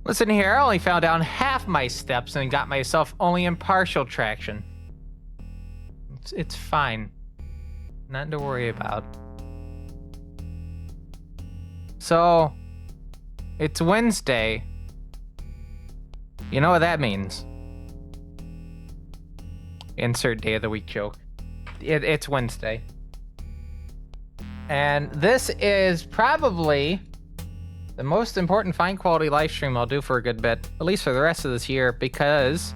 Listen here, I only found down half my steps and got myself only in partial traction. It's fine. Nothing to worry about. So, it's Wednesday. You know what that means. Insert day of the week joke. It's Wednesday. And this is probably the most important fine quality live stream I'll do for a good bit, at least for the rest of this year, because,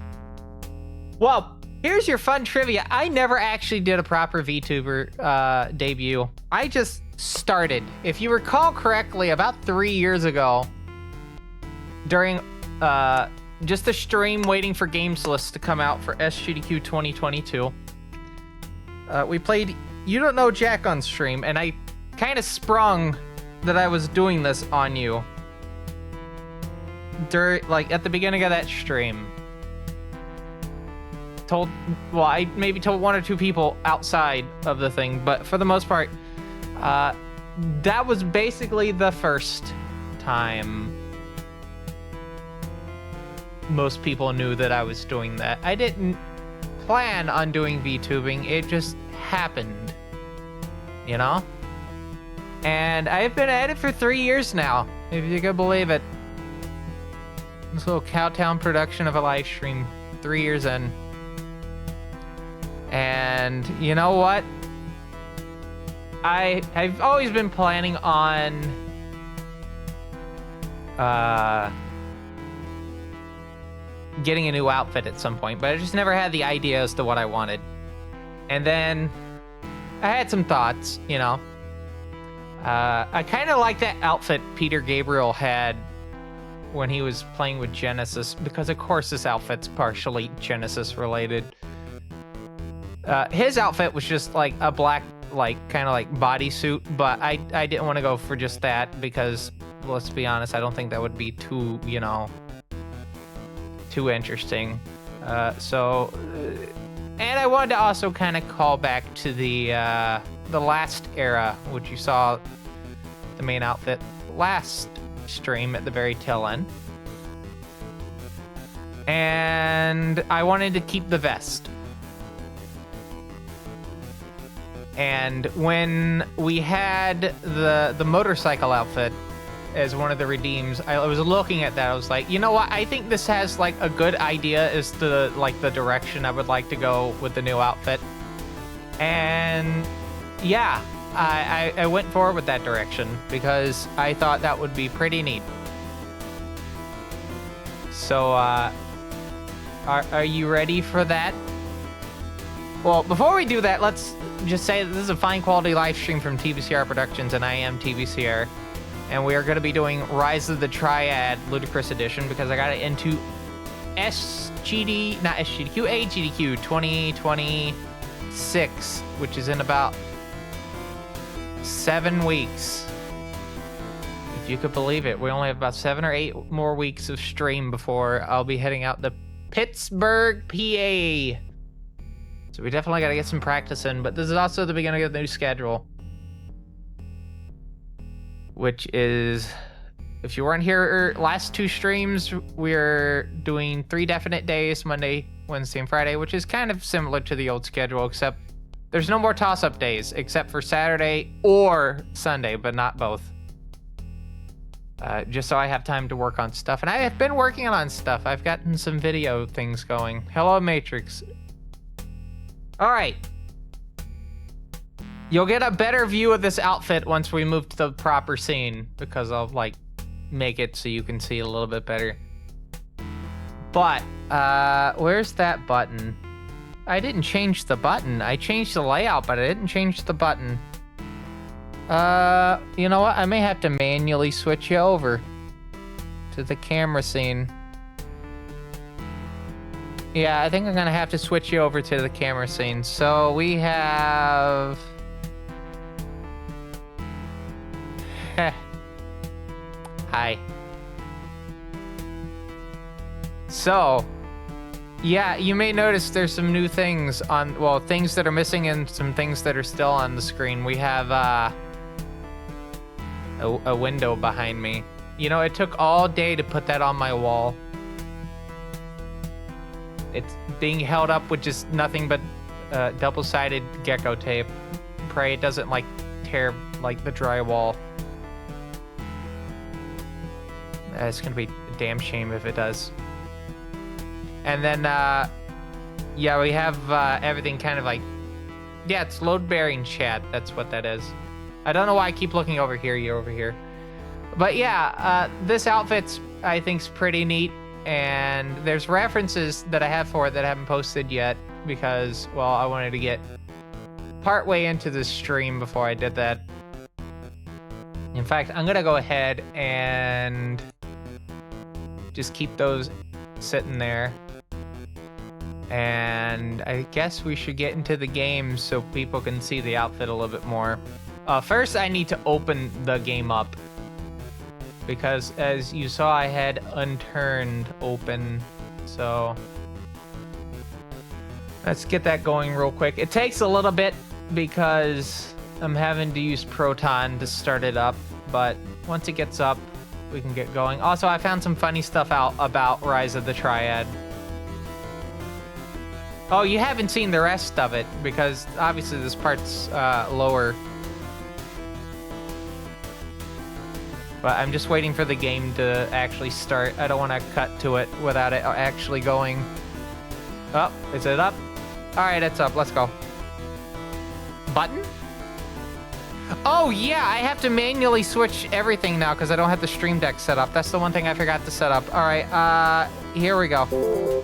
well, here's your fun trivia. I never actually did a proper VTuber debut. I just started. If you recall correctly, about 3 years ago, during just a stream waiting for games lists to come out for SGDQ 2022, we played You Don't Know Jack on stream, and I kind of sprung that I was doing this on you during, like, at the beginning of that stream. I maybe told one or two people outside of the thing, but for the most part, that was basically the first time most people knew that I was doing that. I didn't plan on doing VTubing, it just happened, you know? And I've been at it for 3 years now, if you can believe it. This little Cowtown production of a live stream, 3 years in. And you know what? I've always been planning on getting a new outfit at some point, but I just never had the idea as to what I wanted. And then I had some thoughts, you know. I kind of like that outfit Peter Gabriel had when he was playing with Genesis, because of course this outfit's partially Genesis related. His outfit was just like a black, like, kind of like bodysuit, but I didn't want to go for just that because, let's be honest, I don't think that would be too, you know, too interesting. And I wanted to also kind of call back to the last era, which you saw the main outfit last stream at the very tail end. And I wanted to keep the vest. And when we had the motorcycle outfit as one of the redeems, I was looking at that. I was like, you know what? I think this has like a good idea as to like the direction I would like to go with the new outfit. And yeah, I went forward with that direction because I thought that would be pretty neat. So, are you ready for that? Well, before we do that, let's just say that this is a fine quality live stream from TVCR Productions, and I am TVCR. And we are going to be doing Rise of the Triad Ludicrous Edition because I got it into AGDQ 2026, which is in about 7 weeks. If you could believe it, we only have about 7 or 8 more weeks of stream before I'll be heading out to Pittsburgh, PA. So we definitely got to get some practice in, but this is also the beginning of the new schedule. Which is, if you weren't here last 2 streams, we're doing 3 definite days, Monday, Wednesday, and Friday, which is kind of similar to the old schedule, except there's no more toss-up days, except for Saturday or Sunday, but not both. Just so I have time to work on stuff. And I have been working on stuff. I've gotten some video things going. Hello, Matrix. All right. You'll get a better view of this outfit once we move to the proper scene, because I'll, like, make it so you can see a little bit better. But, where's that button? I didn't change the button. I changed the layout, but I didn't change the button. You know what? I may have to manually switch you over to the camera scene. Yeah, I think I'm gonna have to switch you over to the camera scene. So we have... Hi. So, yeah, you may notice there's some new things on, well, things that are missing and some things that are still on the screen. We have a window behind me. You know, it took all day to put that on my wall. It's being held up with just nothing but double-sided gecko tape. Pray it doesn't, like, tear, like, the drywall. It's gonna be a damn shame if it does. And then, yeah, we have everything kind of like... Yeah, it's load-bearing chat. That's what that is. I don't know why I keep looking over here. You're over here. But yeah, this outfit's, I think, is pretty neat. And there's references that I have for it that I haven't posted yet because, well, I wanted to get partway into the stream before I did that. In fact, I'm gonna go ahead and just keep those sitting there. And I guess we should get into the game so people can see the outfit a little bit more. First, I need to open the game up. Because as you saw, I had unturned open. So let's get that going real quick. It takes a little bit because I'm having to use Proton to start it up. But once it gets up, we can get going. Also, I found some funny stuff out about Rise of the Triad. Oh, you haven't seen the rest of it because obviously this part's lower. But I'm just waiting for the game to actually start. I don't want to cut to it without it actually going. Oh, is it up? All right, it's up. Let's go. Button? Oh, yeah, I have to manually switch everything now because I don't have the Stream Deck set up. That's the one thing I forgot to set up. All right, here we go.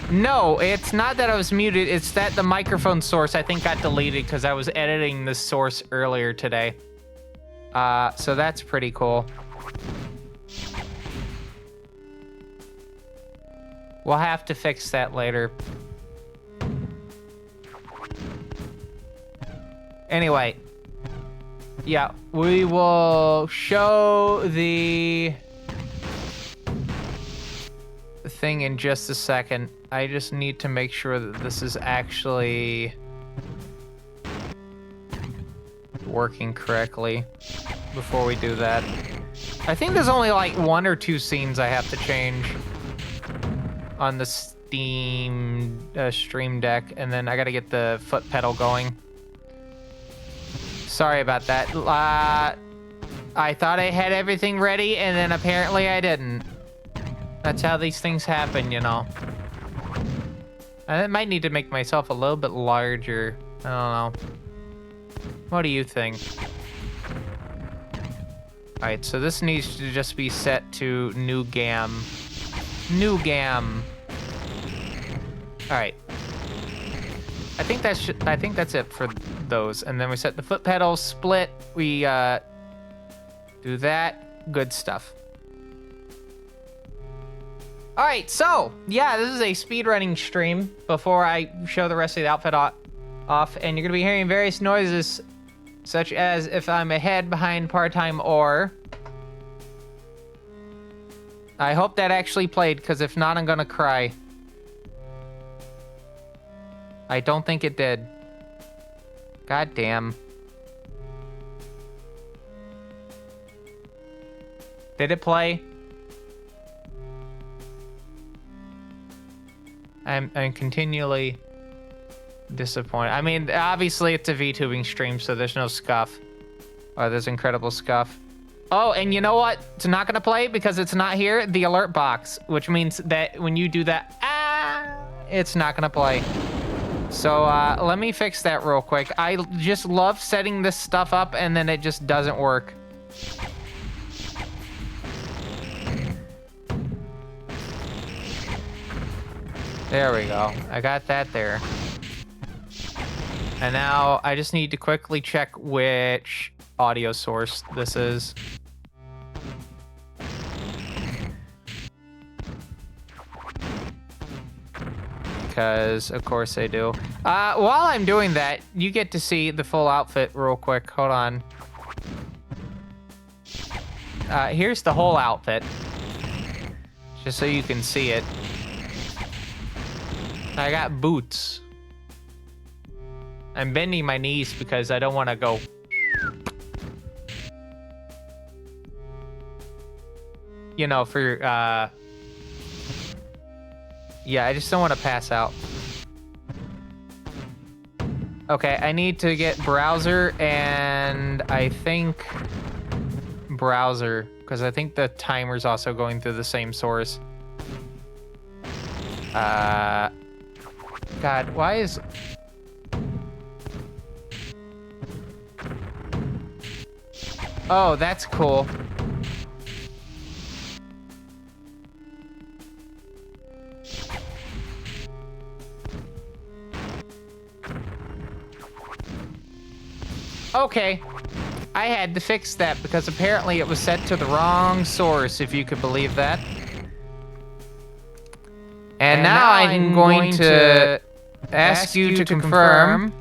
No, it's not that I was muted. It's that the microphone source, I think, got deleted because I was editing the source earlier today. So that's pretty cool. We'll have to fix that later. Anyway. Yeah, we will show the thing in just a second. I just need to make sure that this is actually working correctly before we do that. I think there's only like 1 or 2 scenes I have to change on the Steam Stream Deck, and then I gotta get the foot pedal going. Sorry about that. I thought I had everything ready, and then apparently I didn't. That's how these things happen, you know. I might need to make myself a little bit larger. I don't know. What do you think? Alright, so this needs to just be set to new GAM. New GAM. Alright. I think that's it for those. And then we set the foot pedals, split. We do that. Good stuff. All right, so yeah, this is a speedrunning stream before I show the rest of the outfit off, and you're gonna be hearing various noises, such as if I'm ahead, behind, part-time, or... I hope that actually played, because if not, I'm gonna cry. I don't think it did. God damn. Did it play? I'm continually disappointed. I mean, obviously it's a VTubing stream, so there's no scuff. Or there's incredible scuff. Oh, and you know what? It's not gonna play because it's not here. The alert box, which means that when you do that, it's not gonna play. So let me fix that real quick. I just love setting this stuff up and then it just doesn't work. There we go. I got that there. And now I just need to quickly check which audio source this is. Because of course I do. While I'm doing that, you get to see the full outfit real quick. Hold on. Here's the whole outfit. Just so you can see it. I got boots. I'm bending my knees because I don't want to go. You know, for, yeah, I just don't want to pass out. Okay, I need to get browser and I think browser, because I think the timer's also going through the same source. God, why is... Oh, that's cool. Okay. I had to fix that because apparently it was set to the wrong source, if you could believe that. And now I'm going to ask you to confirm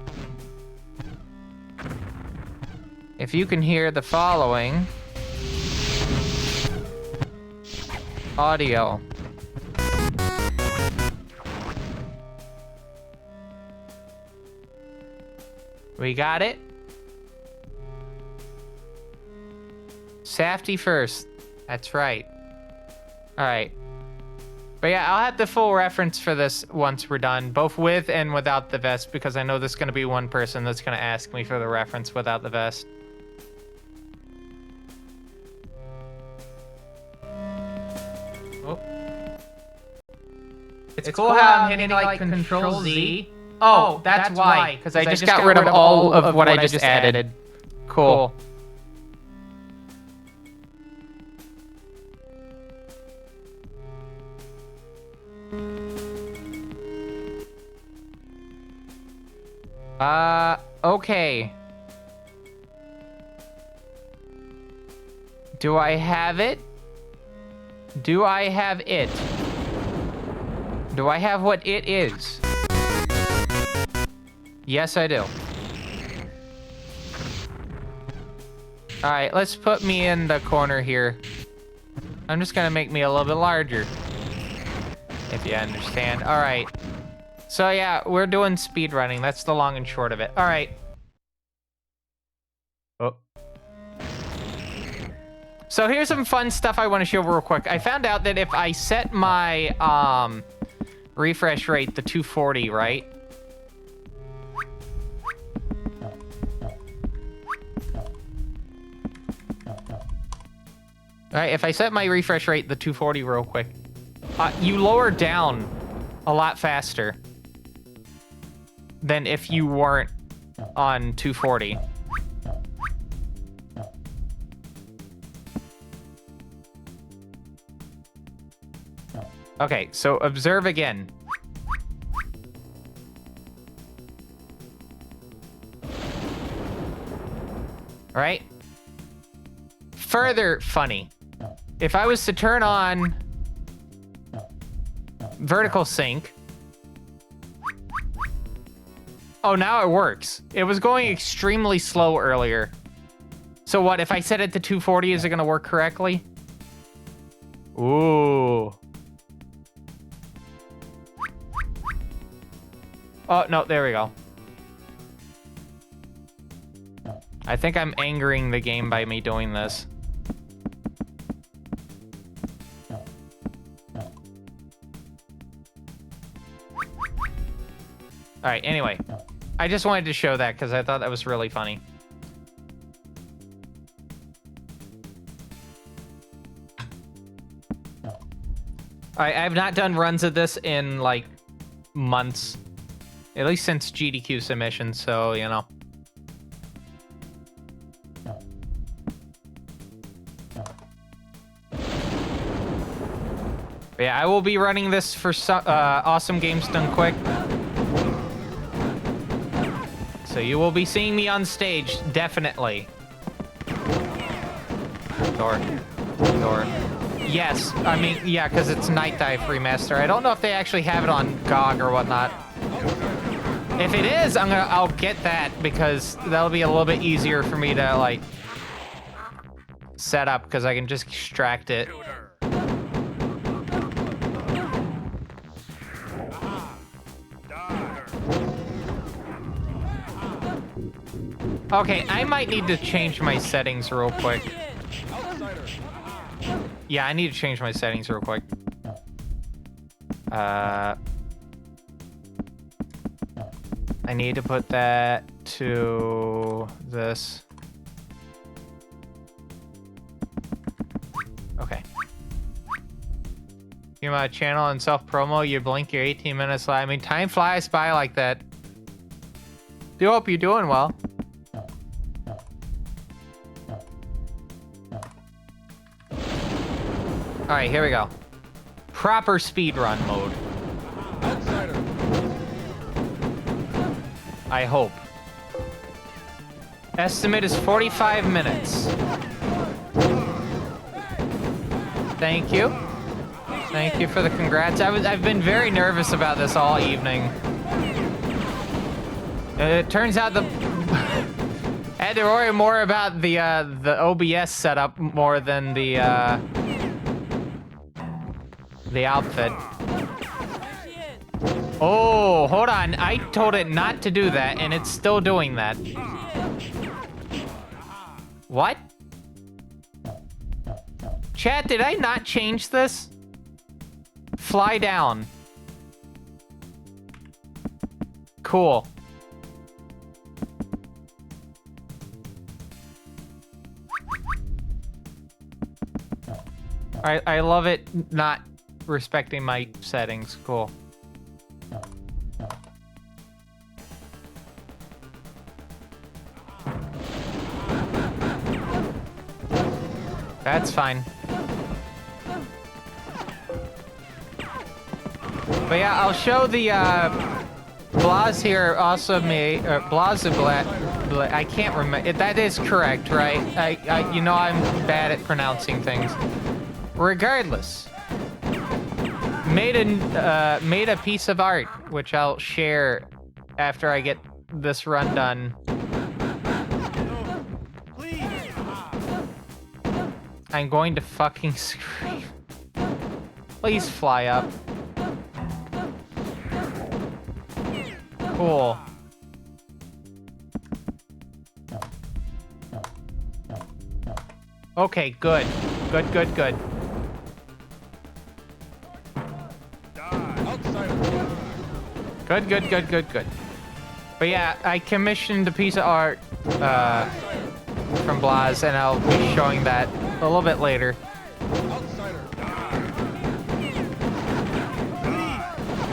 if you can hear the following audio. We got it? Safety first. That's right. All right. But yeah, I'll have the full reference for this once we're done, both with and without the vest, because I know there's going to be one person that's going to ask me for the reference without the vest. Oh. It's cool how I'm hitting like Control Z. Oh, that's why, because I just got rid of all of what I just added. Cool. Okay. Do I have it? Do I have it? Do I have what it is? Yes, I do. Alright, let's put me in the corner here. I'm just gonna make me a little bit larger. If you understand. Alright. So yeah, we're doing speed running. That's the long and short of it. Alright. Oh. So here's some fun stuff I want to show real quick. I found out that if I set my refresh rate to 240, right? Alright, if I set my refresh rate to 240 real quick, you lower down a lot faster than if you weren't on 240. Okay, so observe again. All right? Further funny. If I was to turn on vertical sync. Oh, now it works. It was going extremely slow earlier. So what, if I set it to 240, is it going to work correctly? Ooh. Oh, no, there we go. I think I'm angering the game by me doing this. right, anyway. I just wanted to show that because I thought that was really funny. I've not done runs of this in, like, months. At least since GDQ submission, so, you know. But yeah, I will be running this for Awesome Games Done Quick. So you will be seeing me on stage, definitely. Door. Yes, I mean, yeah, because it's Night Dive Remaster. I don't know if they actually have it on GOG or whatnot. If it is, I'll get that because that'll be a little bit easier for me to, like, set up because I can just extract it. Okay, I might need to change my settings real quick. Yeah, I need to change my settings real quick. I need to put that to this. Okay. You my channel and self-promo, you blink your 18 minutes live. I mean, time flies by like that. Do hope you're doing well. Alright, here we go. Proper speedrun mode. Outsider. I hope. Estimate is 45 minutes. Thank you. Thank you for the congrats. I've been very nervous about this all evening. It turns out I had to worry more about the OBS setup more than the outfit. Oh, hold on. I told it not to do that, and it's still doing that. What? Chat, did I not change this? Fly down. Cool. I love it not respecting my settings. Cool. That's fine. But yeah, I'll show the Blaz here also made Blazabla. I can't remember. That is correct, right? I you know I'm bad at pronouncing things. Regardless, made a piece of art which I'll share after I get this run done. I'm going to fucking scream. Please fly up. Cool. Okay, good. Good. Good. But yeah, I commissioned a piece of art from Blaz, and I'll be showing that a little bit later.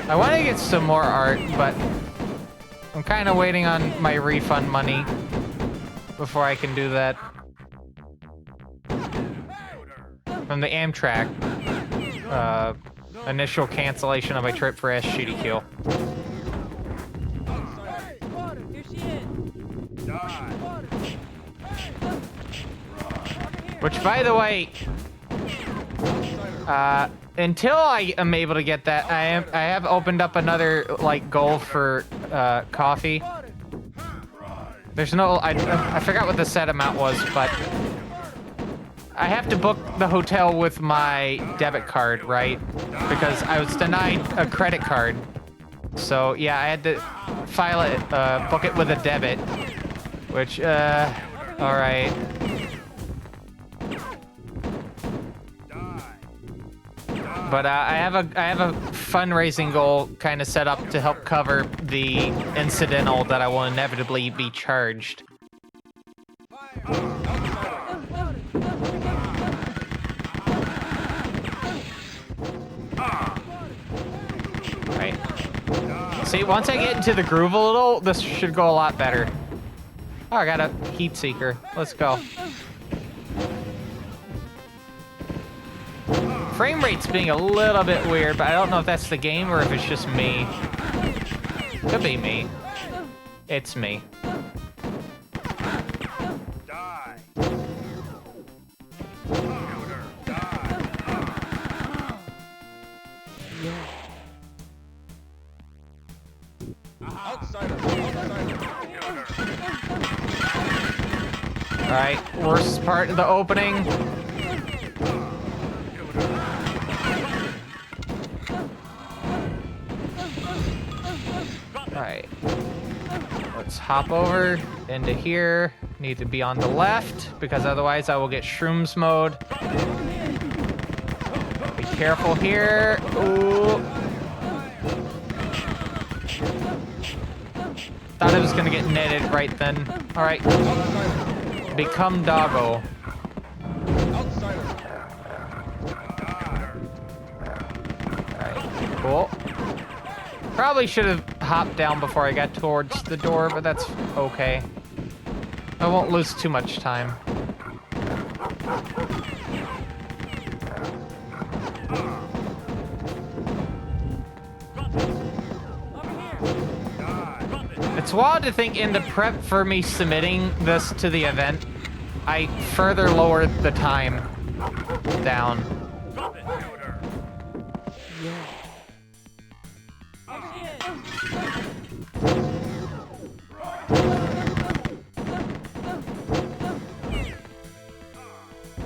I want to get some more art, but I'm kind of waiting on my refund money before I can do that. From the Amtrak initial cancellation of my trip for AGDQ. Which, by the way, until I am able to get that, I have opened up another like goal for coffee. There's no, I forgot what the set amount was, but I have to book the hotel with my debit card, right? Because I was denied a credit card. So yeah, I had to file it, book it with a debit, which, all right. But I have a fundraising goal kind of set up to help cover the incidental that I will inevitably be charged. Right. See, once I get into the groove a little, this should go a lot better. Oh, I got a heat seeker. Let's go. Frame rate's being a little bit weird, but I don't know if that's the game or if it's just me. Could be me. It's me. Die. Alright, worst part of the opening. Alright. Let's hop over into here. Need to be on the left, because otherwise I will get shrooms mode. Be careful here. Ooh. Thought it was gonna get netted right then. Alright. Become doggo. Alright, cool. Probably should have hopped down before I got towards the door, but that's okay. I won't lose too much time. It's wild to think in the prep for me submitting this to the event, I further lowered the time down.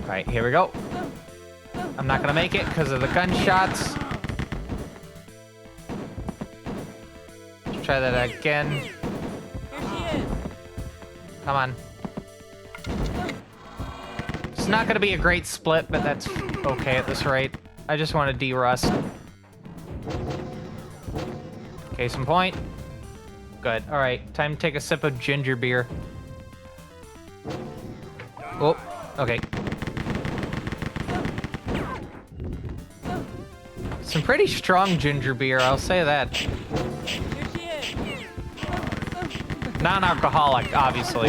Alright, here we go. I'm not gonna make it because of the gunshots. Let's try that again. Come on. It's not gonna be a great split, but that's okay at this rate. I just want to derust. Case in point. Good. Alright, time to take a sip of ginger beer. Oh, okay. Some pretty strong ginger beer, I'll say that. Non-alcoholic, obviously.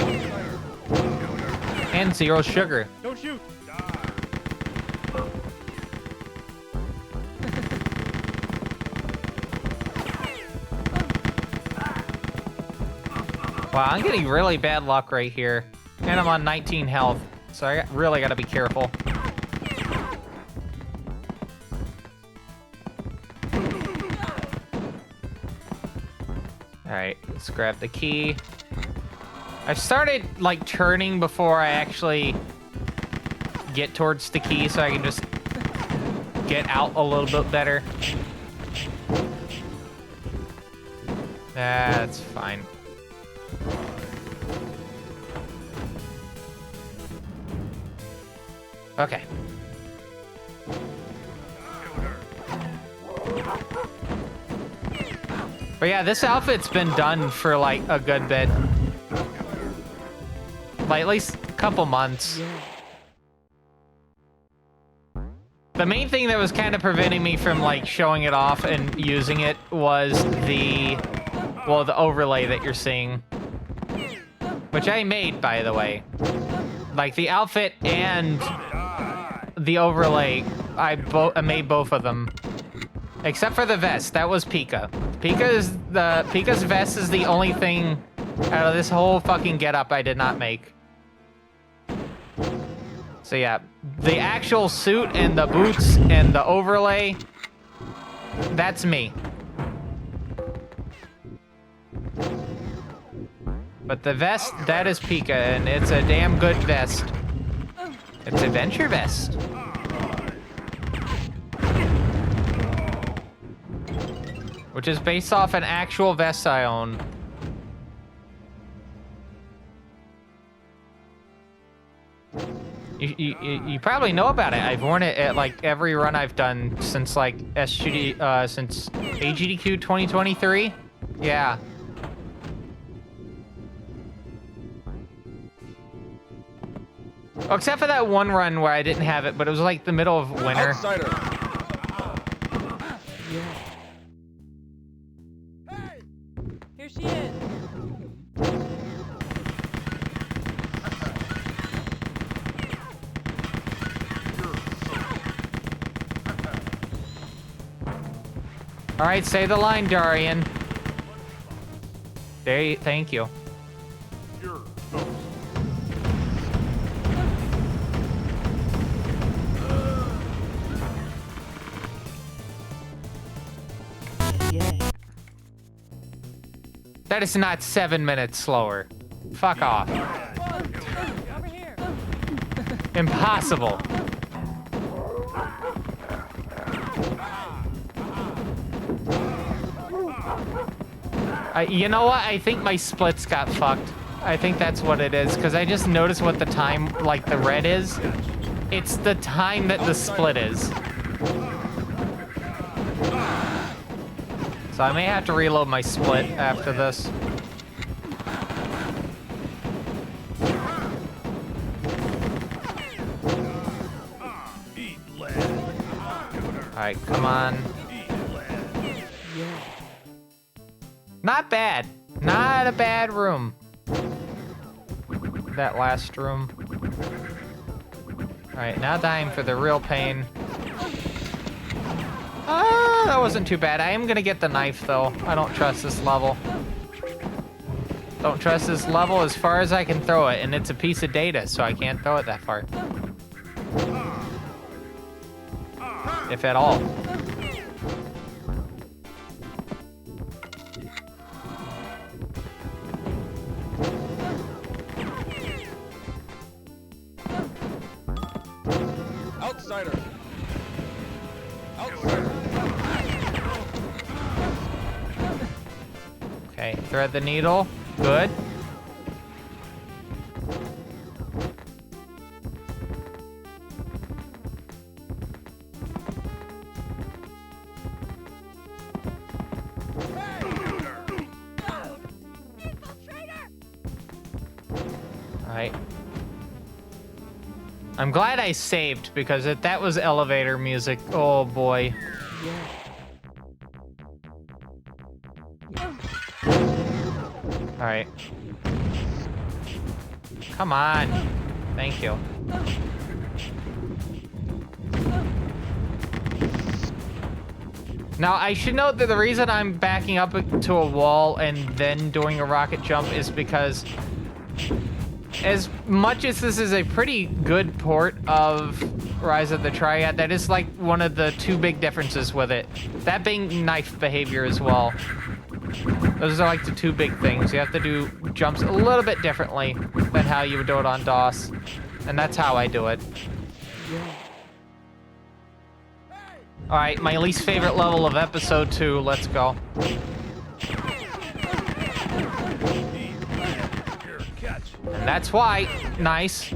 And 0 sugar. Don't shoot. Wow, I'm getting really bad luck right here. And I'm on 19 health, so I really gotta be careful. Alright, let's grab the key. I started, like, turning before I actually get towards the key so I can just get out a little bit better. That's fine. Okay. But yeah, this outfit's been done for like a good bit. Like at least a couple months. The main thing that was kind of preventing me from like showing it off and using it was the overlay that you're seeing. Which I made, by the way. Like the outfit and the overlay, I made both of them. Except for the vest, that was Pika. Pika's vest is the only thing out of this whole fucking getup I did not make. So yeah, the actual suit and the boots and the overlay, that's me. But the vest, that is Pika, and it's a damn good vest. It's a Venture vest. Which is based off an actual vest I own. You probably know about it. I've worn it at like every run I've done since like since AGDQ 2023. Yeah. Oh, except for that one run where I didn't have it, but it was like the middle of winter. Outsider. Hey, here she is. All right, say the line, Darian. Thank you. That is not 7 minutes slower. Fuck off. Over here. Impossible. You know what? I think my splits got fucked. I think that's what it is, because I just noticed what the time, like the red is. It's the time that the split is. So I may have to reload my split after this. Alright, come on. Not bad. Not a bad room. That last room. Alright, now time for the real pain. That wasn't too bad. I am gonna get the knife, though. I don't trust this level. Don't trust this level as far as I can throw it, and it's a piece of data, so I can't throw it that far. If at all. Outsider. Outsider. Okay, thread the needle. Good. Alright. I'm glad I saved, because if that was elevator music, oh boy. Alright. Come on. Thank you. Now, I should note that the reason I'm backing up to a wall and then doing a rocket jump is because as much as this is a pretty good port of Rise of the Triad, that is like one of the two big differences with it. That being knife behavior as well. Those are like the two big things. You have to do jumps a little bit differently than how you would do it on DOS. And that's how I do it. Alright, my least favorite level of episode 2. Let's go. And that's why. Nice.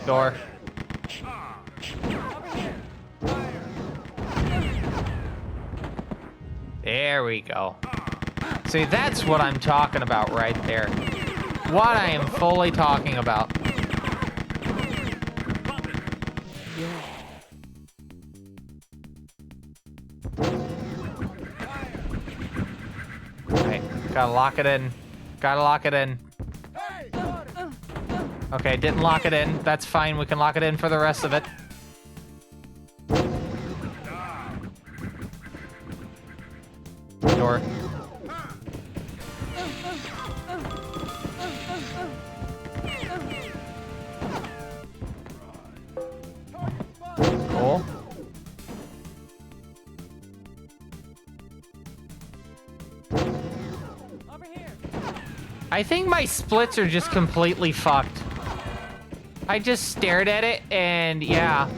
Door. There we go. See, that's what I'm talking about right there. What I am fully talking about. Alright, gotta lock it in. Gotta lock it in. Okay, didn't lock it in. That's fine, we can lock it in for the rest of it. Door. Cool. Over here. I think my splits are just completely fucked. I just stared at it and yeah.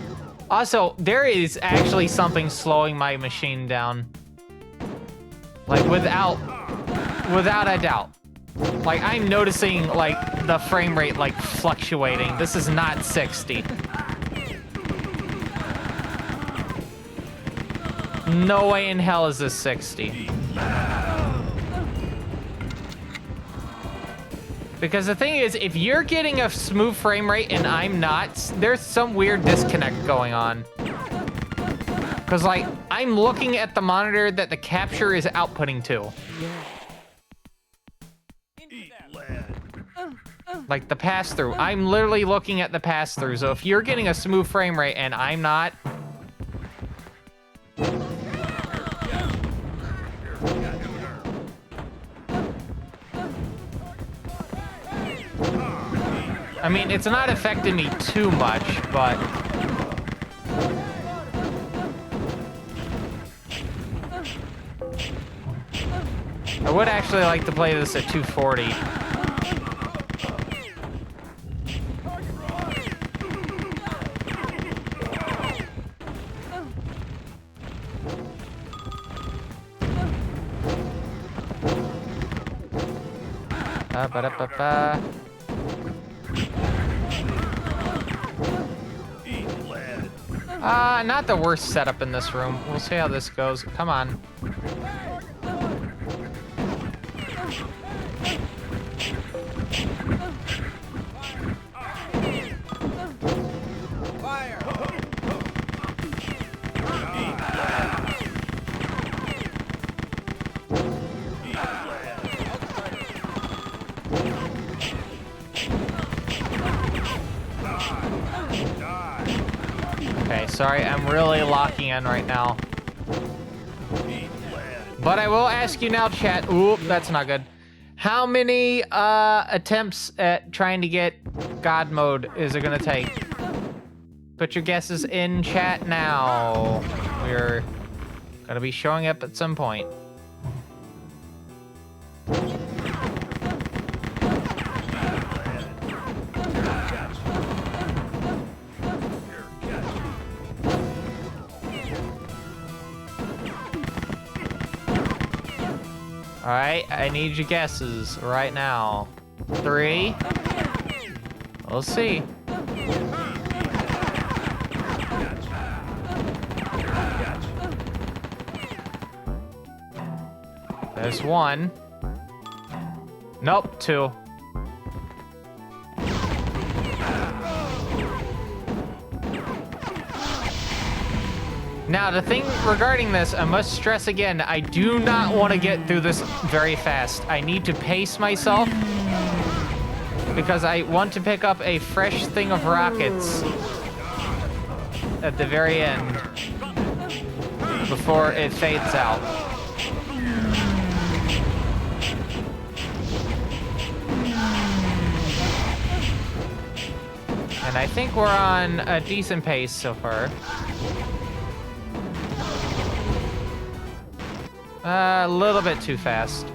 Also, there is actually something slowing my machine down. Like without a doubt. Like, I'm noticing, like, the frame rate, like, fluctuating. This is not 60. No way in hell is this 60. Because the thing is, if you're getting a smooth frame rate and I'm not, there's some weird disconnect going on. Because, like, I'm looking at the monitor that the capture is outputting to. Like, the pass-through. I'm literally looking at the pass-through. So if you're getting a smooth frame rate and I'm not... I mean, it's not affecting me too much, but... I would actually like to play this at 240. Ba-da-ba-ba. Not the worst setup in this room. We'll see how this goes. Come on. Okay, sorry, I'm really locking in right now. But I will ask you now, chat. Oop, that's not good. How many attempts at trying to get God mode is it gonna take? Put your guesses in chat now. We're gonna be showing up at some point. All right, I need your guesses right now. 3. We'll see. There's 1. Nope, 2. Now, the thing regarding this, I must stress again, I do not want to get through this very fast. I need to pace myself because I want to pick up a fresh thing of rockets at the very end before it fades out. And I think we're on a decent pace so far. A little bit too fast.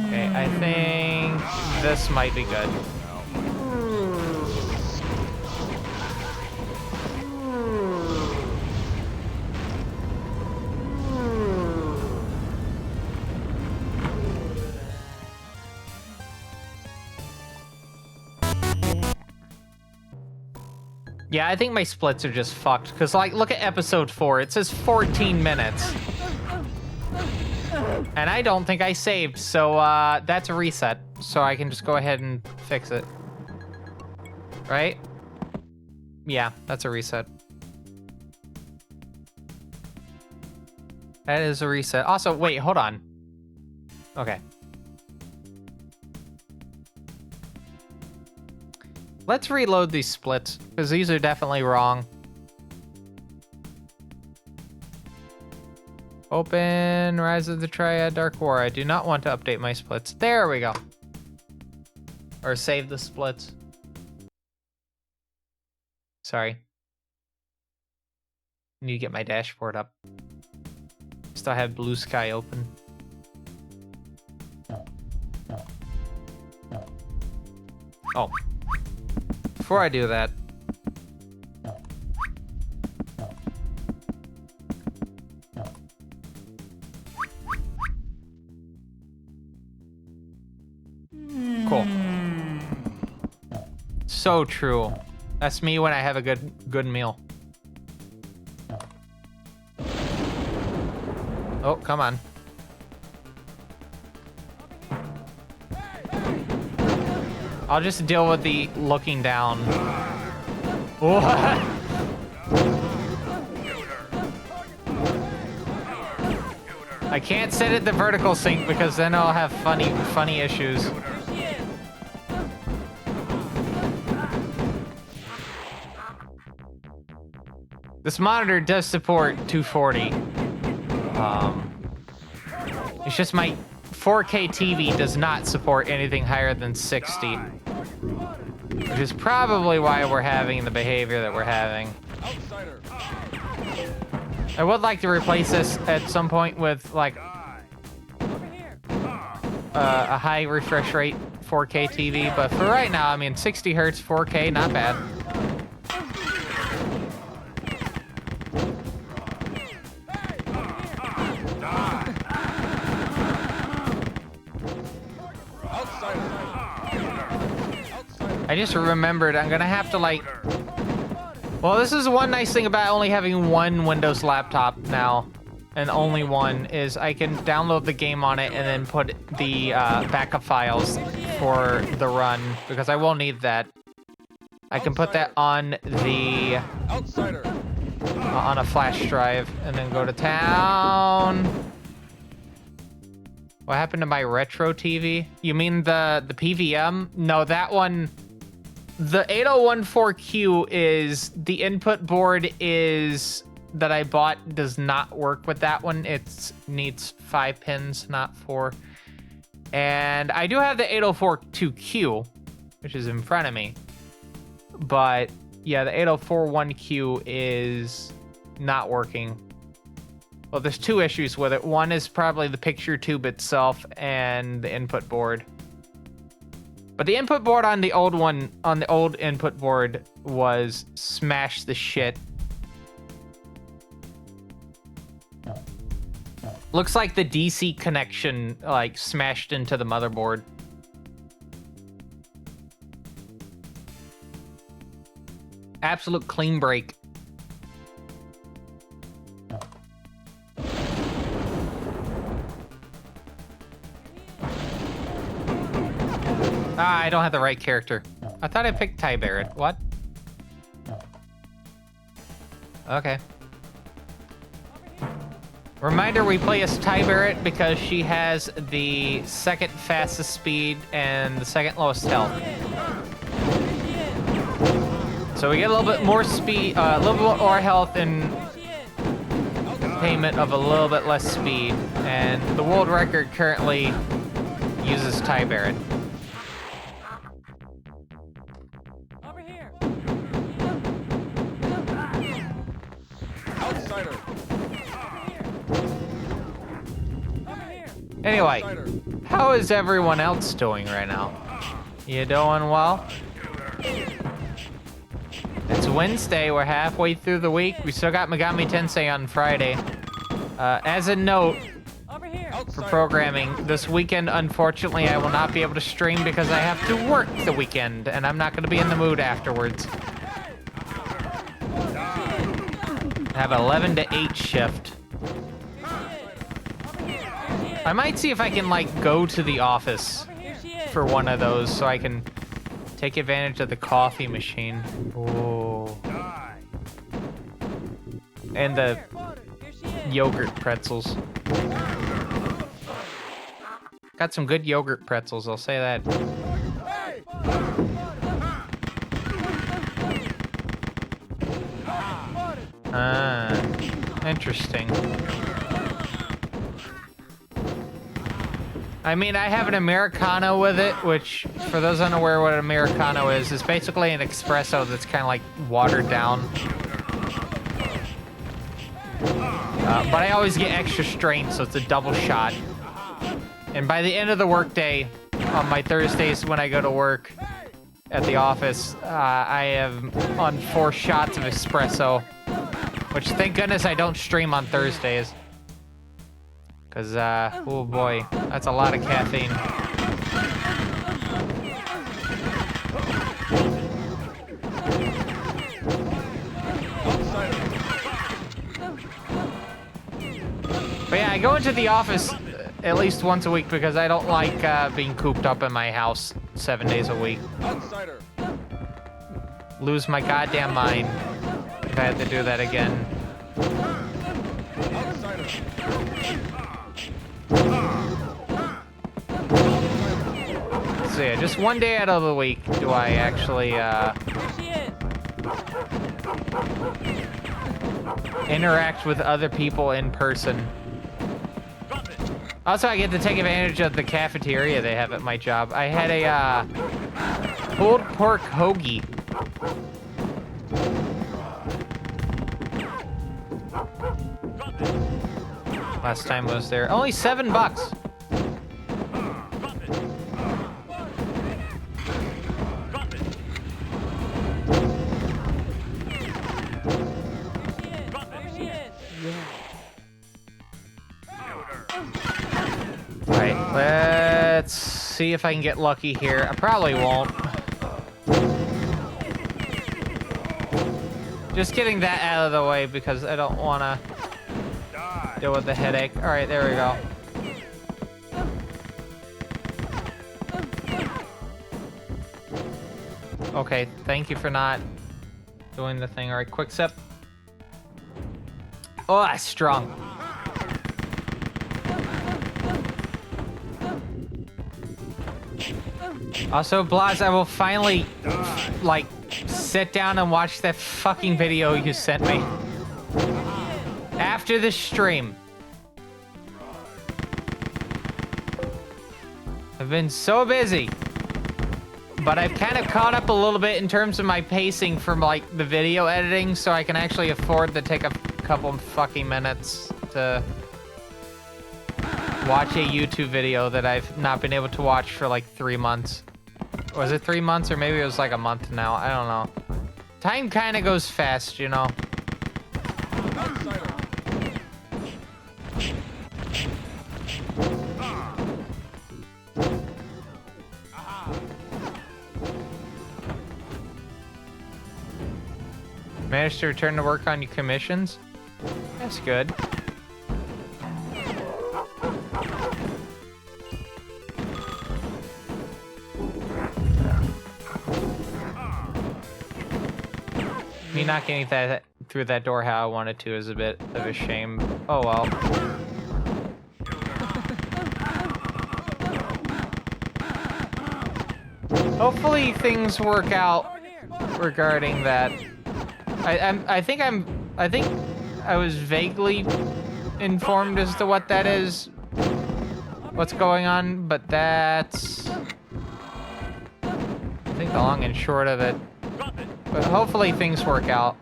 Okay, I think this might be good. Yeah, I think my splits are just fucked. Because, like, look at episode 4. It says 14 minutes. And I don't think I saved. So, that's a reset. So I can just go ahead and fix it. Right? Yeah, that's a reset. That is a reset. Also, wait, hold on. Okay. Let's reload these splits, because these are definitely wrong. Open Rise of the Triad Dark War. I do not want to update my splits. There we go. Or save the splits. Sorry. Need to get my dashboard up. Still have Blue Sky open. Oh. Before I do that, so true. That's me when I have a good meal. Oh, come on. I'll just deal with the looking down. What? I can't set it to vertical sync because then I'll have funny issues. This monitor does support 240. It's just my 4K TV does not support anything higher than 60. Which is probably why we're having the behavior that we're having. I would like to replace this at some point with like a high refresh rate 4K TV, but for right now, I mean 60 hertz 4K, not bad. I just remembered I'm gonna have to like... Well, this is one nice thing about only having one Windows laptop now, and only one, is I can download the game on it and then put the backup files for the run, because I will need that. I can put that on the... on a flash drive, and then go to town. What happened to my retro TV? You mean the PVM? No, that one... The 8014Q is... The input board is... that I bought does not work with that one. It needs 5 pins, not 4. And I do have the 8042Q, which is in front of me. But yeah, the 8041Q is not working. Well, there's 2 issues with it. One is probably the picture tube itself and the input board. But the input board on the old one, on the old input board, was smash the shit. Looks like the DC connection, like, smashed into the motherboard. Absolute clean break. Ah, I don't have the right character. I thought I picked Ty Barrett. What? Okay. Reminder, we play as Ty Barrett because she has the second fastest speed and the second lowest health. So we get a little bit more speed, a little bit more health in payment of a little bit less speed. And the world record currently uses Ty Barrett. Over here. Outsider. Anyway, how is everyone else doing right now? You doing well? It's Wednesday, we're halfway through the week. We still got Megami Tensei on Friday. As a note, Over here. for programming, this weekend, unfortunately, I will not be able to stream because I have to work the weekend, and I'm not going to be in the mood afterwards. I have an 11 to 8 shift. I might see if I can, like, go to the office for one of those so I can take advantage of the coffee machine. Oh. And the yogurt pretzels. Got some good yogurt pretzels, I'll say that. Ah, interesting. I mean, I have an Americano with it, which, for those unaware what an Americano is basically an espresso that's kind of like watered down. But I always get extra strength, so it's a double shot. And by the end of the workday, on my Thursdays when I go to work at the office, I have on 4 shots of espresso, which thank goodness I don't stream on Thursdays. Because, oh boy, that's a lot of caffeine. I go into the office at least once a week because I don't like being cooped up in my house 7 days a week. Outsider. Lose my goddamn mind if I had to do that again. Outsider. So yeah, just one day out of the week do I actually Here she is. interact with other people in person. Also, I get to take advantage of the cafeteria they have at my job. I had a pulled pork hoagie. Last time I was there. Only $7. Here she is. Alright, let's see if I can get lucky here. I probably won't. Just getting that out of the way because I don't want to deal with the headache. Alright, there we go. Okay, thank you for not doing the thing. Alright, quick sip. Oh, that's strong. Also, Blas, I will finally, like, sit down and watch that fucking video you sent me. After the stream. I've been so busy. But I've kind of caught up a little bit in terms of my pacing from, like, the video editing, so I can actually afford to take a couple fucking minutes to watch a YouTube video that I've not been able to watch for, like, 3 months. Was it 3 months, or maybe it was, like, a month now? I don't know. Time kind of goes fast, you know? Outsider. Managed to return to work on your commissions? That's good. Me not getting that through that door how I wanted to is a bit of a shame. Oh well. Hopefully things work out regarding that. I think I was vaguely informed as to what that is, what's going on, but that's I think the long and short of it. But hopefully things work out.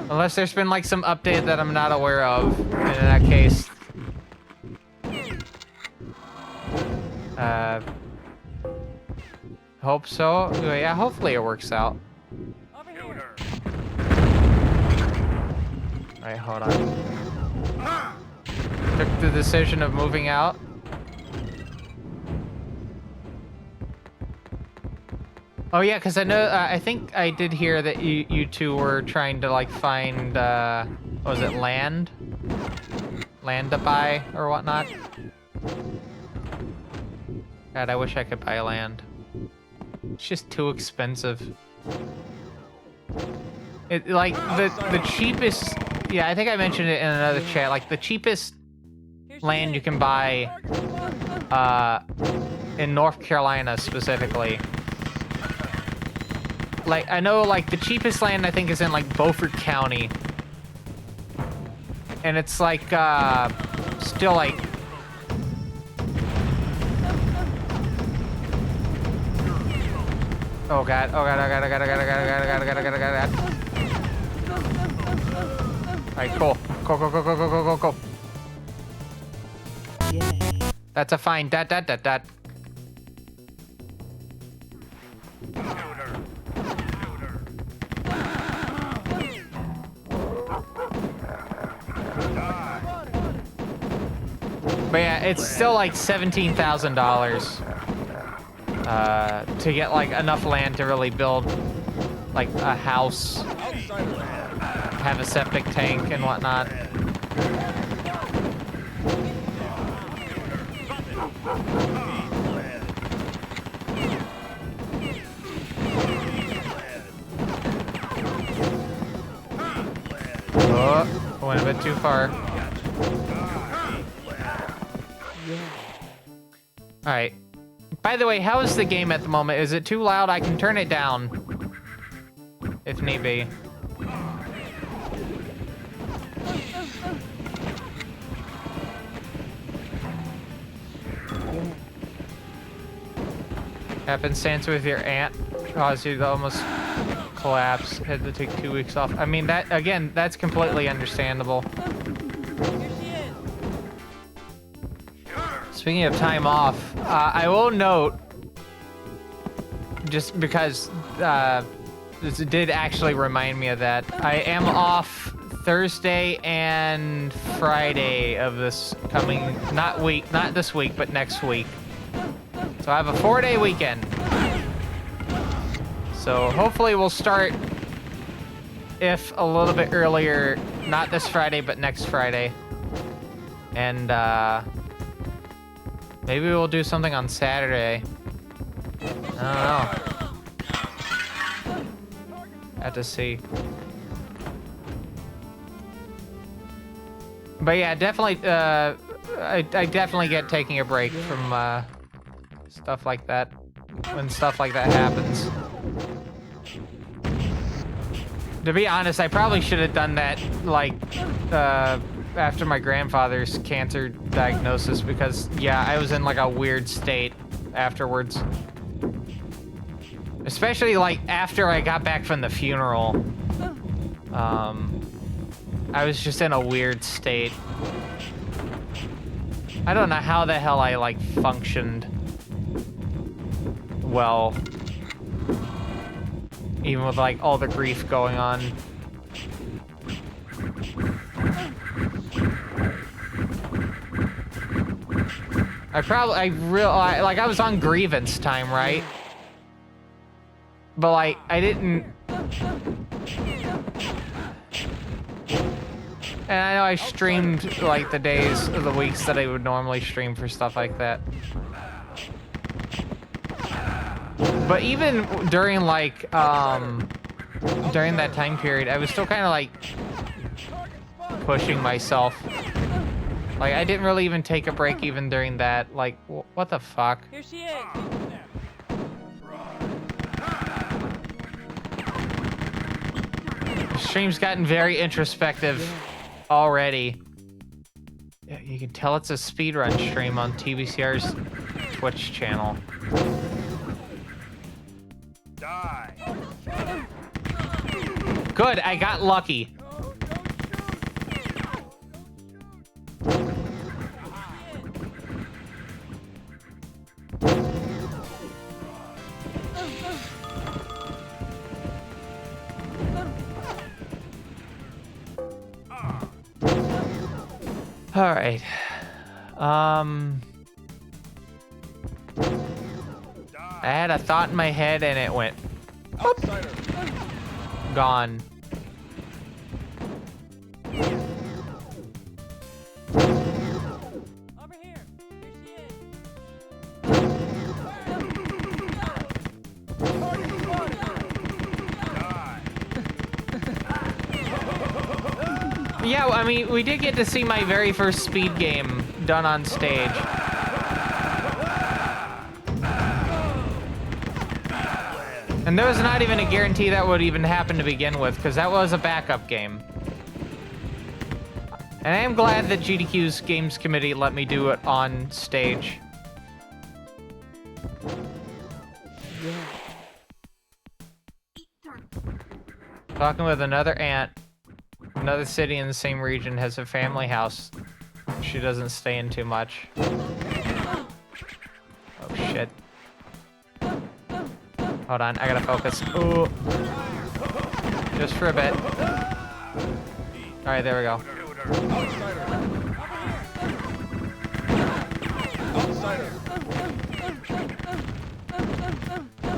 Unless there's been like some update that I'm not aware of, and in that case, hope so. Yeah, hopefully it works out. Over here. Alright, hold on. Took the decision of moving out. Oh yeah, because I know, I think I did hear that you two were trying to like find, what was it, land? Land to buy or whatnot? God, I wish I could buy land. It's just too expensive. It like the cheapest. Yeah, I think I mentioned it in another chat. Like the cheapest land you can buy, in North Carolina specifically. Like I know, like the cheapest land I think is in like Beaufort County, and it's like still like. Oh god, oh god, oh god, oh god, oh god, oh god, oh god, oh god, oh god, oh god, oh god. Alright, cool. Go. Yay. That's a fine. Dot. But yeah, it's still like $17,000 to get like enough land to really build like a house have a septic tank and whatnot. Oh, went a bit too far. Alright. By the way, how is the game at the moment? Is it too loud? I can turn it down. If need be. Happenstance with your aunt caused you to almost collapse. Had to take 2 weeks off. I mean, that again, that's completely understandable. Here she is. Speaking of time off, I will note, just because this did actually remind me of that, I am off Thursday and Friday of this coming, not this week, but next week. So I have a 4-day weekend. So hopefully we'll start, if a little bit earlier, not this Friday, but next Friday. And maybe we'll do something on Saturday. I don't know. Have to see. But yeah, definitely, I definitely get taking a break from stuff like that, when stuff like that happens. To be honest, I probably should have done that, like, after my grandfather's cancer diagnosis, because, yeah, I was in, like, a weird state afterwards. Especially, like, after I got back from the funeral. I was just in a weird state. I don't know how the hell I, like, functioned well. Even with, like, all the grief going on. I was on grievance time, right? But, like, I didn't... And I know I streamed, like, the days or the weeks that I would normally stream for stuff like that. But even during, like, during that time period, I was still kind of, like, pushing myself. Like, I didn't really even take a break even during that. Like, what the fuck? Here she is. The stream's gotten very introspective already. Yeah, you can tell it's a speedrun stream on TBCR's Twitch channel. Die. Good, I got lucky. All right. I had a thought in my head and it went Outsider. gone. Over here. Here she is. Yeah, I mean, we did get to see my very first speed game done on stage. And there was not even a guarantee that would even happen to begin with, because that was a backup game. And I am glad that GDQ's Games Committee let me do it on stage. Talking with another aunt. Another city in the same region has a family house. She doesn't stay in too much. Oh, shit. Hold on, I gotta focus. Ooh. Just for a bit. Alright, there we go. Outsider. Outsider.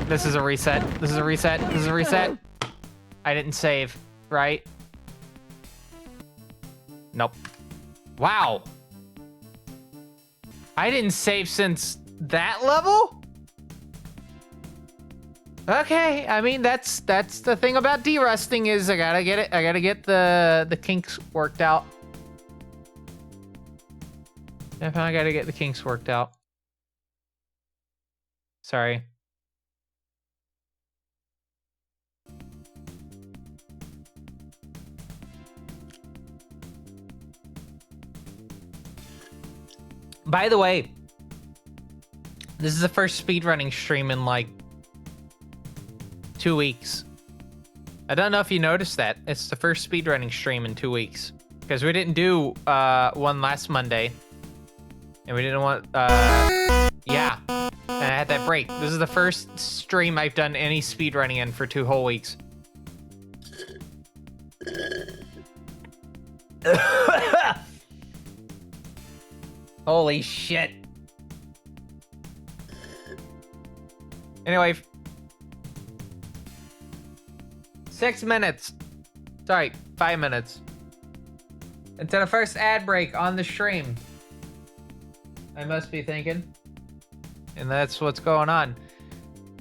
This is a reset. This is a reset. This is a reset. I didn't save, right? Nope. Wow. I didn't save since that level? Okay, I mean that's the thing about derusting is I gotta get it. I gotta get the kinks worked out. Definitely gotta get the kinks worked out. Sorry. By the way, this is the first speedrunning stream in like 2 weeks. I don't know if you noticed that. It's the first speedrunning stream in 2 weeks. Because we didn't do one last Monday. And we didn't want, yeah. And I had that break. This is the first stream I've done any speedrunning in for 2 whole weeks. Holy shit. Anyway. 6 minutes. Sorry, 5 minutes. Until the first ad break on the stream. I must be thinking. And that's what's going on.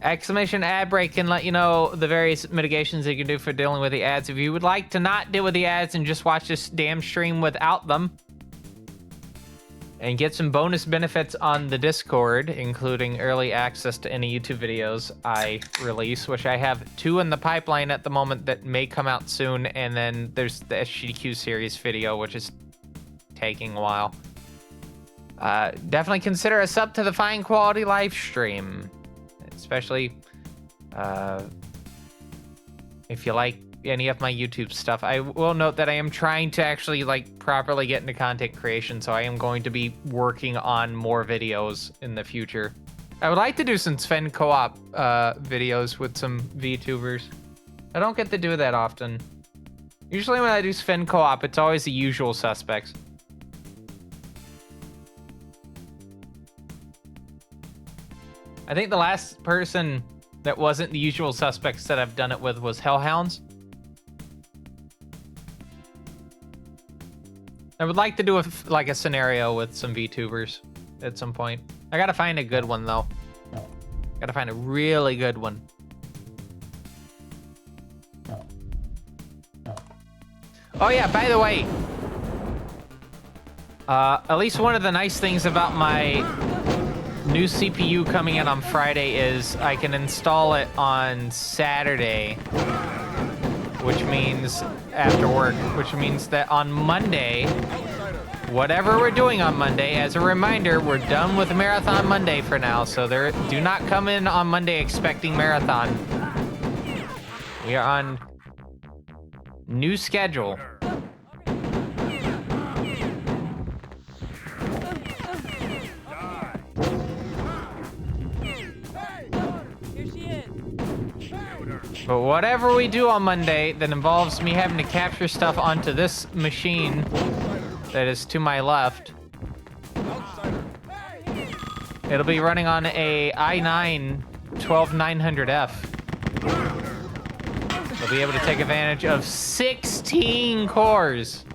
Exclamation ad break can let you know the various mitigations that you can do for dealing with the ads. If you would like to not deal with the ads and just watch this damn stream without them, and get some bonus benefits on the Discord, including early access to any YouTube videos I release, which I have 2 in the pipeline at the moment that may come out soon, and then there's the SGDQ series video, which is taking a while. Definitely consider a sub to the Fine Quality live stream, especially if you like any of my YouTube stuff. I will note that I am trying to actually like properly get into content creation, so I am going to be working on more videos in the future. I would like to do some Sven co-op videos with some VTubers. I don't get to do that often. Usually when I do Sven co-op, it's always the usual suspects. I think the last person that wasn't the usual suspects that I've done it with was Hellhounds. I would like to do a scenario with some VTubers at some point. I gotta find a good one though. Gotta find a really good one. Oh yeah, by the way, at least one of the nice things about my new CPU coming in on Friday is I can install it on Saturday, which means after work, which means that on Monday, whatever we're doing on Monday, as a reminder, we're done with Marathon Monday for now, so do not come in on Monday expecting Marathon. We are on new schedule. But whatever we do on Monday that involves me having to capture stuff onto this machine that is to my left, it'll be running on a i9 12900F. We'll be able to take advantage of 16 cores.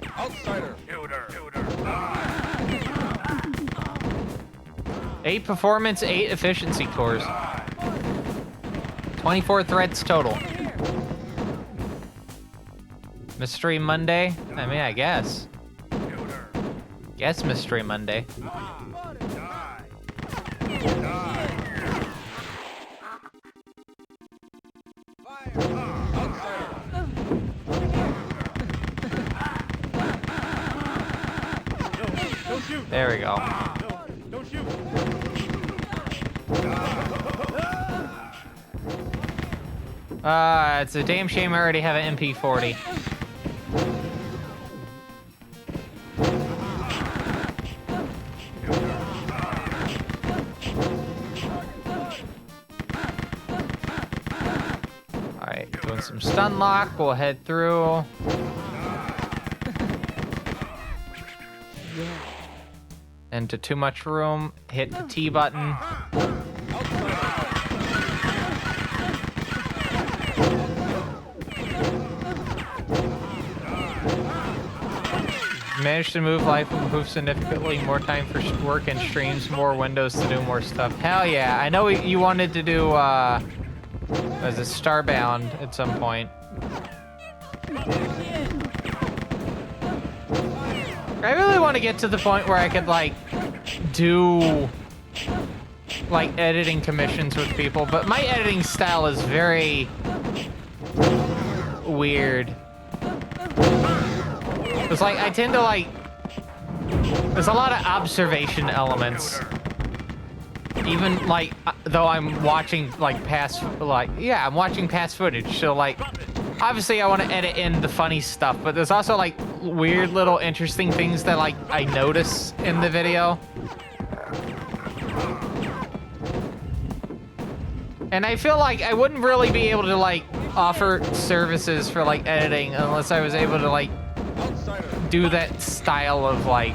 8 performance, 8 efficiency cores. 24 threads total. Mystery Monday? I mean, I guess. Guess Mystery Monday. There we go. Don't shoot. It's a damn shame I already have an MP40. Alright, doing some stun lock. We'll head through. Into too much room. Hit the T button. Managed to move life, improve significantly, more time for work and streams, more windows to do more stuff. Hell yeah. I know you wanted to do, as a Starbound at some point. I really want to get to the point where I could, like, do, like, editing commissions with people, but my editing style is very weird. It's like, I tend to, like, there's a lot of observation elements. Even, like, though I'm watching, like, I'm watching past footage, so, like, obviously I want to edit in the funny stuff, but there's also, like, weird little interesting things that, like, I notice in the video. And I feel like I wouldn't really be able to, like, offer services for, like, editing unless I was able to, like, do that style of, like,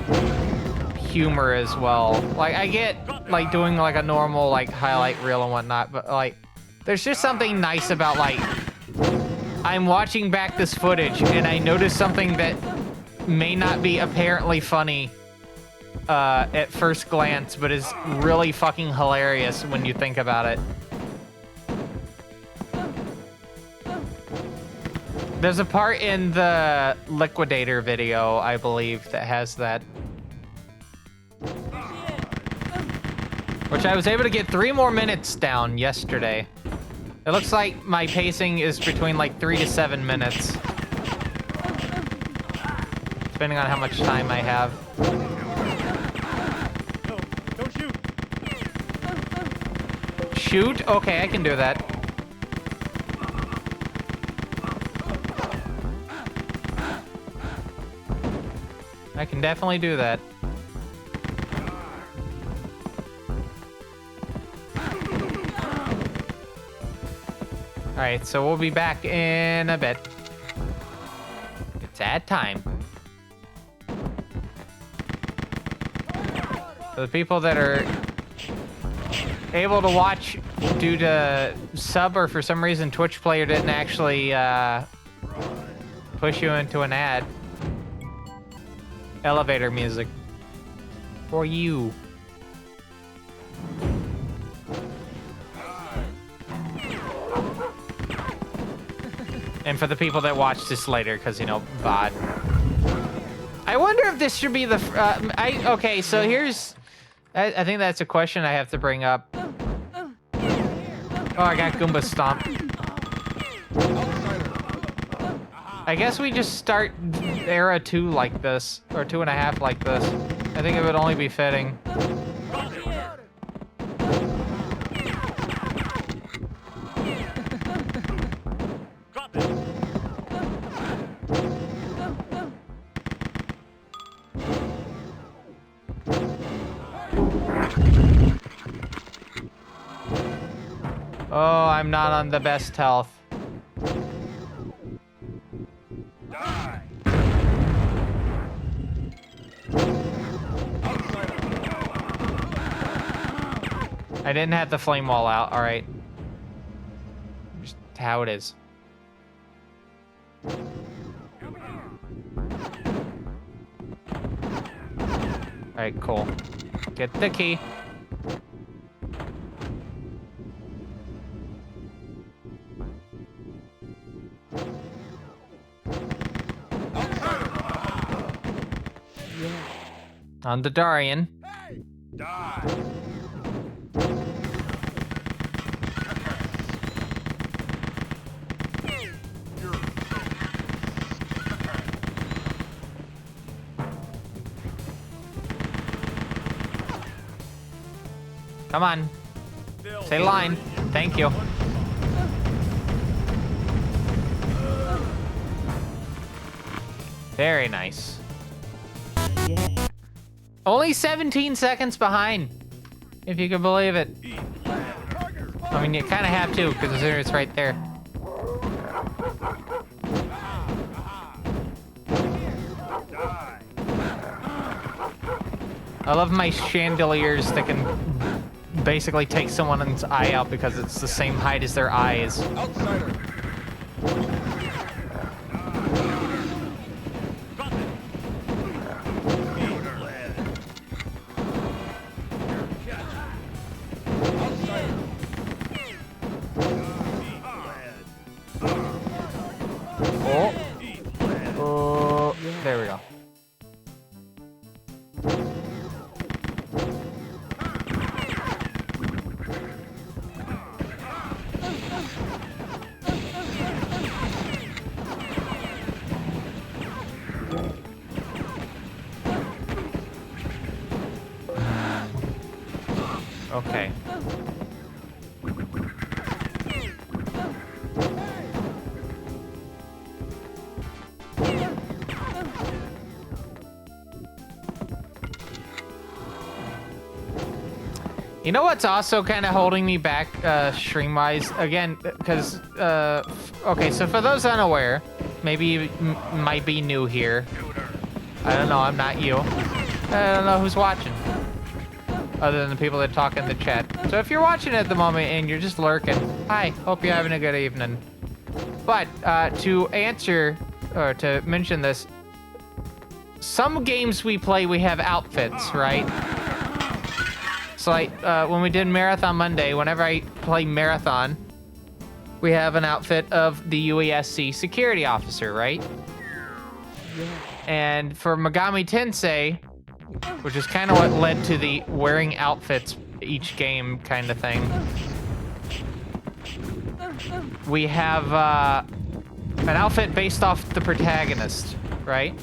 humor as well. Like, I get, like, doing, like, a normal, like, highlight reel and whatnot, but, like, there's just something nice about, like, I'm watching back this footage and I notice something that may not be apparently funny at first glance, but is really fucking hilarious when you think about it. There's a part in the Liquidator video, I believe, that has that. Which I was able to get 3 more minutes down yesterday. It looks like my pacing is between like 3 to 7 minutes. Depending on how much time I have. No, don't shoot. Shoot? Okay, I can do that. I can definitely do that. Alright, so we'll be back in a bit. It's that time. For the people that are able to watch due to sub or for some reason Twitch player didn't actually push you into an ad. Elevator music. For you. And for the people that watch this later, because, you know, VOD. I wonder if this should be the... okay, so here's... I think that's a question I have to bring up. Oh, I got Goomba Stomp. I guess we just start era 2 like this, or 2.5 like this. I think it would only be fitting. Oh, I'm not on the best health. Die. I didn't have the flame wall out, alright. Just how it is. Alright, cool. Get the key. On the Darian. Hey, die. Come on. Say line. Thank you. Very nice. Only 17 seconds behind, if you can believe it. I mean, you kind of have to, because it's right there. I love my chandeliers that can basically take someone's eye out because it's the same height as their eyes. Outsider. Okay. You know what's also kind of holding me back stream-wise? Again, because, okay, so for those unaware, maybe you might be new here. I don't know, I'm not you. I don't know who's watching, other than the people that talk in the chat. So if you're watching at the moment and you're just lurking, hi, hope you're having a good evening. But to answer, or to mention this, some games we play, we have outfits, right? So like when we did Marathon Monday, whenever I play Marathon, we have an outfit of the UESC security officer, right? Yeah. And for Megami Tensei, which is kind of what led to the wearing outfits each game kind of thing, we have an outfit based off the protagonist, right?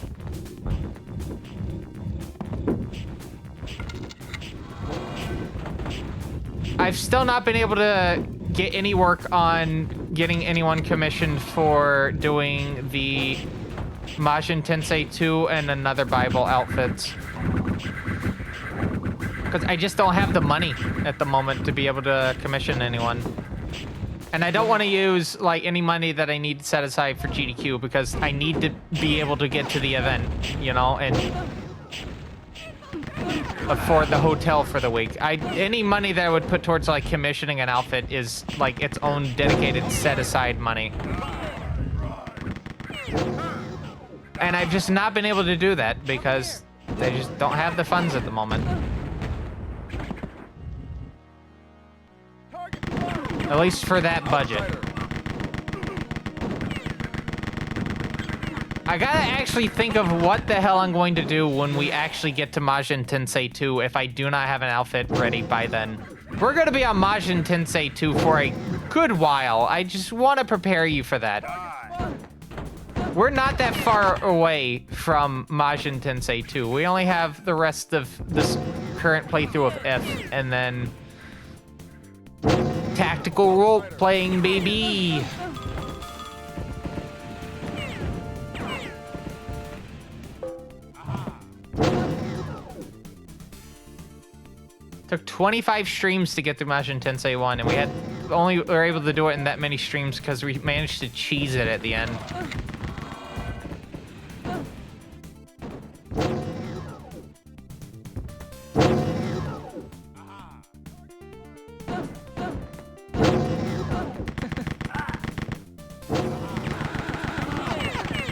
I've still not been able to get any work on getting anyone commissioned for doing the Majin Tensei 2 and Another Bible outfits. Because I just don't have the money at the moment to be able to commission anyone. And I don't want to use like any money that I need set aside for GDQ because I need to be able to get to the event, you know, and afford the hotel for the week. Any money that I would put towards like commissioning an outfit is like its own dedicated set aside money. And I've just not been able to do that because they just don't have the funds at the moment. At least for that budget. I gotta actually think of what the hell I'm going to do when we actually get to Majin Tensei 2 if I do not have an outfit ready by then. We're gonna be on Majin Tensei 2 for a good while. I just want to prepare you for that. We're not that far away from Majin Tensei 2. We only have the rest of this current playthrough of F, and then tactical role-playing, baby. Took 25 streams to get through Majin Tensei 1, and we were able to do it in that many streams because we managed to cheese it at the end.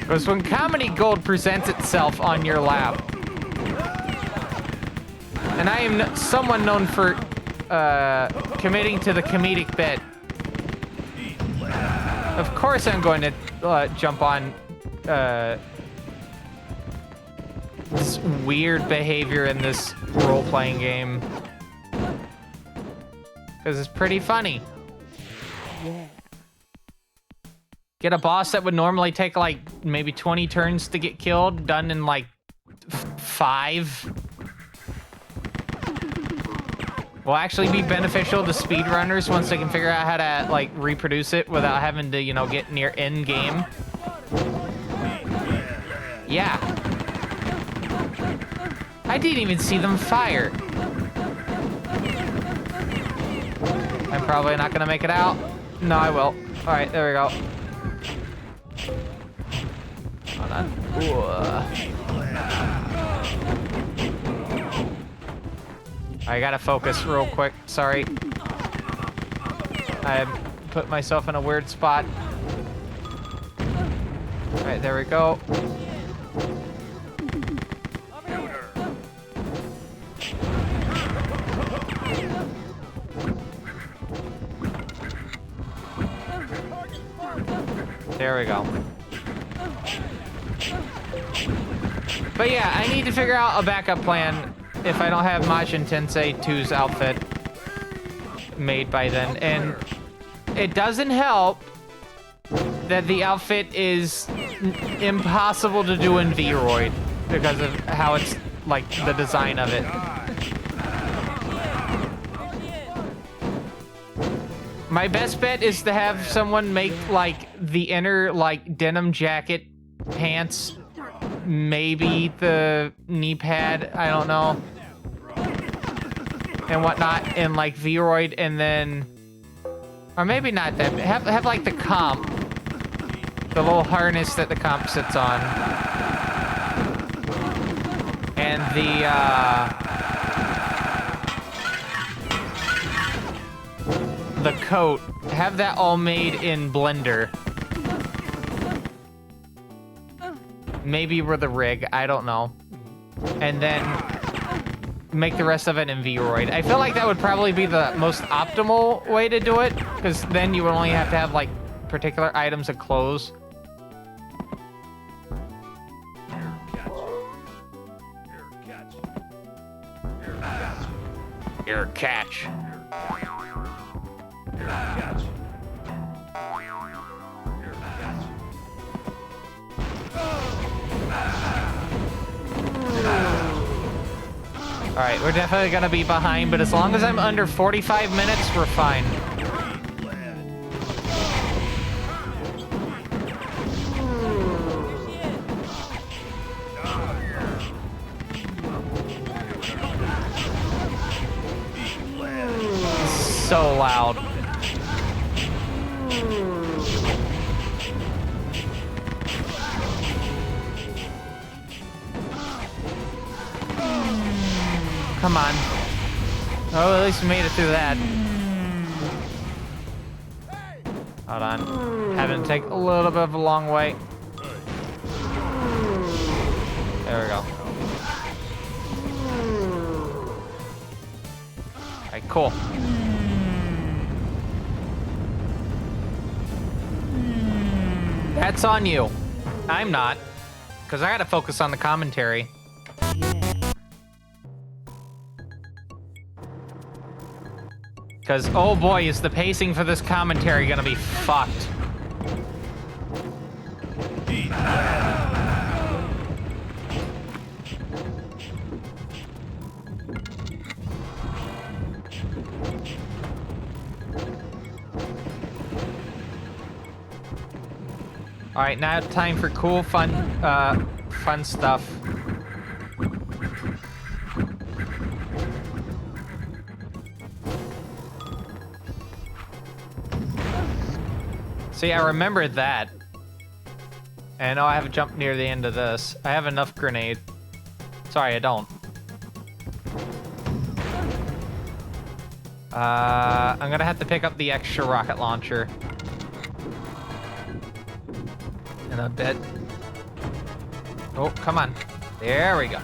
Because when Comedy Gold presents itself on your lap, and I am someone known for committing to the comedic bit, of course I'm going to jump on this weird behavior in this role-playing game. Because it's pretty funny. Yeah. Get a boss that would normally take like maybe 20 turns to get killed, done in like 5. Will actually be beneficial to speedrunners once they can figure out how to like reproduce it without having to, you know, get near end game. Yeah. I didn't even see them fire. I'm probably not gonna make it out. No, I will. All right, there we go. Hold on. I gotta focus real quick. Sorry. I put myself in a weird spot. All right, there we go. There we go. But yeah, I need to figure out a backup plan if I don't have Majin Tensei 2's outfit made by then. And it doesn't help that the outfit is impossible to do in Vroid because of how it's, like, the design of it. My best bet is to have someone make, like, the inner, like, denim jacket, pants, maybe the knee pad, I don't know, and whatnot, and, like, Vroid, and then... Or maybe not that. Have like, the comp. The little harness that the comp sits on. And the coat, have that all made in Blender. Maybe with the rig, I don't know. And then make the rest of it in Vroid. I feel like that would probably be the most optimal way to do it, because then you would only have to have like particular items of clothes. Your catch. Alright, we're definitely gonna be behind, but as long as I'm under 45 minutes, we're fine. So loud. Come on. Oh, at least we made it through that. Hold on. Having to take a little bit of a long way. There we go. Alright, cool. That's on you. I'm not. Because I gotta focus on the commentary. Because, oh boy, is the pacing for this commentary gonna be fucked. Alright, now time for cool, fun stuff. See, I remembered that. And I know I have a jump near the end of this. I have enough grenade. Sorry, I don't. I'm gonna have to pick up the extra rocket launcher. In a bit. Oh, come on. There we go.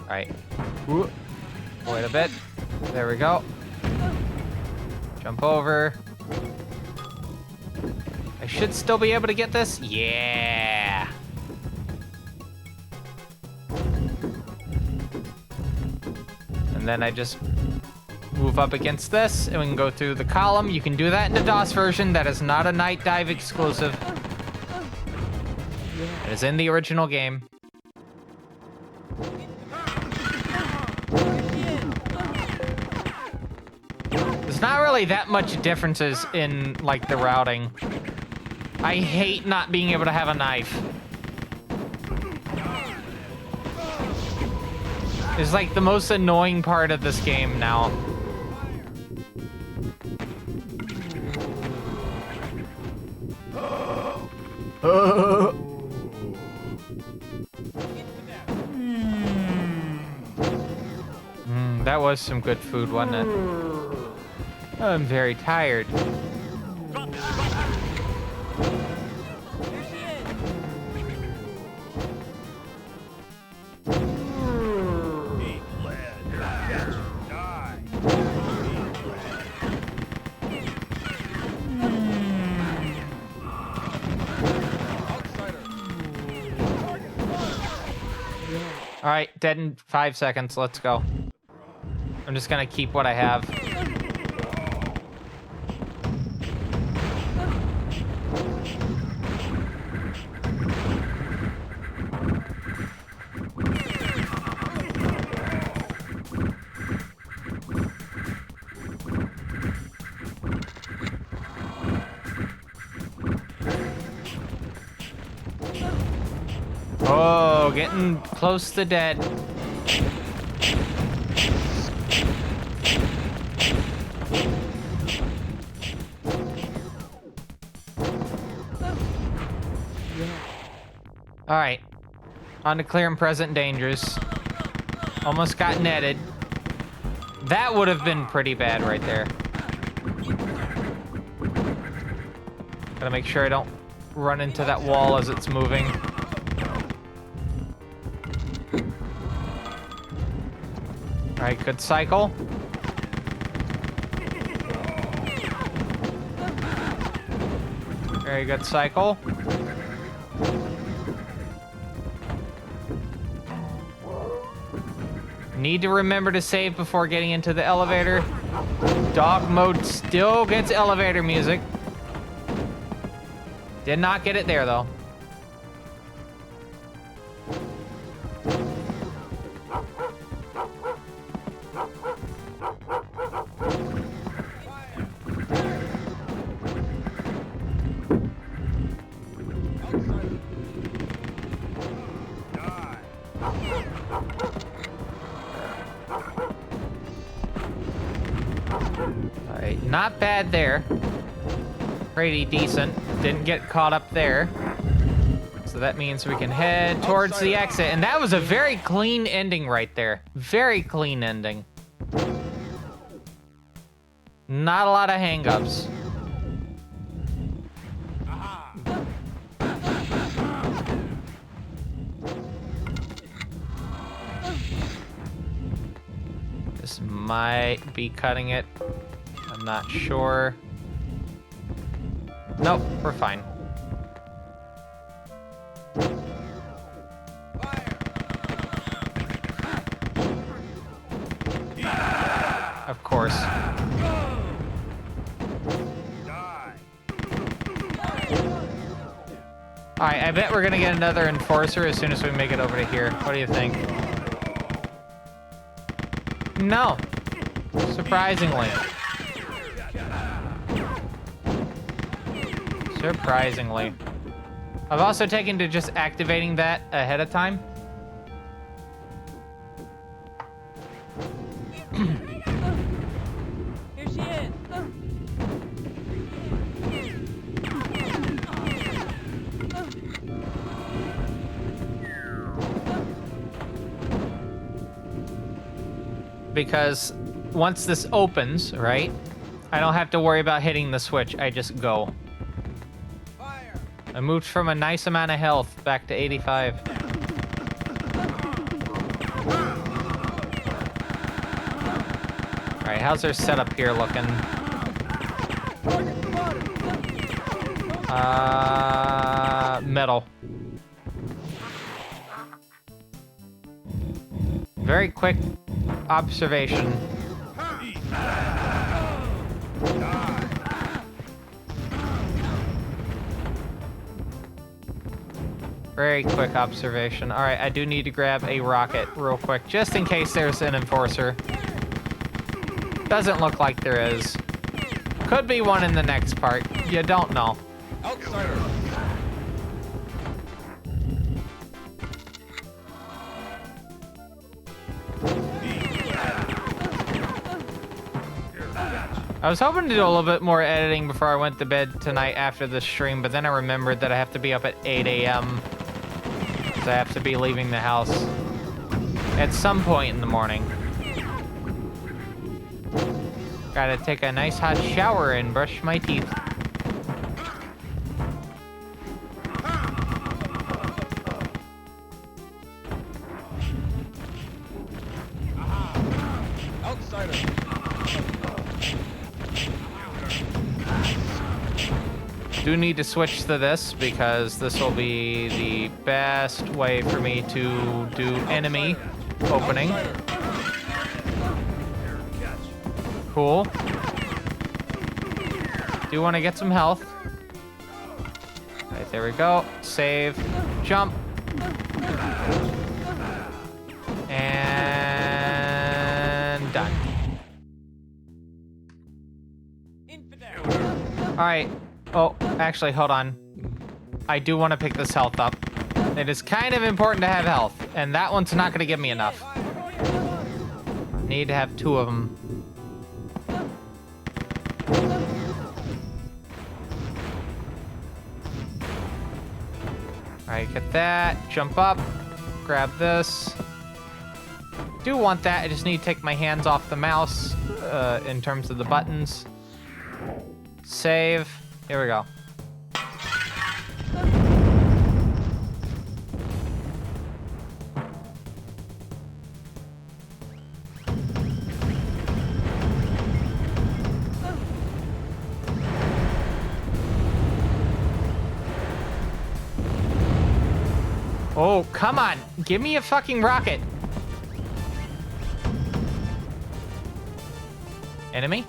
All right. Ooh. Wait a bit. There we go. Jump over. I should still be able to get this. Yeah. And then I just move up against this, and we can go through the column. You can do that in the DOS version. That is not a Night Dive exclusive. It is in the original game. There's not really that much differences in, like, the routing. I hate not being able to have a knife. It's like the most annoying part of this game now. That was some good food, wasn't it? I'm very tired. All right, dead in 5 seconds. Let's go. I'm just gonna keep what I have. Oh, getting close to dead. All right, on to clear and present dangers. Almost got netted. That would have been pretty bad right there. Gotta make sure I don't run into that wall as it's moving. All right, good cycle. Very good cycle. Need to remember to save before getting into the elevator. Dog mode still gets elevator music. Did not get it there, though. Alright, not bad there. Pretty decent. Didn't get caught up there. So that means we can head towards the exit. And that was a very clean ending right there. Very clean ending. Not a lot of hang-ups. This might be cutting it. I'm not sure. Nope, we're fine. Of course. Alright, I bet we're gonna get another enforcer as soon as we make it over to here. What do you think? No. Surprisingly. Surprisingly. I've also taken to just activating that ahead of time. Here she is. Because once this opens, right, I don't have to worry about hitting the switch. I just go. I moved from a nice amount of health back to 85. All right, how's our setup here looking? Metal. Very quick observation. Very quick observation. All right, I do need to grab a rocket real quick, just in case there's an enforcer. Doesn't look like there is. Could be one in the next part. You don't know. Outsider. I was hoping to do a little bit more editing before I went to bed tonight after the stream, but then I remembered that I have to be up at 8 a.m. because I have to be leaving the house at some point in the morning. Gotta take a nice hot shower and brush my teeth. Outsider. Do need to switch to this because this will be the best way for me to do enemy opening. Cool. Do want to get some health. Right, there we go. Save. Jump. And done. All right. Oh, actually, hold on. I do want to pick this health up It is kind of important to have health, and that one's not going to give me enough. Need to have 2 of them. Alright, get that. Jump up. Grab this. Do want that. I just need to take my hands off the mouse in terms of the buttons. Save. Here we go. Oh, come on. Give me a fucking rocket. Enemy?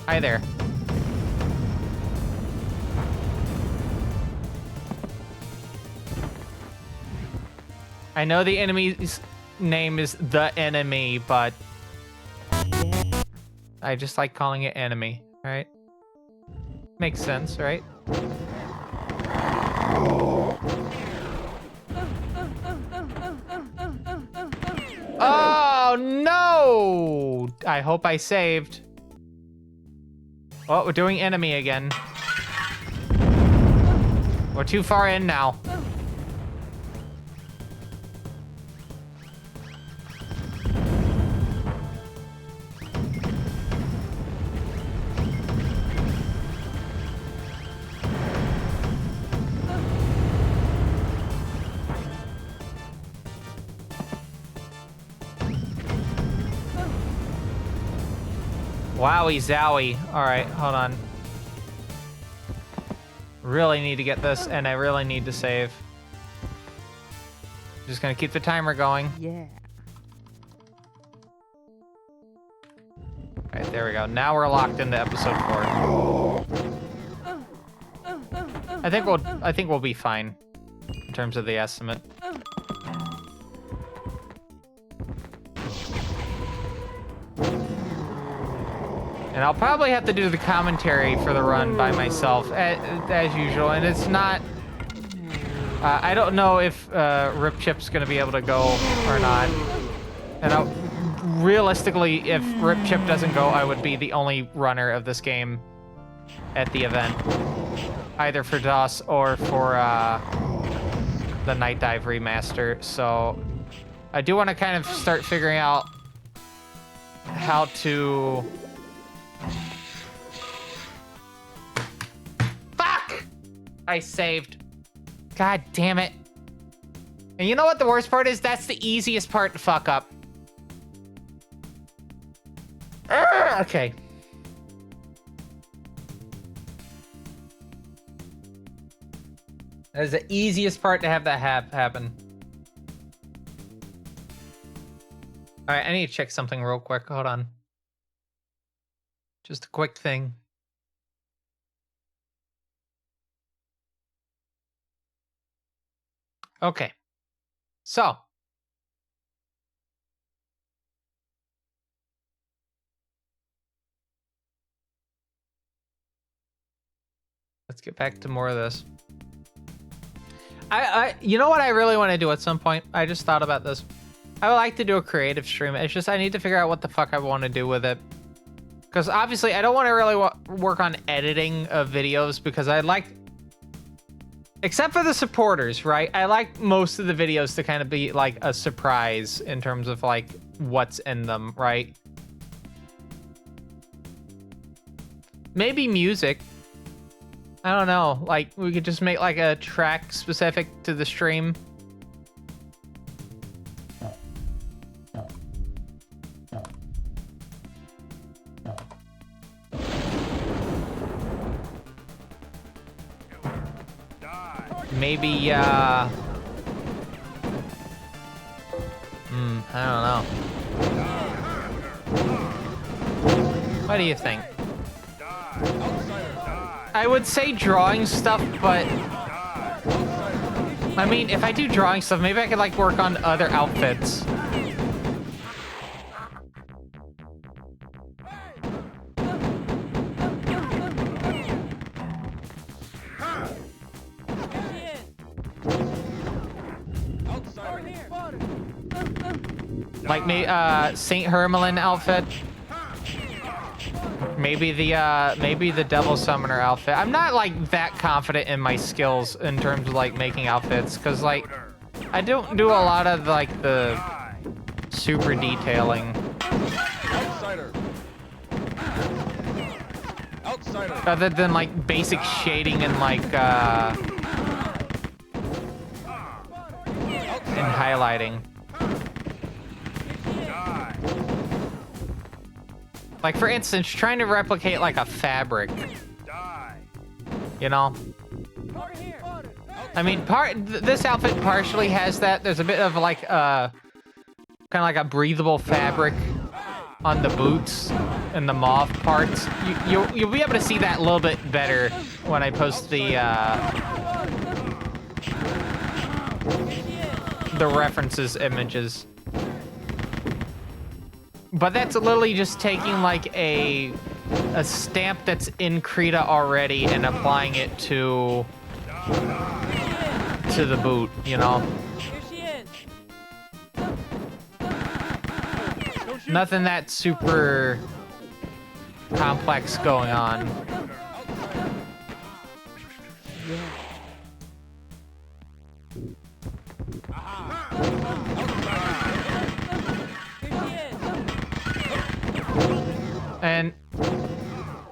Hi there. I know the enemy's name is the enemy, but I just like calling it enemy, right? Makes sense, right? Oh, no! I hope I saved. Oh, we're doing enemy again. We're too far in now. Wowie zowie. Alright, hold on. Really need to get this, and I really need to save. Just gonna keep the timer going. Yeah. Alright, there we go. Now we're locked into episode 4. I think we'll be fine in terms of the estimate. And I'll probably have to do the commentary for the run by myself, as usual. And it's not... I don't know if Rip Chip's going to be able to go or not. And realistically, if Rip Chip doesn't go, I would be the only runner of this game at the event. Either for DOS or for the Night Dive remaster. So I do want to kind of start figuring out how to... Fuck! I saved. God damn it. And you know what the worst part is? That's the easiest part to fuck up. Okay. That is the easiest part to have that happen. Alright, I need to check something real quick. Hold on. Just a quick thing. Okay. So. Let's get back to more of this. You know what I really want to do at some point? I just thought about this. I would like to do a creative stream. It's just I need to figure out what the fuck I want to do with it. Because obviously I don't want to really work on editing of videos because I like... Except for the supporters, right? I like most of the videos to kind of be like a surprise in terms of like what's in them, right? Maybe music. I don't know. Like we could just make like a track specific to the stream. Maybe, I don't know. What do you think? I would say drawing stuff, but... I mean, if I do drawing stuff, maybe I could, like, work on other outfits. Like me, Saint Hermelin outfit. Maybe the Devil Summoner outfit. I'm not like that confident in my skills in terms of like making outfits, because like I don't do a lot of like the super detailing. Outsider. Outsider. Other than like basic shading and like and highlighting. Like for instance, trying to replicate like a fabric. You know? I mean, this outfit partially has that. There's a bit of like kind of like a breathable fabric on the boots and the mauve parts. You'll be able to see that a little bit better when I post the references images. But that's literally just taking like a stamp that's in Krita already and applying it to the boot, you know? Nothing that super complex going on. And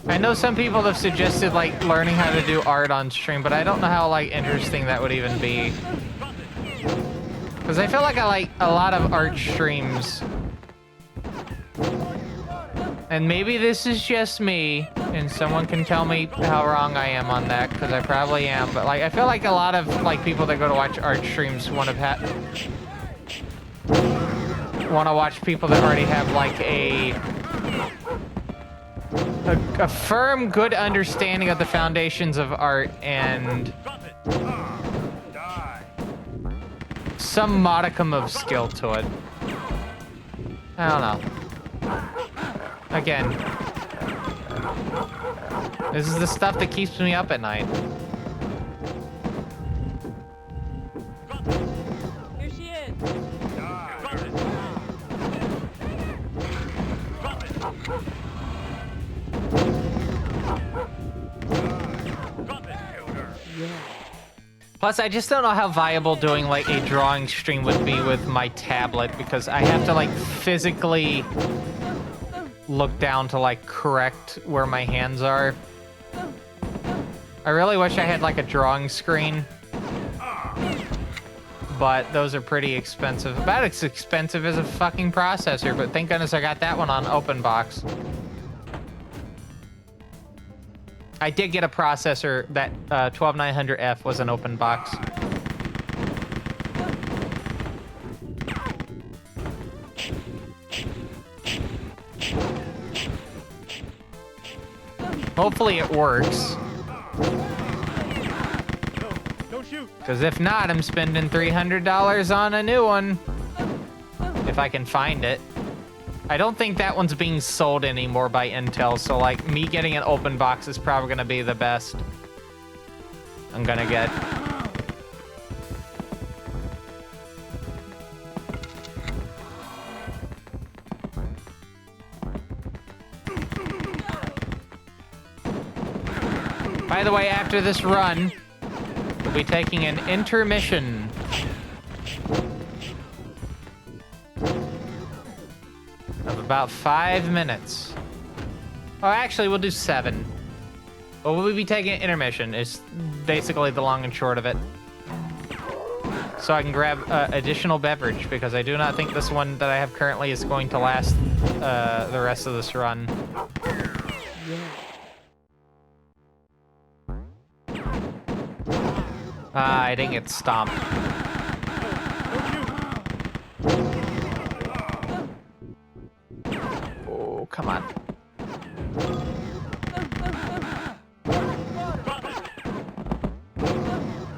I know some people have suggested like learning how to do art on stream, but I don't know how like interesting that would even be. Because I feel like I like a lot of art streams. And maybe this is just me, and someone can tell me how wrong I am on that, because I probably am. But like, I feel like a lot of like people that go to watch art streams want to watch people that already have like a firm, good understanding of the foundations of art and some modicum of skill to it. I don't know. Again, this is the stuff that keeps me up at night. Here she is. Plus, I just don't know how viable doing like a drawing stream would be with my tablet, because I have to like physically look down to like correct where my hands are. I really wish I had like a drawing screen, but those are pretty expensive. About as expensive as a fucking processor, but thank goodness I got that one on open box. I did get a processor. That 12900F was an open box. Hopefully it works. Don't shoot. Because if not, I'm spending $300 on a new one. If I can find it. I don't think that one's being sold anymore by Intel, so like me getting an open box is probably gonna be the best I'm gonna get. By the way, after this run, we'll be taking an intermission. Of about 5 minutes. Oh, actually, we'll do 7. But we'll be taking an intermission, is basically the long and short of it. So I can grab additional beverage, because I do not think this one that I have currently is going to last the rest of this run. I didn't get stomped. Oh, come on.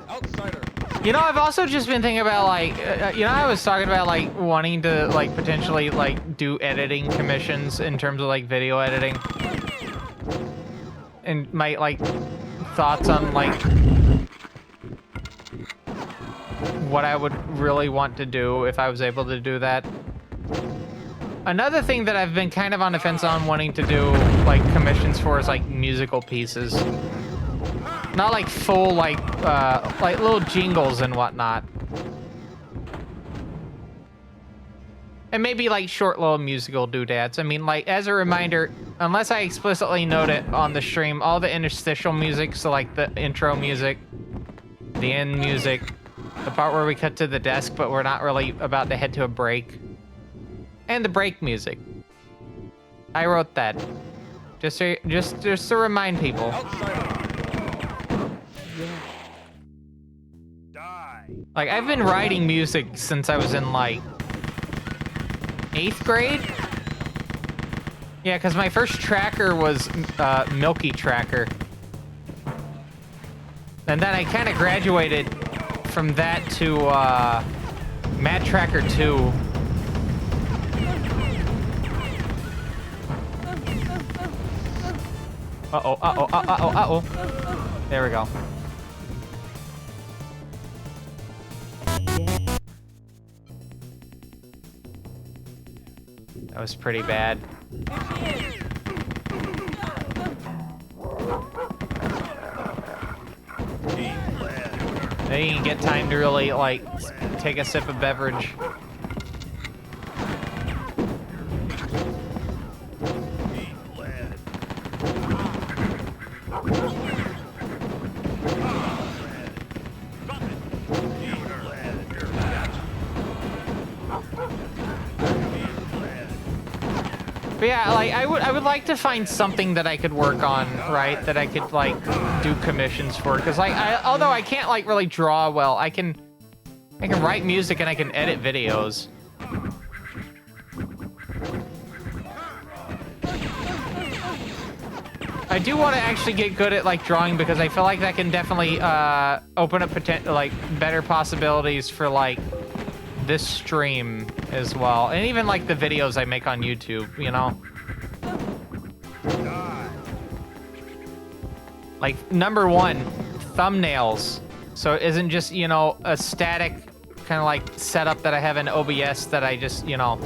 Outsider. You know, I've also just been thinking about, like, you know, I was talking about, like, wanting to, like, potentially, like, do editing commissions in terms of, like, video editing. And my, like, thoughts on, like, what I would really want to do if I was able to do that. Another thing that I've been kind of on the fence on wanting to do, like, commissions for is, like, musical pieces. Not, like, full, like little jingles and whatnot. And maybe, like, short little musical doodads. I mean, like, as a reminder, unless I explicitly note it on the stream, all the interstitial music, so, like, the intro music, the end music, the part where we cut to the desk, but we're not really about to head to a break, and the break music. I wrote that. Just to remind people. Like, I've been writing music since I was in, like, 8th grade? Yeah, because my first tracker was Milky Tracker. And then I kind of graduated from that to Mad Tracker 2. Uh-oh, uh-oh, uh-oh, uh-oh. There we go. That was pretty bad. Now you can get time to really, like, take a sip of beverage. But yeah, like, I would like to find something that I could work on, right? That I could, like, do commissions for. Because, like, although I can't, like, really draw well, I can write music and I can edit videos. I do want to actually get good at, like, drawing, because I feel like that can definitely open up better possibilities for, like, this stream as well, and even like the videos I make on YouTube, you know. Like, number one, thumbnails. So it isn't just, you know, a static kind of like setup that I have in OBS that I just, you know,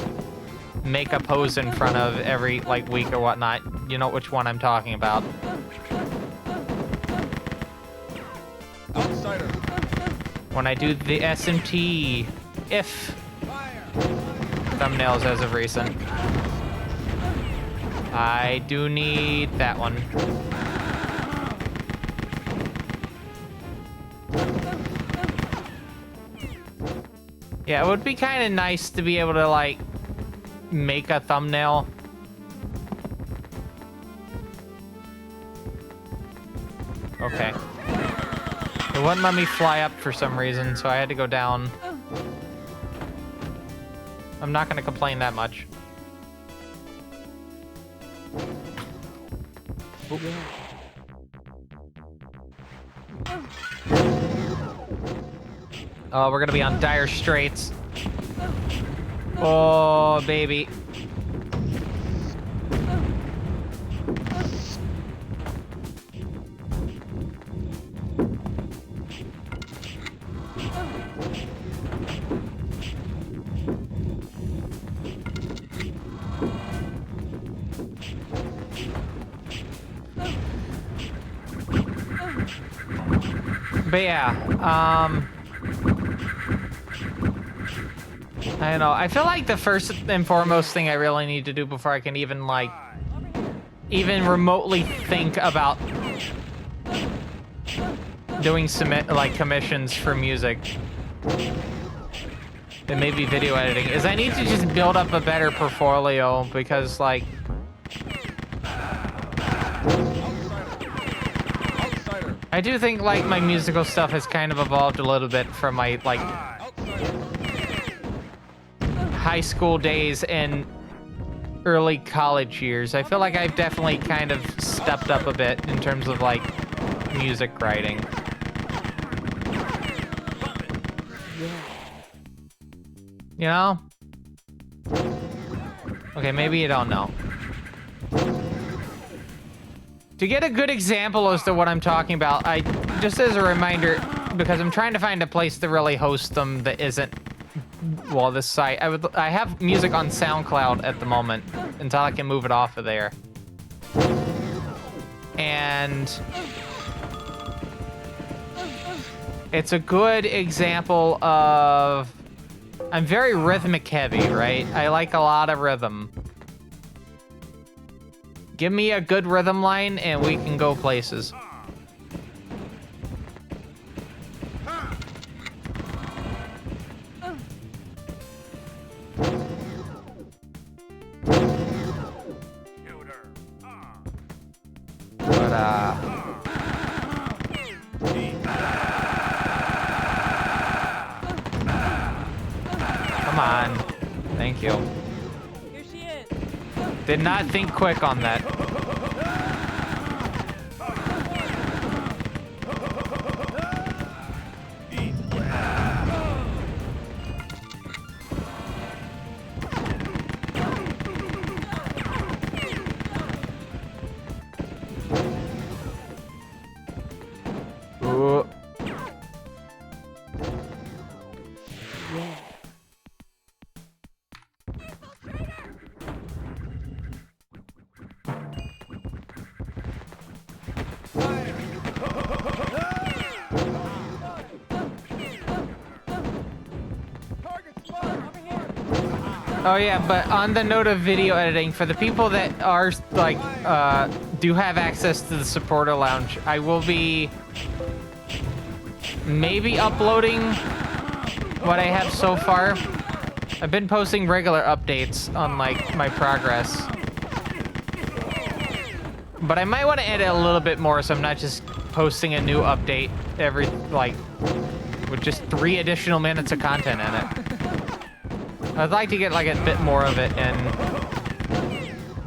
make a pose in front of every like week or whatnot. You know which one I'm talking about. Outsider. When I do the SMT if thumbnails as of recent. I do need that one. Yeah, it would be kind of nice to be able to, like, make a thumbnail. Okay. It wouldn't let me fly up for some reason, so I had to go down. I'm not gonna complain that much. Oop. Oh, we're gonna be on dire straits. Oh, baby. But yeah, I don't know. I feel like the first and foremost thing I really need to do before I can even, like, even remotely think about doing commissions for music, and maybe video editing, is I need to just build up a better portfolio, because, like, I do think, like, my musical stuff has kind of evolved a little bit from my, like, high school days and early college years. I feel like I've definitely kind of stepped up a bit in terms of, like, music writing. You know? Okay, maybe you don't know. To get a good example as to what I'm talking about, just as a reminder, because I'm trying to find a place to really host them that isn't, well, this site. I have music on SoundCloud at the moment until I can move it off of there. And it's a good example of, I'm very rhythmic heavy, right? I like a lot of rhythm. Give me a good rhythm line and we can go places. But, come on. Thank you. Here she is. Did not think quick on that. Ooh. Yeah. Oh yeah, but on the note of video editing, for the people that are like do have access to the supporter lounge, I will be maybe uploading what I have so far. I've been posting regular updates on like my progress, but I might want to edit a little bit more so I'm not just posting a new update every like with just 3 additional minutes of content in it. I'd like to get like a bit more of it and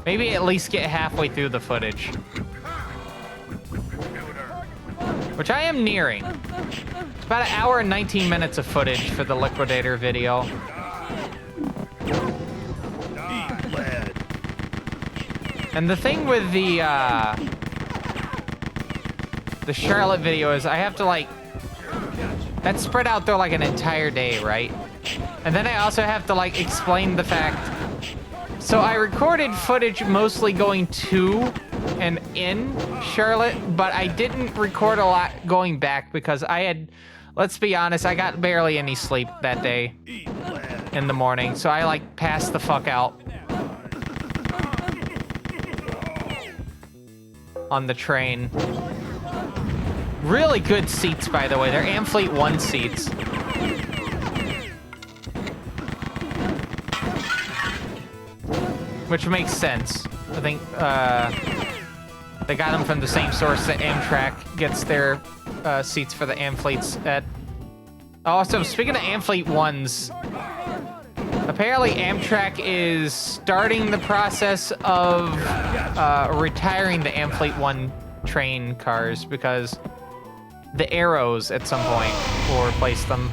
maybe at least get halfway through the footage. Which I am nearing. It's about 1 hour and 19 minutes of footage for the Liquidator video. And the thing with the Charlotte video is I have to like, that's spread out through like an entire day, right? And then I also have to like explain the fact. So I recorded footage mostly going to and in Charlotte, but I didn't record a lot going back because I had, let's be honest, I got barely any sleep that day in the morning. So I like passed the fuck out on the train. Really good seats, by the way. They're Amfleet 1 seats. Which makes sense. I think they got them from the same source that Amtrak gets their seats for the Amfleets at. Also, speaking of Amfleet 1s, apparently Amtrak is starting the process of retiring the Amfleet 1 train cars because the Arrows at some point will replace them.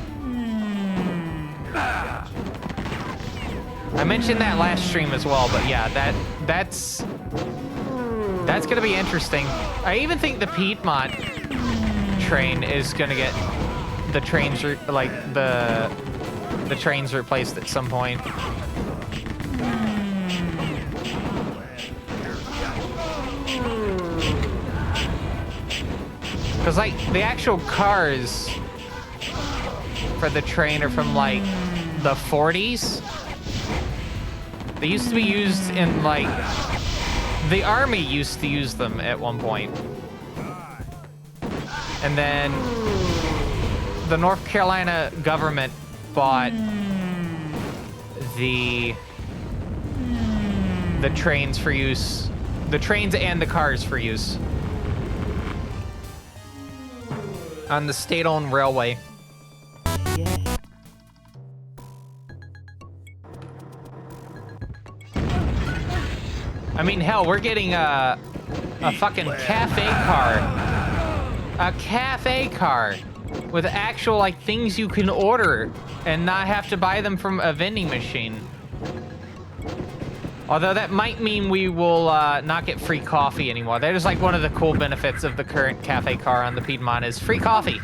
I mentioned that last stream as well, but yeah, that's gonna be interesting. I even think the Piedmont train is gonna get the trains the trains replaced at some point. Because like the actual cars for the train are from like the 40s. They used to be used in, like, the army used to use them at one point. And then the North Carolina government bought the trains for use, the trains and the cars for use on the state-owned railway. Yeah. I mean, hell, we're getting a fucking cafe car. A cafe car with actual, like, things you can order and not have to buy them from a vending machine. Although that might mean we will not get free coffee anymore. That is like one of the cool benefits of the current cafe car on the Piedmont is free coffee.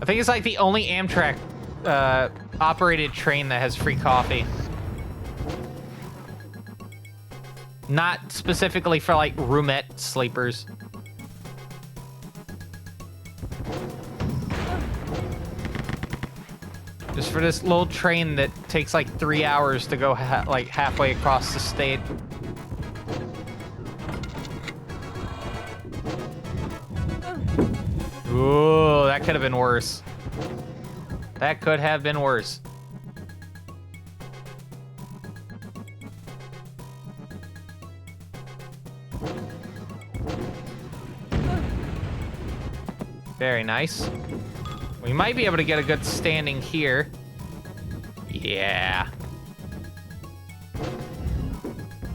think it's like the only Amtrak operated train that has free coffee. Not specifically for like roomette sleepers. Just for this little train that takes like 3 hours to go like halfway across the state. Ooh, that could have been worse. That could have been worse. Very nice. We might be able to get a good standing here. Yeah.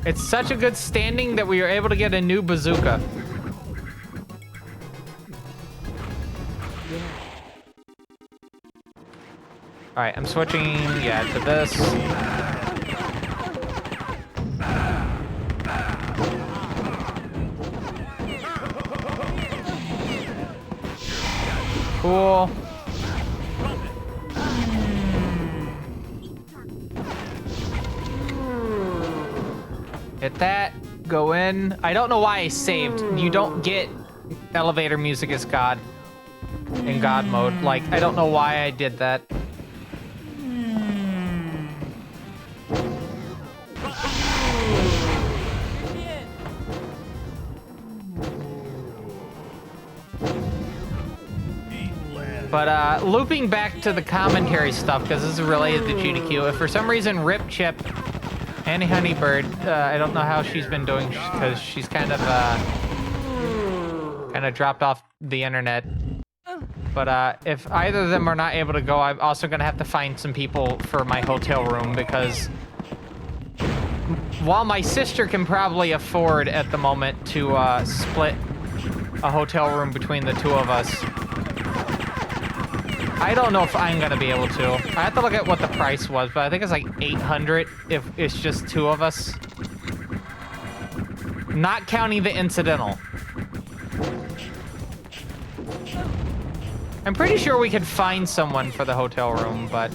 It's such a good standing that we were able to get a new bazooka. All right, I'm switching, yeah, to this. Cool. Hit that, go in. I don't know why I saved. You don't get elevator music as God in God mode. Like, I don't know why I did that. But looping back to the commentary stuff, because this is related to GDQ, if for some reason Rip Chip and Honeybird, I don't know how she's been doing, because she's kind of dropped off the internet. But if either of them are not able to go, I'm also going to have to find some people for my hotel room, because while my sister can probably afford at the moment to split a hotel room between the two of us, I don't know if I'm gonna be able to. I have to look at what the price was, but I think it's like $800 if it's just two of us. Not counting the incidental. I'm pretty sure we could find someone for the hotel room, but...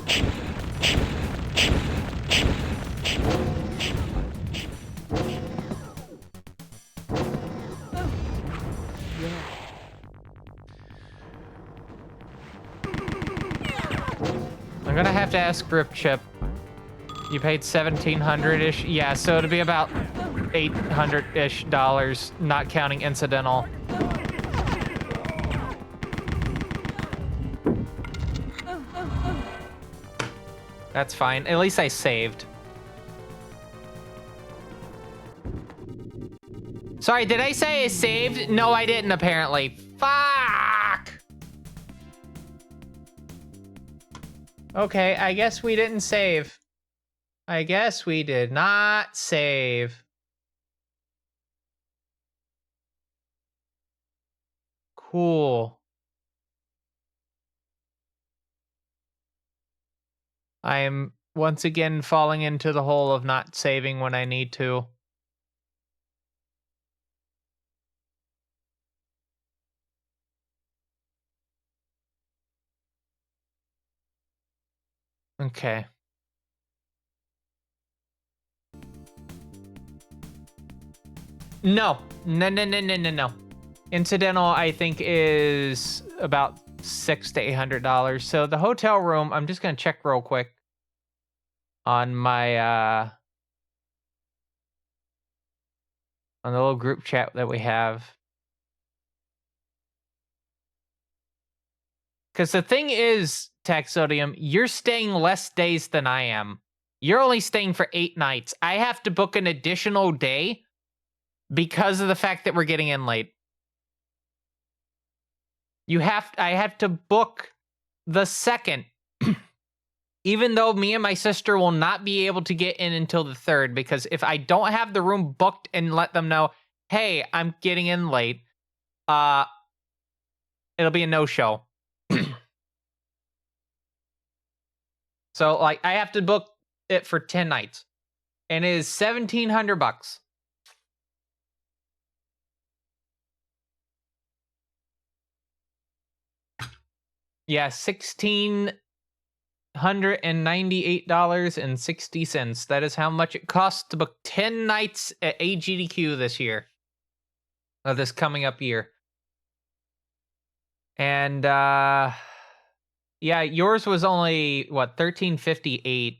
I'm gonna have to ask Grip Chip. You paid $1,700-ish? Yeah, so it'd be about $800-ish, not counting incidental. That's fine. At least I saved. Sorry, did I say I saved? No, I didn't, apparently. Fuck! Okay, I guess we didn't save. I guess we did not save. Cool. I am once again falling into the hole of not saving when I need to. Okay. No. No. Incidental, I think, is about $600 to $800. So the hotel room, I'm just gonna check real quick on my on the little group chat that we have. Because the thing is, Taxodium, you're staying less days than I am. You're only staying for 8 nights. I have to book an additional day because of the fact that we're getting in late. I have to book the 2nd. Even though me and my sister will not be able to get in until the 3rd, because if I don't have the room booked and let them know, hey, I'm getting in late, it'll be a no-show. So, like, I have to book it for 10 nights. And it is $1,700. Yeah, $1,698.60. That is how much it costs to book 10 nights at AGDQ this year. This coming up year. And yeah, yours was only what, $13.58.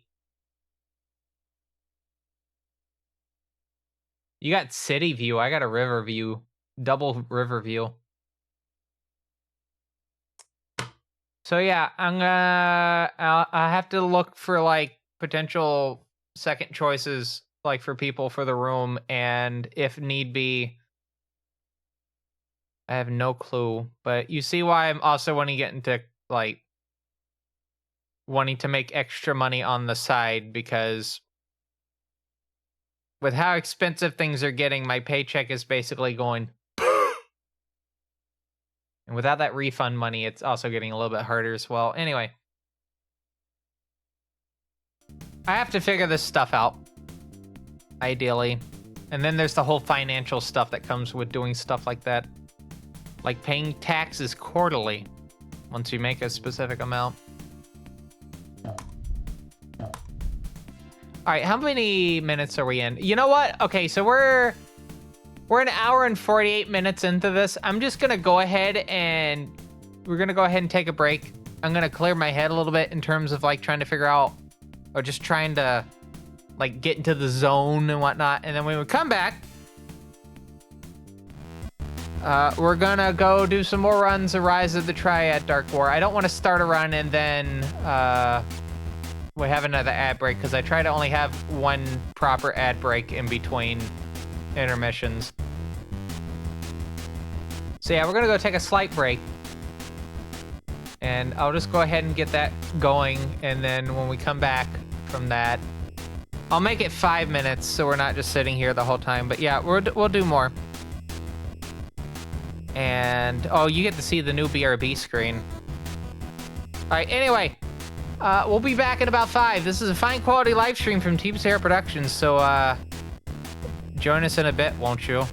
You got city view. I got a river view. Double river view. So yeah, I have to look for like potential second choices, like for people for the room, and if need be, I have no clue. But you see why I'm also wanting to get into like wanting to make extra money on the side, because with how expensive things are getting, my paycheck is basically going. And without that refund money, it's also getting a little bit harder as well. Anyway. I have to figure this stuff out. Ideally. And then there's the whole financial stuff that comes with doing stuff like that. Like paying taxes quarterly. Once you make a specific amount. Alright, how many minutes are we in? You know what? Okay, so we're an hour and 48 minutes into this. I'm just gonna go ahead and we're gonna go ahead and take a break. I'm gonna clear my head a little bit in terms of like trying to figure out, or just trying to like get into the zone and whatnot. And then when we come back, we're gonna go do some more runs of Rise of the Triad Dark War. I don't want to start a run and then we have another ad break, because I try to only have one proper ad break in between intermissions. So yeah, we're gonna go take a slight break, and I'll just go ahead and get that going, and then when we come back from that, I'll make it 5 minutes so we're not just sitting here the whole time. But yeah, we'll do more. And oh, you get to see the new BRB screen. All right, anyway, we'll be back in about 5. This is a fine quality live stream from Team Sarah Productions, so join us in a bit, won't you?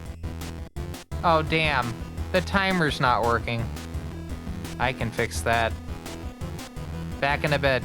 Oh, damn. The timer's not working. I can fix that. Back in a bit.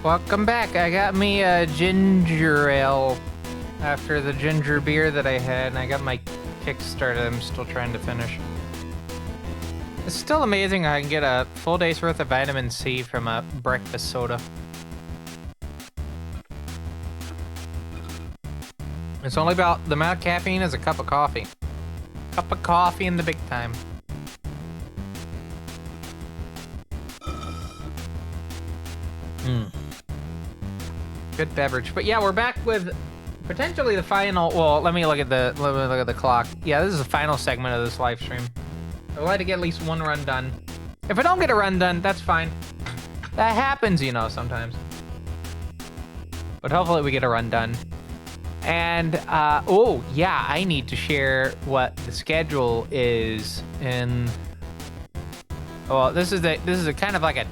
Welcome back. I got me a ginger ale after the ginger beer that I had, and I got my Kickstarter I'm still trying to finish. It's still amazing how I can get a full day's worth of vitamin C from a breakfast soda. It's only about the amount of caffeine as a cup of coffee. Cup of coffee in the big time. Good beverage. But yeah, we're back with potentially the final. Well, let me look at the clock. Yeah, this is the final segment of this live stream. I'd like to get at least one run done. If I don't get a run done, that's fine. That happens, you know, sometimes. But hopefully we get a run done. And oh yeah, I need to share what the schedule is in. Well, this is a kind of like a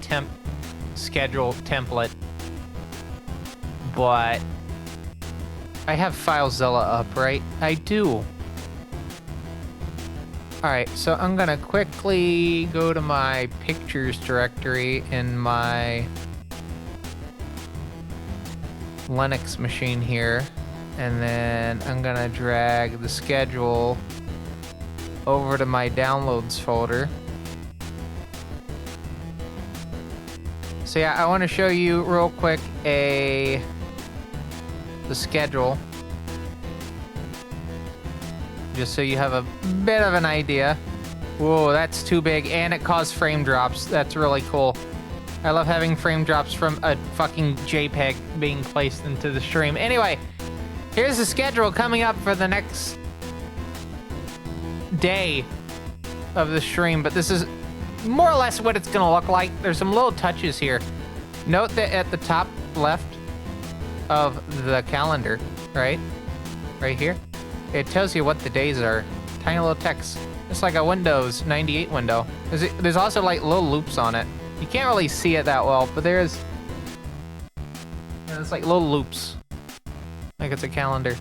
schedule template. But I have FileZilla up, right? I do. Alright, so I'm gonna quickly go to my pictures directory in my Linux machine here. And then I'm gonna drag the schedule over to my downloads folder. So yeah, I want to show you real quick the schedule, just so you have a bit of an idea. Whoa, that's too big, and it caused frame drops. That's really cool. I love having frame drops from a fucking JPEG being placed into the stream. Anyway, here's the schedule coming up for the next day of the stream, but this is more or less what it's gonna look like. There's some little touches here. Note that at the top left of the calendar, right here, it tells you what the days are. Tiny little text. It's like a Windows 98 window. There's also like little loops on it. You can't really see it that well, but there's like little loops, like it's a calendar.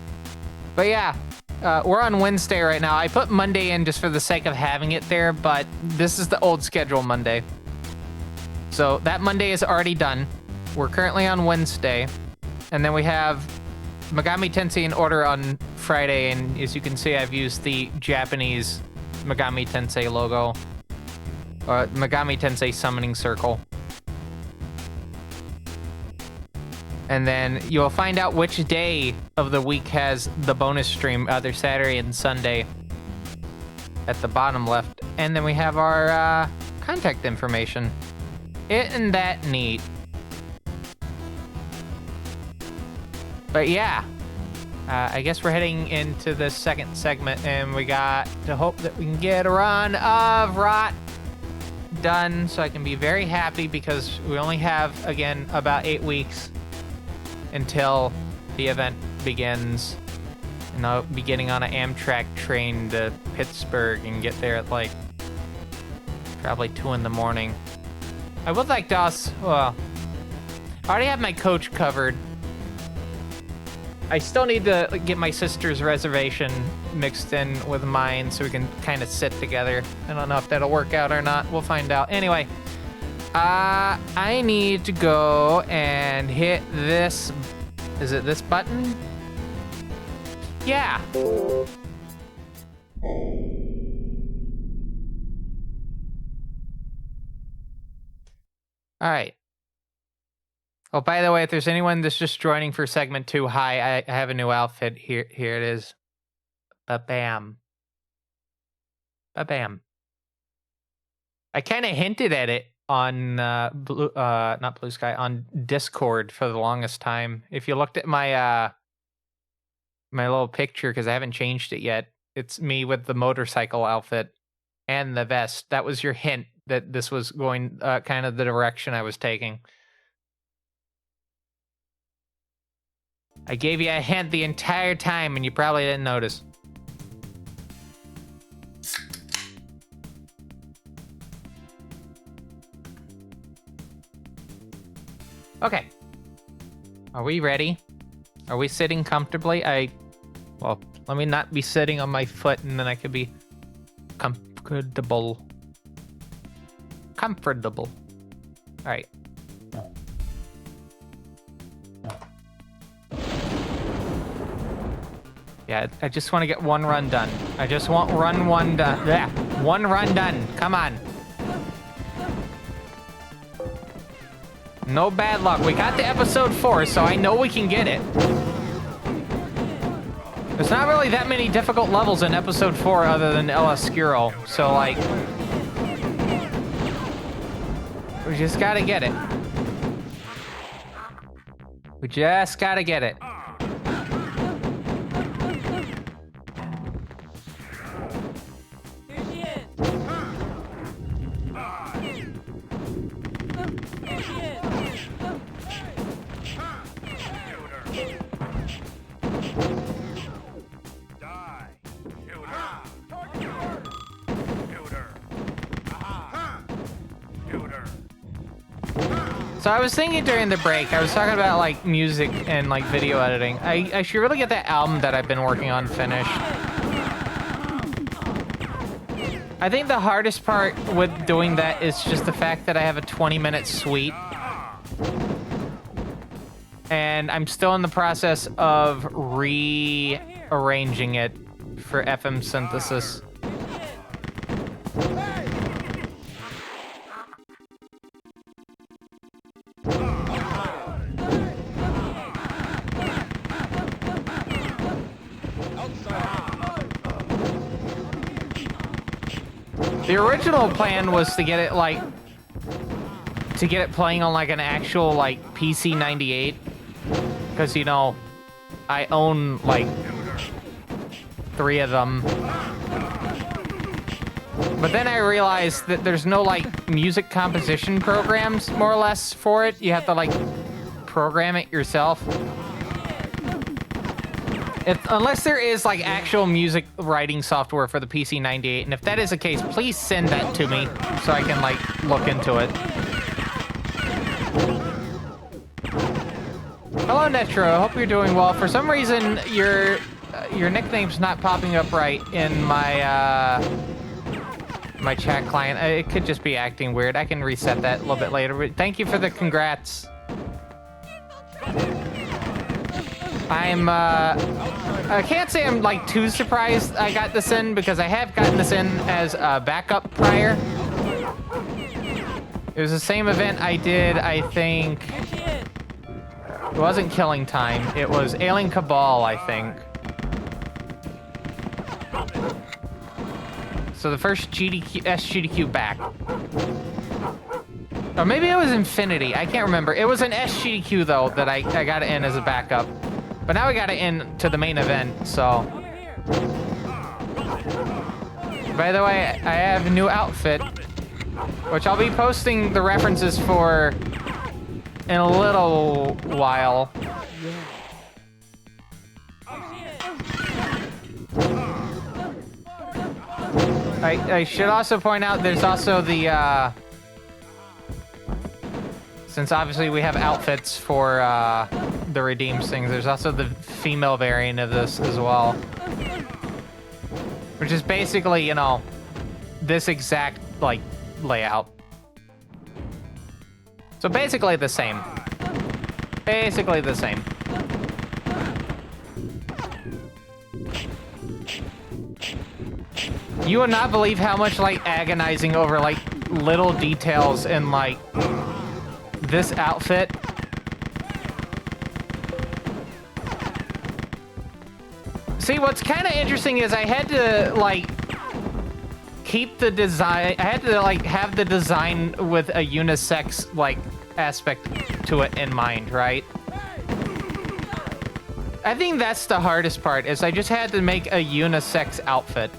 But yeah, we're on Wednesday right now. I put Monday in just for the sake of having it there, but this is the old schedule Monday. So that Monday is already done. We're currently on Wednesday. And then we have Megami Tensei in order on Friday, and as you can see, I've used the Japanese Megami Tensei logo, or Megami Tensei Summoning Circle. And then you'll find out which day of the week has the bonus stream, either Saturday and Sunday, at the bottom left. And then we have our contact information. Isn't that neat? But yeah, I guess we're heading into the second segment, and we got to hope that we can get a run of ROTT done, so I can be very happy, because we only have, again, about 8 weeks until the event begins. And I'll be getting on an Amtrak train to Pittsburgh and get there at like probably 2 in the morning. I would like to also, well, I already have my coach covered. I still need to get my sister's reservation mixed in with mine so we can kind of sit together. I don't know if that'll work out or not. We'll find out. Anyway, I need to go and hit this. Is it this button? Yeah. All right. Oh, by the way, if there's anyone that's just joining for segment 2, hi, I have a new outfit. Here it is. Ba-bam. Ba-bam. I kind of hinted at it on, not Blue Sky, on Discord for the longest time. If you looked at my, my little picture, because I haven't changed it yet, it's me with the motorcycle outfit and the vest. That was your hint that this was going kind of the direction I was taking. I gave you a hint the entire time, and you probably didn't notice. Okay. Are we ready? Are we sitting comfortably? Well, let me not be sitting on my foot, and then I could be comfortable. Comfortable. All right. Yeah, I just want to get one run done. I just want one done. Yeah, one run done. Come on. No bad luck. We got to episode 4, so I know we can get it. There's not really that many difficult levels in episode 4 other than El Oscuro, so like... we just gotta get it. We just gotta get it. Here she is. Here she is. So I was thinking during the break, I was talking about like music and like video editing. I should really get that album that I've been working on finished. I think the hardest part with doing that is just the fact that I have a 20-minute suite. And I'm still in the process of rearranging it for FM synthesis. The original plan was to get it like playing on like an actual like PC 98, because you know I own like 3 of them. But then I realized that there's no like music composition programs more or less for it. You have to like program it yourself. Unless there is like actual music writing software for the PC 98, and if that is the case, please send that to me so I can like look into it. Hello, Netro. I hope you're doing well. For some reason, your nickname's not popping up right in my my chat client. It could just be acting weird. I can reset that a little bit later. But thank you for the congrats. I can't say I'm like too surprised I got this in, because I have gotten this in as a backup prior. It was the same event I did, I think. It wasn't Killing Time. It was Alien Cabal, I think. So the first SGDQ back. Or maybe it was Infinity. I can't remember. It was an SGDQ, though, that I got it in as a backup. But now we got it in to the main event, so... By the way, I have a new outfit, which I'll be posting the references for in a little while. I should also point out there's also the, since obviously we have outfits for the redeemed things, there's also the female variant of this as well. Which is basically, you know, this exact, like, layout. So basically the same. Basically the same. You would not believe how much, like, agonizing over, like, little details in, like, this outfit. See, what's kind of interesting is I had to, like, keep the design... I had to, like, have the design with a unisex, like, aspect to it in mind, right? I think that's the hardest part, is I just had to make a unisex outfit.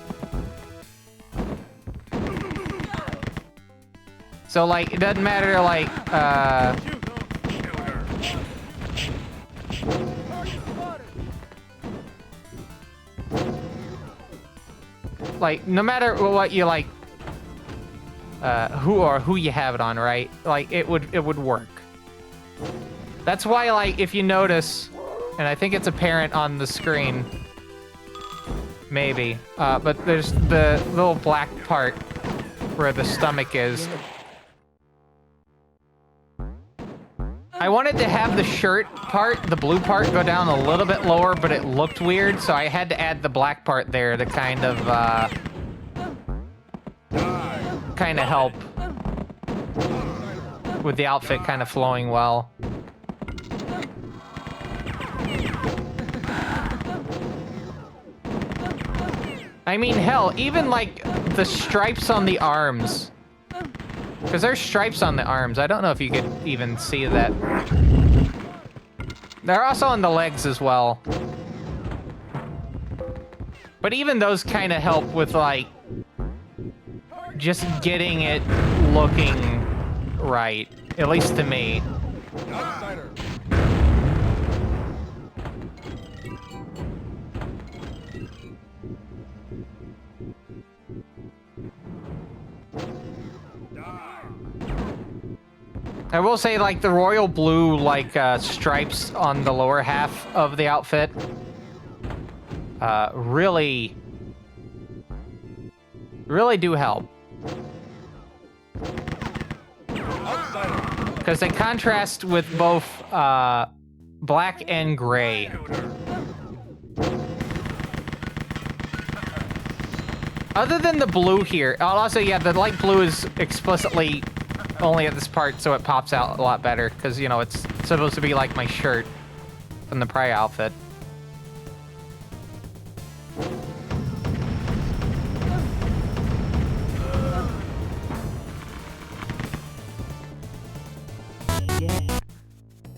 So, like, it doesn't matter, like, like, no matter what you, like, who you have it on, right? Like, it would work. That's why, like, if you notice, and I think it's apparent on the screen, maybe, but there's the little black part where the stomach is. I wanted to have the shirt part, the blue part, go down a little bit lower, but it looked weird, so I had to add the black part there to kind of help with the outfit kind of flowing well. I mean, hell, even like the stripes on the arms. Because there's stripes on the arms. I don't know if you could even see that. They're also on the legs as well. But even those kind of help with like just getting it looking right, at least to me. Outsider. I will say, like, the royal blue, like, stripes on the lower half of the outfit really do help. Outsider. Because they contrast with both black and gray. Other than the blue here. Also, yeah, the light blue is explicitly only at this part, so it pops out a lot better. Because, you know, it's supposed to be like my shirt from the prior outfit.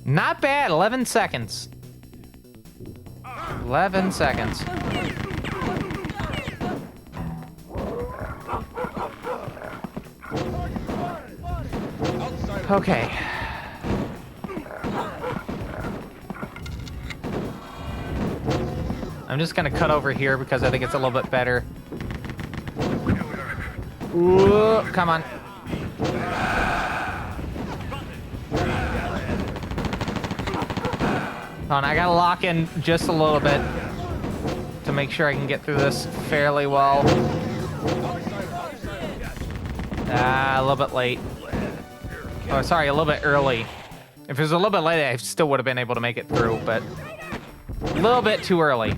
Not bad, 11 seconds. 11 seconds. Okay. I'm just gonna cut over here because I think it's a little bit better. Ooh, come on. Hold on, I gotta lock in just a little bit to make sure I can get through this fairly well. Ah, a little bit late. Oh, sorry, a little bit early. If it was a little bit late, I still would have been able to make it through, but a little bit too early.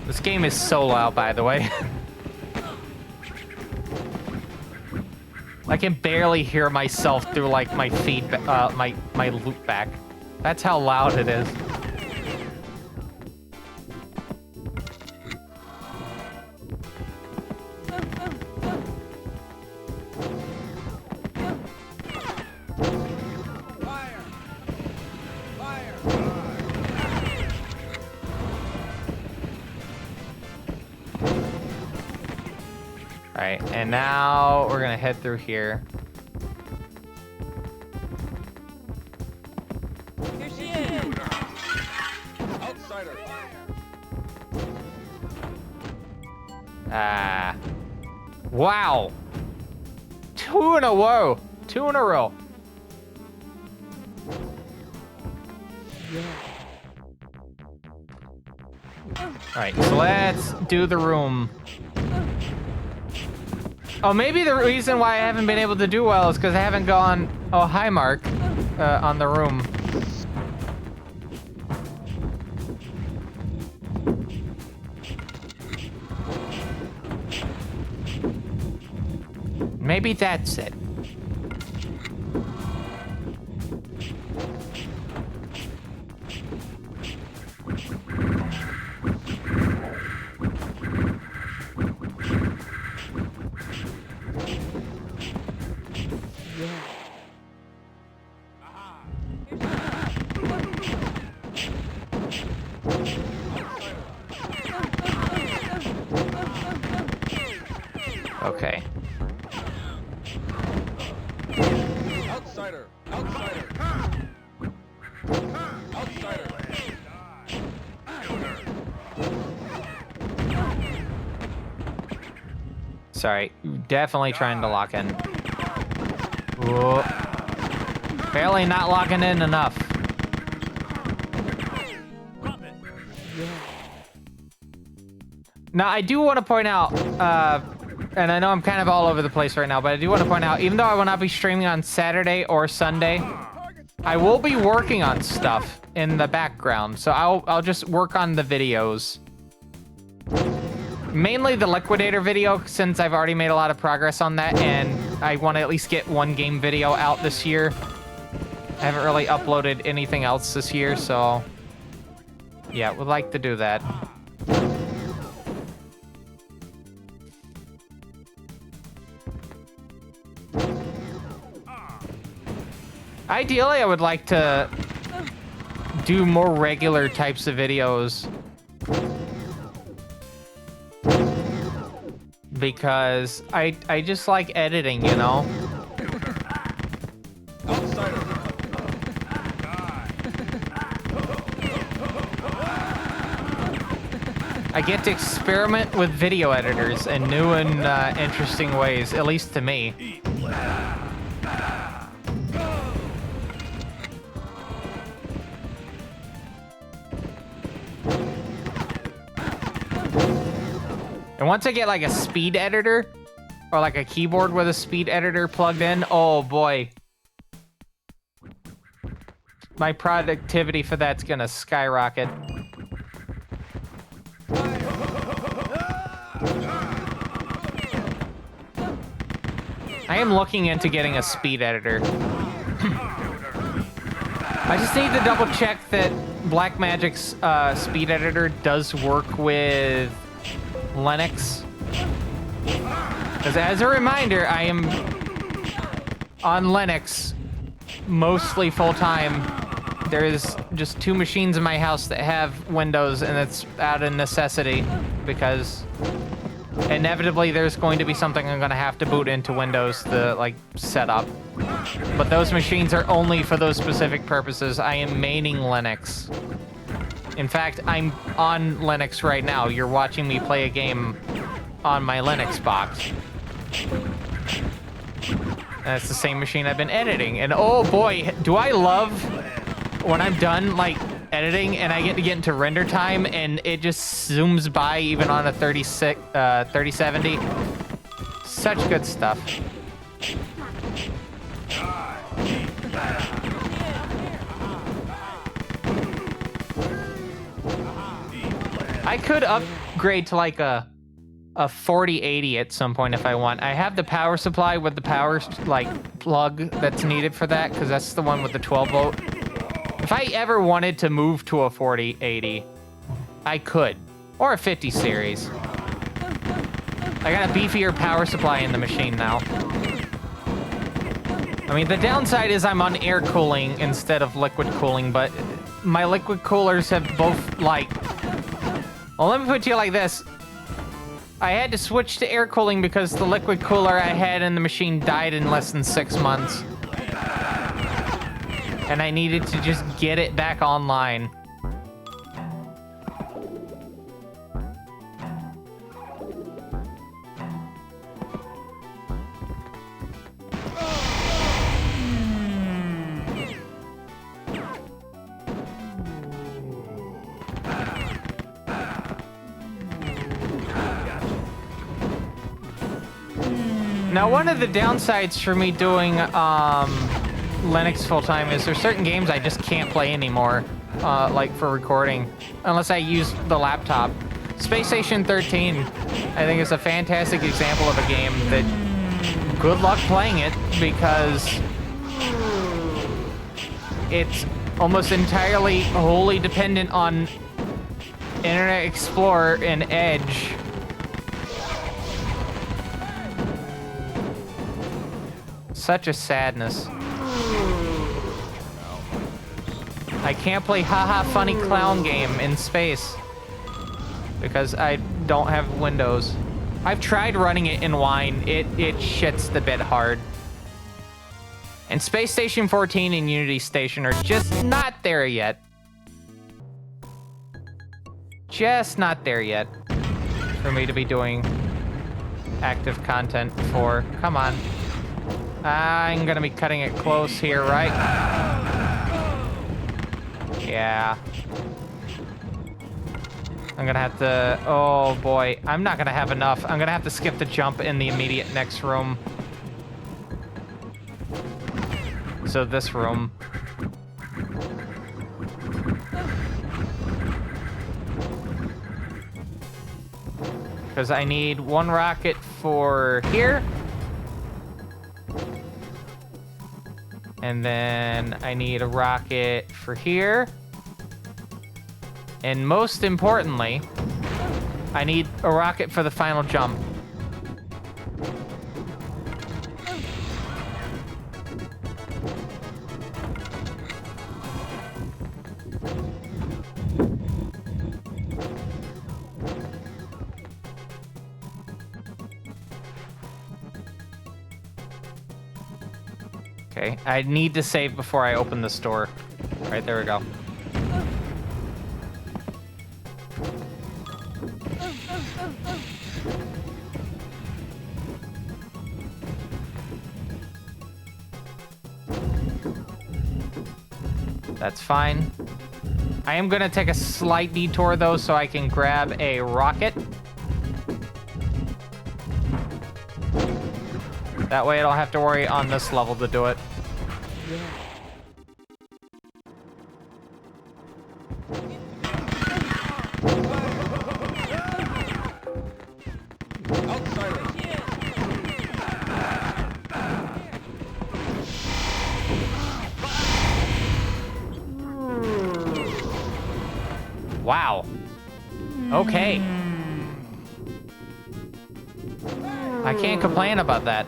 This game is so loud, by the way. I can barely hear myself through like my feedback, my loop back. That's how loud it is. Alright, and now we're gonna head through here. Here she is. Outsider. Ah. Wow. 2 in a row. 2 in a row. Alright, so let's do the room. Oh, maybe the reason why I haven't been able to do well is because I haven't gone... Oh, hi, Mark. On the room. Maybe that's it. Okay. Outsider. Outsider. Outsider. Sorry, definitely trying to lock in. Whoa. Barely not locking in enough. Now, I do want to point out, and I know I'm kind of all over the place right now, but I do want to point out, even though I will not be streaming on Saturday or Sunday, I will be working on stuff in the background. So I'll just work on the videos. Mainly the Liquidator video, since I've already made a lot of progress on that, and I want to at least get one game video out this year. I haven't really uploaded anything else this year, so yeah, would like to do that. Ideally, I would like to do more regular types of videos. Because I just like editing, you know? Outsider. I get to experiment with video editors in new and interesting ways, at least to me. And once I get like a speed editor, or like a keyboard with a speed editor plugged in, oh boy. My productivity for that's gonna skyrocket. I am looking into getting a speed editor. I just need to double check that Blackmagic's speed editor does work with Linux. Because as a reminder, I am on Linux mostly full-time. There's just 2 machines in my house that have Windows, and it's out of necessity because inevitably there's going to be something I'm going to have to boot into Windows to like set up. But those machines are only for those specific purposes. I am maining Linux. In fact, I'm on Linux right now. You're watching me play a game on my Linux box. And it's the same machine I've been editing. And oh boy, do I love when I'm done like editing and I get to get into render time and it just zooms by even on a 3070. Such good stuff. I could upgrade to like a 4080 at some point if I want. I have the power supply with the power like plug that's needed for that because that's the one with the 12 volt. If I ever wanted to move to a 4080, I could. Or a 50 series. I got a beefier power supply in the machine now. I mean, the downside is I'm on air cooling instead of liquid cooling, but my liquid coolers have both like... Well, let me put it to you like this. I had to switch to air cooling because the liquid cooler I had in the machine died in less than 6 months. And I needed to just get it back online. Now, one of the downsides for me doing Linux full-time is there's certain games I just can't play anymore, like for recording, unless I use the laptop. Space Station 13, I think, is a fantastic example of a game that good luck playing it because it's almost entirely wholly dependent on Internet Explorer and Edge. Such a sadness. I can't play Haha Funny Clown Game in space because I don't have Windows. I've tried running it in Wine. It shits the bed hard. And Space Station 14 and Unity Station are just not there yet. Just not there yet for me to be doing active content for. Come on. I'm gonna be cutting it close here, right? Yeah. I'm gonna have to, oh boy, I'm not gonna have enough. I'm gonna have to skip the jump in the immediate next room. So this room. Because I need one rocket for here. And then I need a rocket for here. And most importantly, I need a rocket for the final jump. Okay, I need to save before I open this door. All right, there we go. That's fine. I am gonna take a slight detour though so I can grab a rocket. That way I don't have to worry on this level to do it. Outsider. Wow. Okay. I can't complain about that.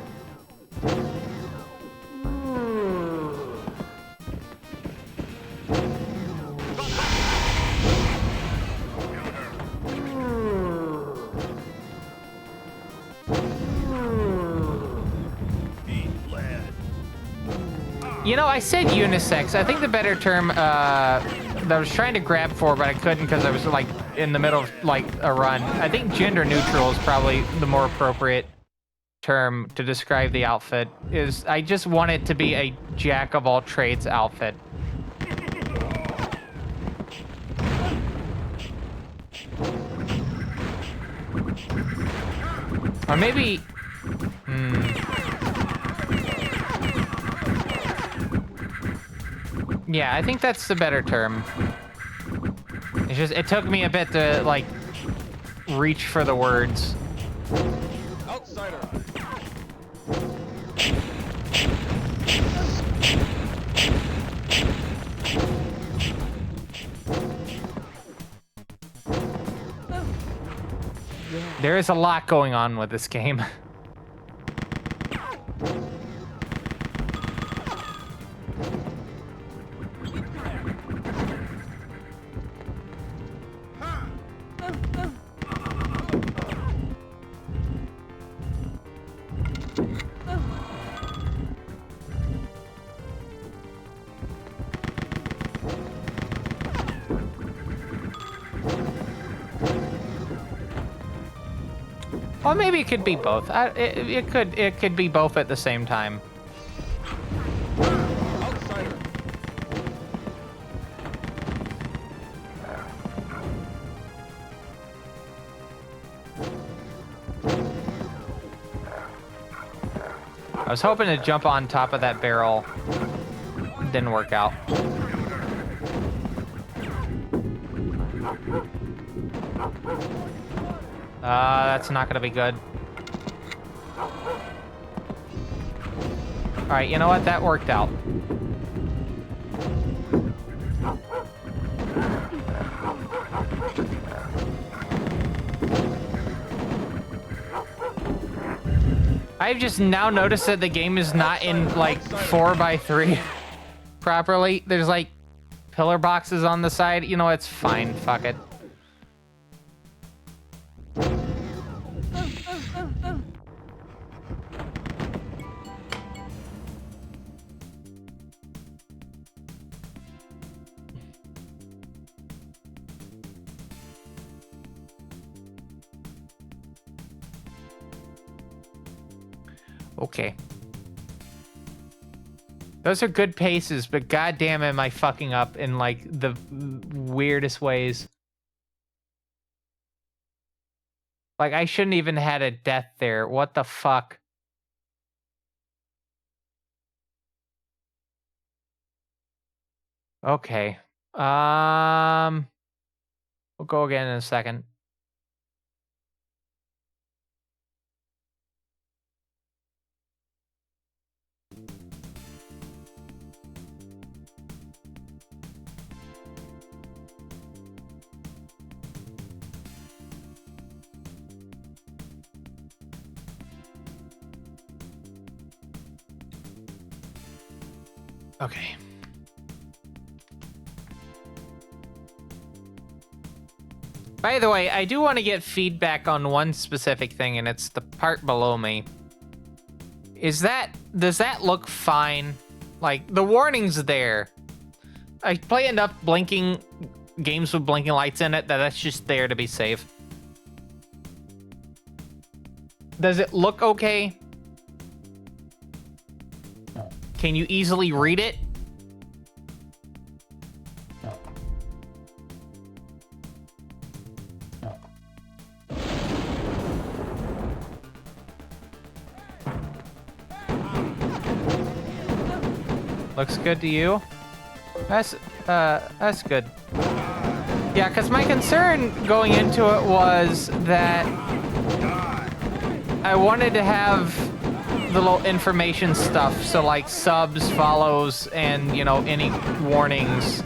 You know, I said unisex. I think the better term that I was trying to grab for, but I couldn't because I was like in the middle of like a run. I think gender neutral is probably the more appropriate term to describe the outfit. Is I just want it to be a jack of all trades outfit. Or maybe... Yeah, I think that's the better term. It's just, it took me a bit to, like, reach for the words. Outsider. There is a lot going on with this game. Or maybe it could be both. It could be both at the same time. Outsider. I was hoping to jump on top of that barrel. Didn't work out. That's not gonna be good. All right, you know what? That worked out. I've just now noticed that the game is not in like 4x3 properly. There's like pillar boxes on the side. You know, it's fine. Fuck it. Okay. Those are good paces, but goddamn am I fucking up in like the weirdest ways. Like, I shouldn't even had a death there. What the fuck? Okay. We'll go again in a second. Okay. By the way, I do want to get feedback on one specific thing, and it's the part below me. Does that look fine? Like, the warning's there. I play enough blinking games with blinking lights in it that's just there to be safe. Does it look okay? Can you easily read it? Looks good to you? That's good. Yeah, because my concern going into it was that I wanted to have the little information stuff, so like subs, follows, and, you know, any warnings.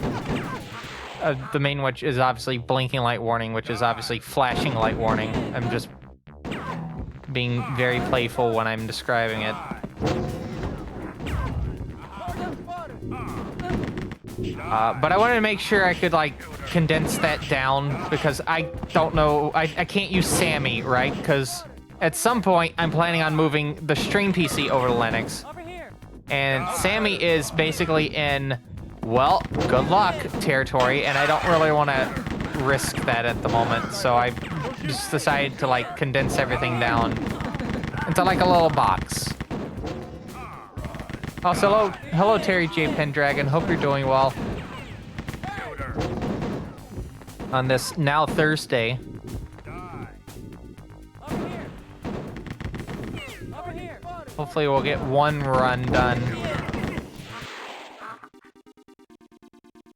The main which is obviously blinking light warning, which is obviously flashing light warning. I'm just being very playful when I'm describing it. But I wanted to make sure I could, like, condense that down, because I don't know, I can't use Sammy, right? Because at some point, I'm planning on moving the stream PC over to Linux. Over here. And Sammy is basically in, well, good luck territory, and I don't really want to risk that at the moment. So I just decided to, like, condense everything down into, like, a little box. Also, hello Terry J. Pendragon. Hope you're doing well on this now Thursday. Over here. Over here. Hopefully we'll get one run done.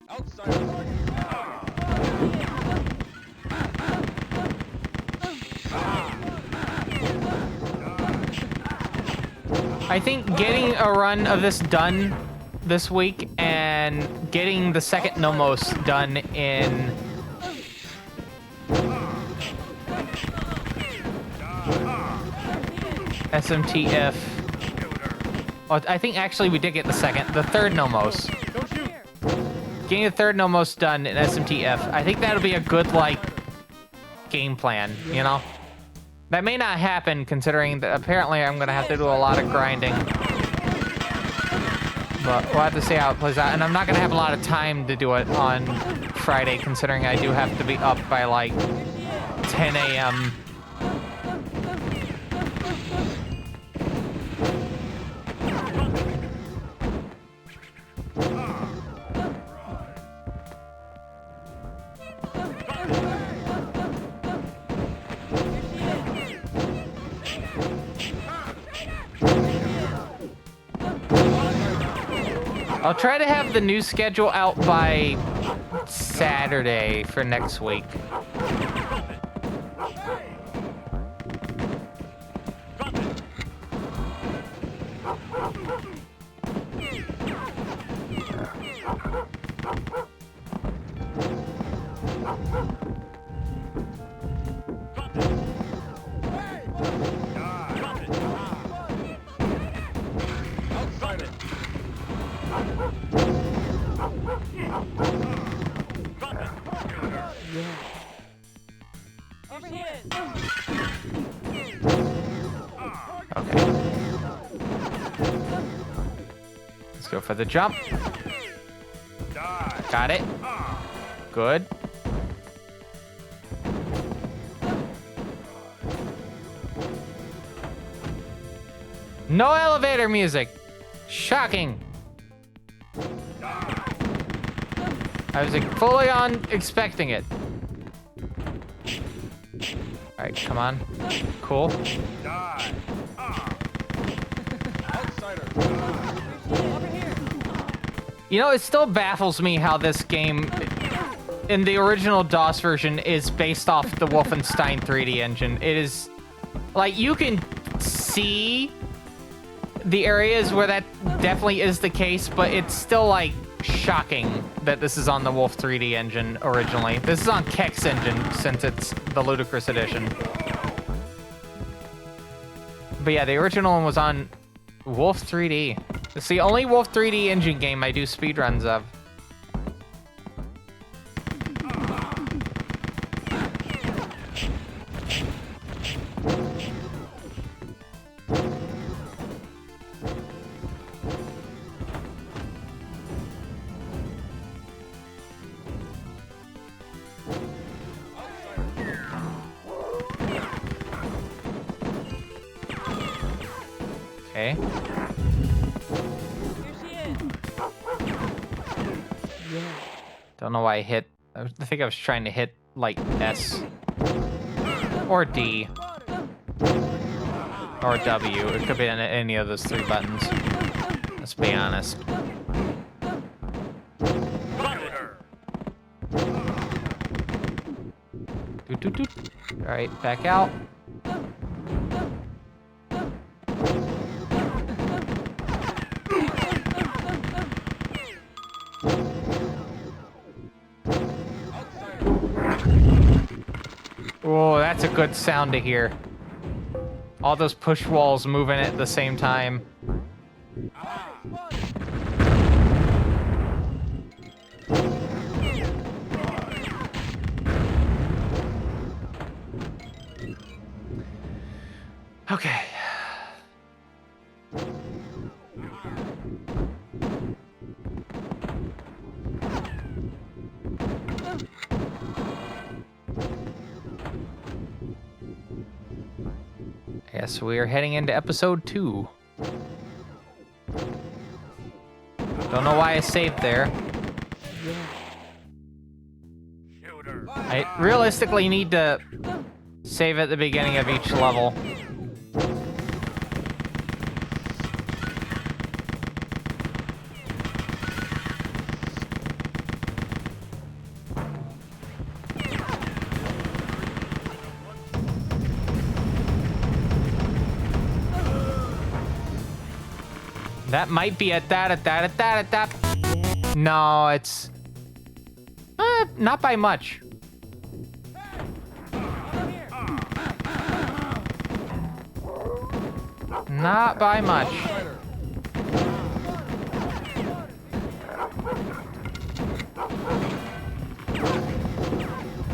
Outsider. I think getting a run of this done this week and getting the second Nomos done in SMTF. Well, I think actually we did get the third Nomos. Don't shoot. Getting the third Nomos done in SMTF. I think that'll be a good, like, game plan, you know? That may not happen, considering that apparently I'm gonna have to do a lot of grinding. But we'll have to see how it plays out. And I'm not gonna have a lot of time to do it on Friday, considering I do have to be up by like 10 a.m. I'll try to have the new schedule out by Saturday for next week. Outsider. Over here. Okay. Let's go for the jump. Got it. Good. No elevator music. Shocking. I was fully on expecting it. Alright, come on. Cool. Die. Outsider. Over here. You know, it still baffles me how this game, in the original DOS version, is based off the Wolfenstein 3D engine. It is, like, you can see the areas where that definitely is the case, but it's still, like, shocking that this is on the Wolf 3D engine originally. This is on Keck's engine, since it's the Ludicrous Edition. But yeah, the original one was on Wolf 3D. It's the only Wolf 3D engine game I do speedruns of. Okay. Don't know why I hit. I think I was trying to hit, like, S. Or D. Or W. It could be any of those three buttons. Let's be honest. Doot, doot, doot. Alright, back out. Oh, that's a good sound to hear. All those push walls moving at the same time. Okay. Yes, we are heading into episode 2. Don't know why I saved there. I realistically need to save at the beginning of each level. That might be at that. No, it's... not by much. Not by much.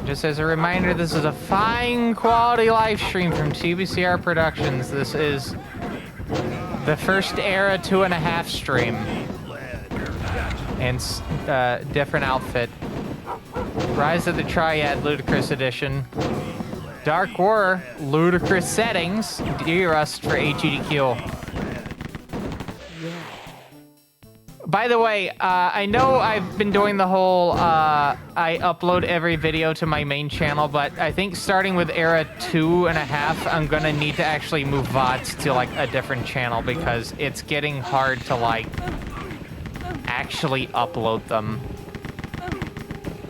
Just as a reminder, this is a fine quality live stream from TBCR Productions. This is the first era 2.5 stream. And different outfit. Rise of the Triad Ludicrous Edition. Dark War Ludicrous Settings. Derust for AGDQ. By the way, I know I've been doing the whole, I upload every video to my main channel, but I think starting with era 2.5, I'm gonna need to actually move VODs to, like, a different channel because it's getting hard to, like, actually upload them.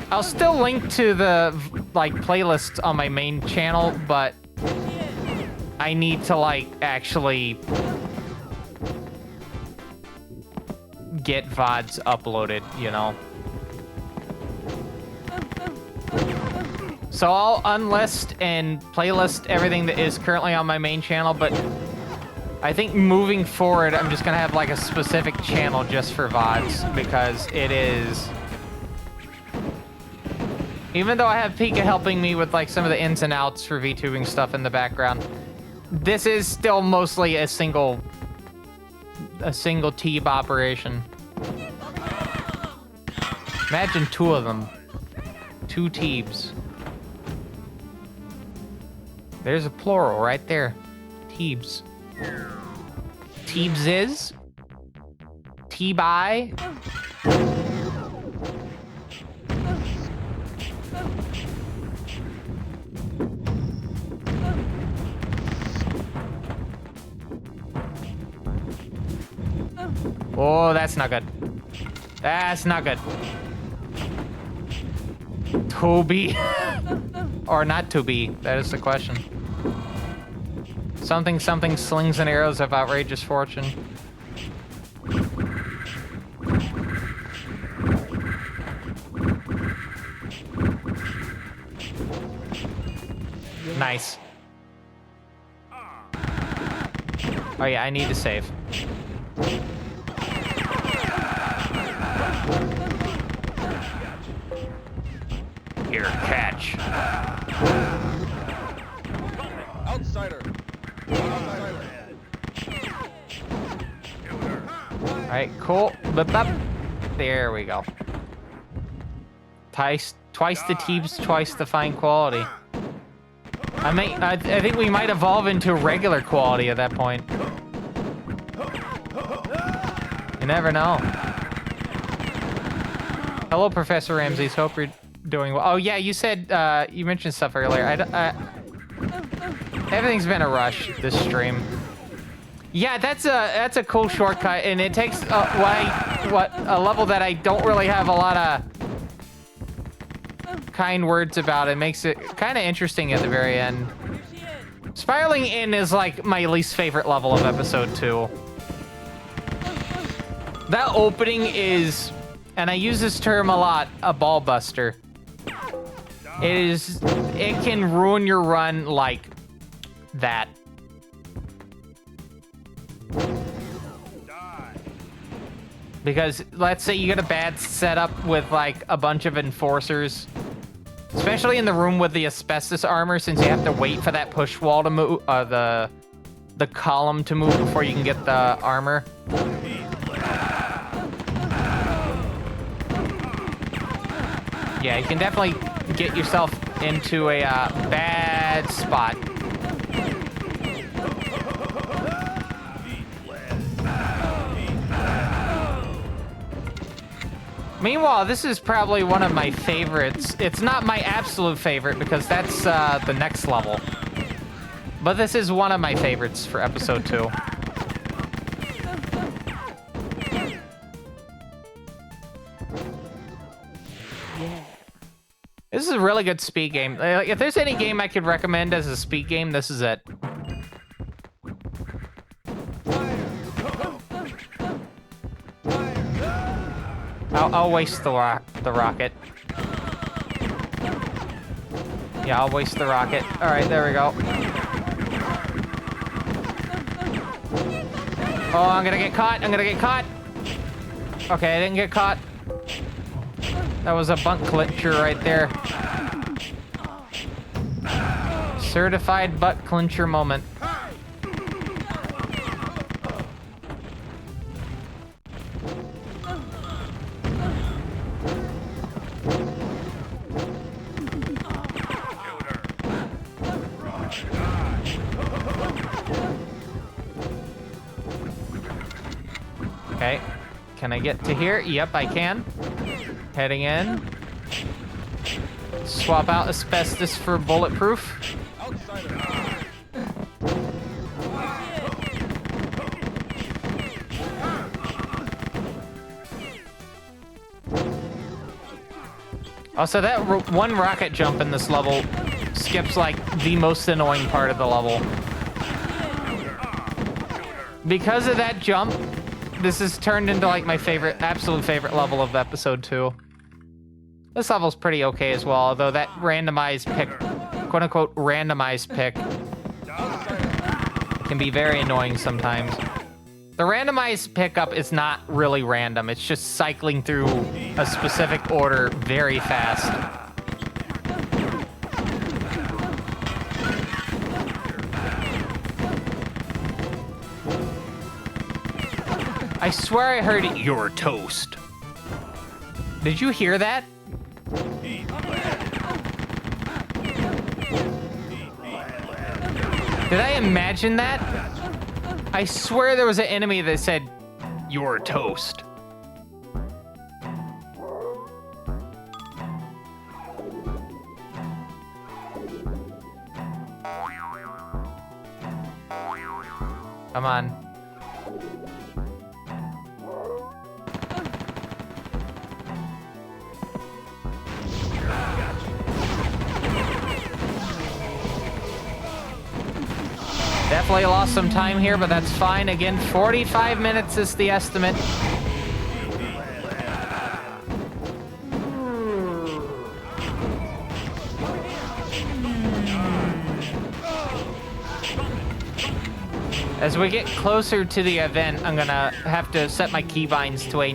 I'll still link to the, like, playlists on my main channel, but I need to, like, actually get VODs uploaded, you know? So I'll unlist and playlist everything that is currently on my main channel, but I think moving forward, I'm just gonna have, like, a specific channel just for VODs, because it is... Even though I have Pika helping me with, like, some of the ins and outs for VTubing stuff in the background, this is still mostly a single Teeb operation. Imagine 2 of them. 2 Teebs. There's a plural right there. Teebs. Teebses. Teeb-I. Oh, that's not good. That's not good. To be. Or not to be. That is the question. Something, something, slings and arrows of outrageous fortune. Nice. Oh yeah, I need to save. Here, catch. Outsider. Outsider. Alright, cool. There we go. Twice the teams, twice the fine quality. I think we might evolve into regular quality at that point. You never know. Hello, Professor Ramses. Hope you're doing well. Oh yeah, you said you mentioned stuff earlier. Everything's been a rush this stream. Yeah, that's a cool shortcut, and it takes a level that I don't really have a lot of kind words about. It makes it kind of interesting at the very end. Spiraling in is like my least favorite level of episode 2. That opening is, and I use this term a lot, a ball buster. It can ruin your run like that. Because let's say you get a bad setup with like a bunch of enforcers, especially in the room with the asbestos armor, since you have to wait for that push wall to move, the column to move before you can get the armor. Yeah, you can definitely get yourself into a bad spot. Meanwhile, this is probably one of my favorites. It's not my absolute favorite because that's the next level. But this is one of my favorites for episode 2. This is a really good speed game. If there's any game I could recommend as a speed game, this is it. I'll waste the rocket. Yeah, I'll waste the rocket. All right, there we go. Oh, I'm gonna get caught. I'm gonna get caught. Okay, I didn't get caught. That was a butt clincher right there. Certified butt clincher moment. Okay, can I get to here? Yep, I can. Heading in. Swap out asbestos for bulletproof. Also, that one rocket jump in this level skips like the most annoying part of the level. Because of that jump, this is turned into like my absolute favorite level of episode 2. This level's pretty okay as well, although that randomized pick, quote unquote randomized pick, can be very annoying sometimes. The randomized pickup is not really random, it's just cycling through a specific order very fast. I swear I heard "you're toast." Did you hear that? Did I imagine that? I swear there was an enemy that said, "You're toast." Come on. definitely lost some time here, but that's fine. Again, 45 minutes is the estimate. As we get closer to the event, I'm gonna have to set my keybinds to a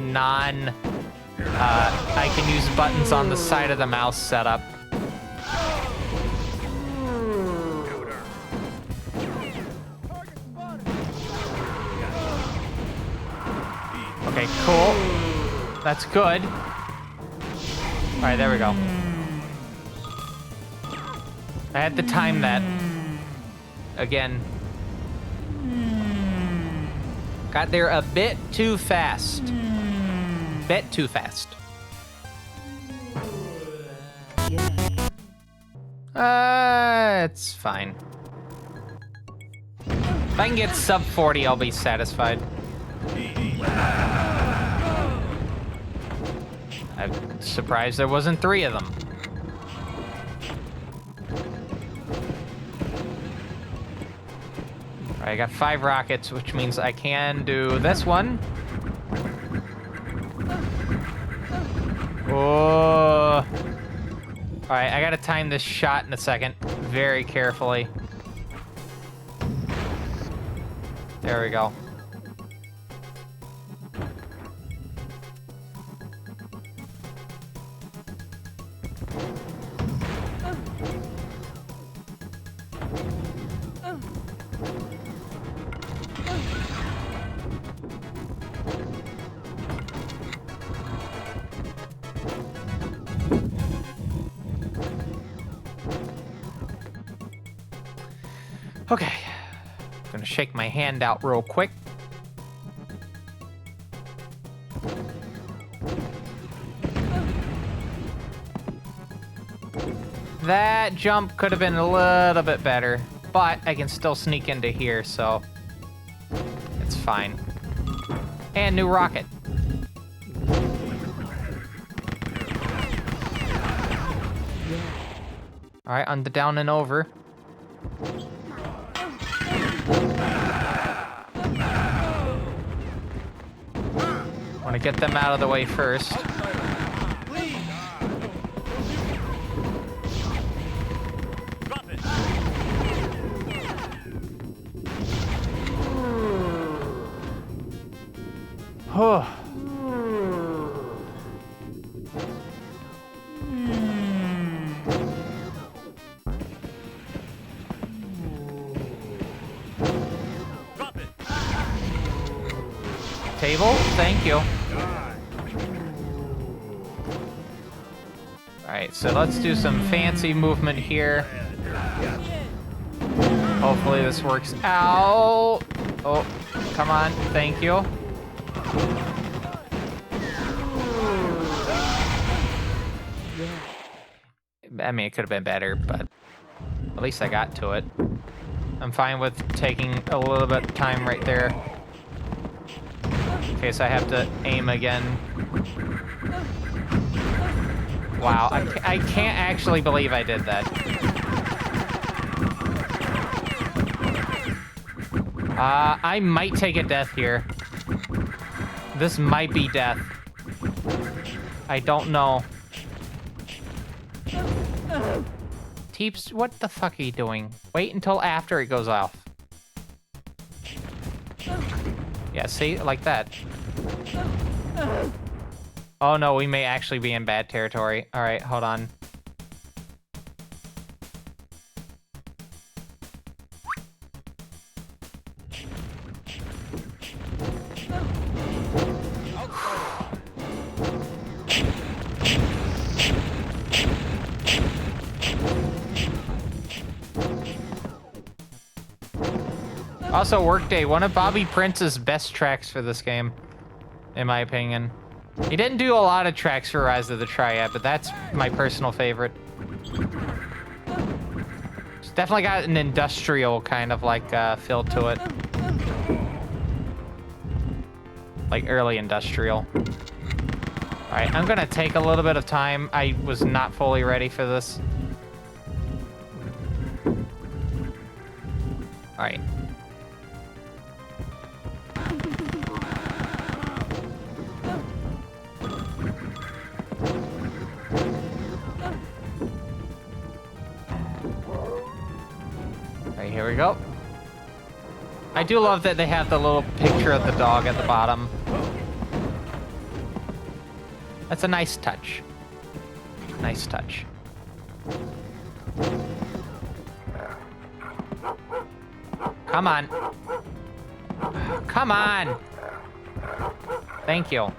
I can use buttons on the side of the mouse setup. Okay, cool. That's good. All right, there we go. I had to time that. Again. Got there a bit too fast. Bit too fast. It's fine. If I can get sub 40, I'll be satisfied. I'm surprised there wasn't 3 of them. All right, I got 5 rockets, which means I can do this one. Oh. All right, I gotta time this shot in a second very carefully. There we go. Okay, gonna shake my hand out real quick. That jump could have been a little bit better, but I can still sneak into here, so it's fine. And new rocket. All right, on the down and over. Want to get them out of the way first. Oh. Table, thank you. Alright, so let's do some fancy movement here. Hopefully this works out. Oh, come on, thank you. I mean, it could have been better, but at least I got to it. I'm fine with taking a little bit of time right there. In case I have to aim again. Wow, I can't actually believe I did that. I might take a death here. This might be death. I don't know. Teeps, what the fuck are you doing? Wait until after it goes off. Yeah, see? Like that. Oh no, we may actually be in bad territory. Alright, hold on. Also, Workday, one of Bobby Prince's best tracks for this game, in my opinion. He didn't do a lot of tracks for Rise of the Triad, but that's my personal favorite. It's definitely got an industrial kind of like feel to it. Like early industrial. Alright, I'm gonna take a little bit of time. I was not fully ready for this. Alright. we go. I do love that they have the little picture of the dog at the bottom. That's a nice touch. Nice touch. Come on. Come on. Thank you.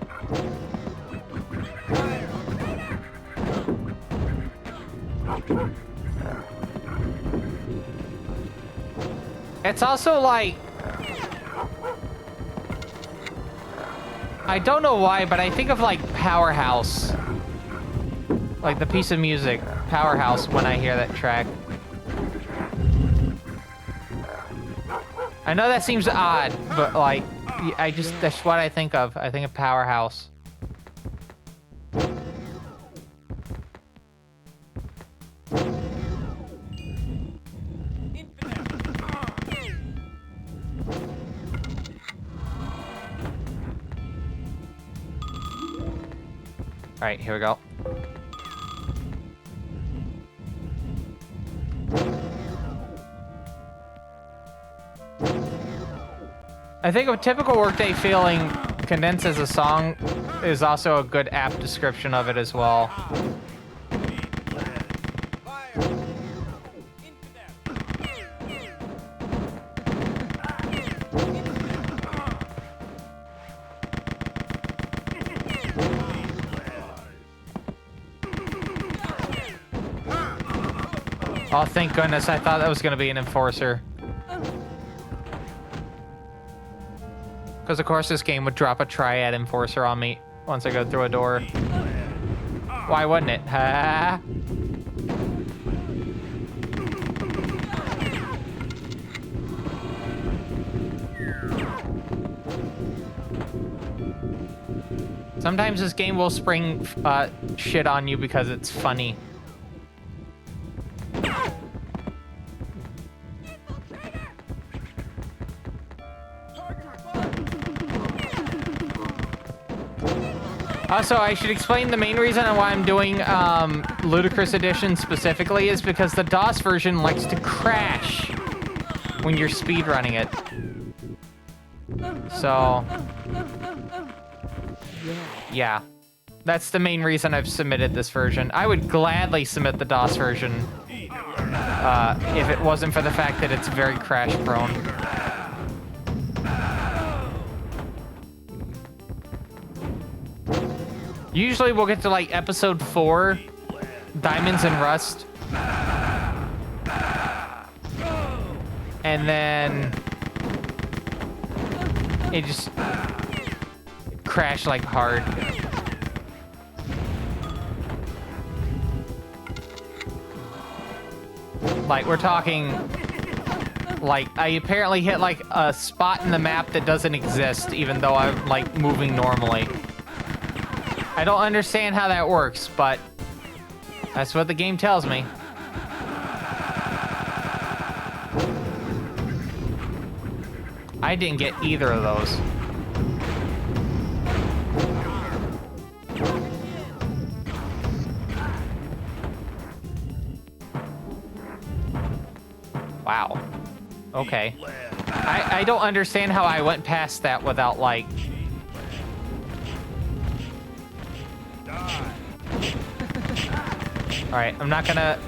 It's also like, I don't know why, but I think of like Powerhouse. Like the piece of music, Powerhouse, when I hear that track. I know that seems odd, but like, that's what I think of. I think of Powerhouse. All right, here we go. I think a typical workday feeling condensed as a song is also a good apt description of it as well. Oh, thank goodness. I thought that was going to be an enforcer. Because, of course, this game would drop a triad enforcer on me once I go through a door. Why wouldn't it? Ha! Sometimes this game will spring shit on you because it's funny. Also, I should explain the main reason why I'm doing Ludicrous Edition specifically is because the DOS version likes to crash when you're speedrunning it. So, yeah. That's the main reason I've submitted this version. I would gladly submit the DOS version if it wasn't for the fact that it's very crash prone. Usually we'll get to like episode 4, Diamonds and Rust. And then it just crashed like hard. Like we're talking, like I apparently hit like a spot in the map that doesn't exist even though I'm like moving normally. I don't understand how that works, but that's what the game tells me. I didn't get either of those. Wow. Okay. I don't understand how I went past that without, like... Alright, I'm not gonna...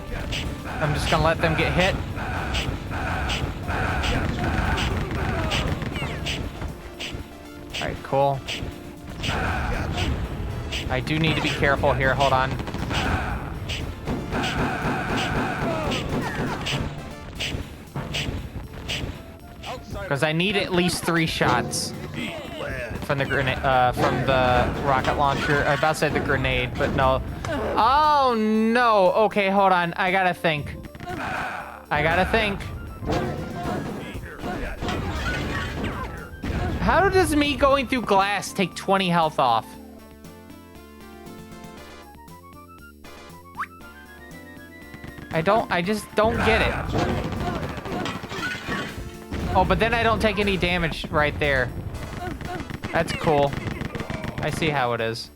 I'm just gonna let them get hit. Alright, cool. I do need to be careful here, hold on. Because I need at least 3 shots from the grenade, from the rocket launcher. I about to say the grenade, but no. Oh no! Okay, hold on. I gotta think. How does me going through glass take 20 health off? I just don't get it. Oh, but then I don't take any damage right there. That's cool. I see how it is.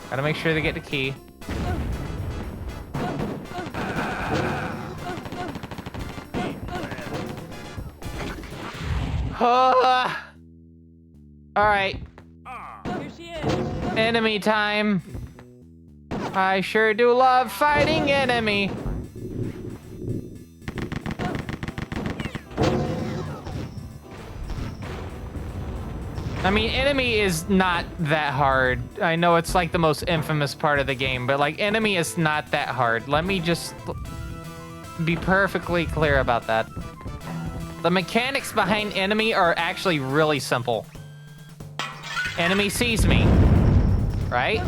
Gotta make sure to get the key. All right, Here she is. enemy time. I sure do love fighting enemy. I mean, enemy is not that hard. I know it's like the most infamous part of the game, but like enemy is not that hard. Let me just be perfectly clear about that. The mechanics behind enemy are actually really simple. Enemy sees me, right?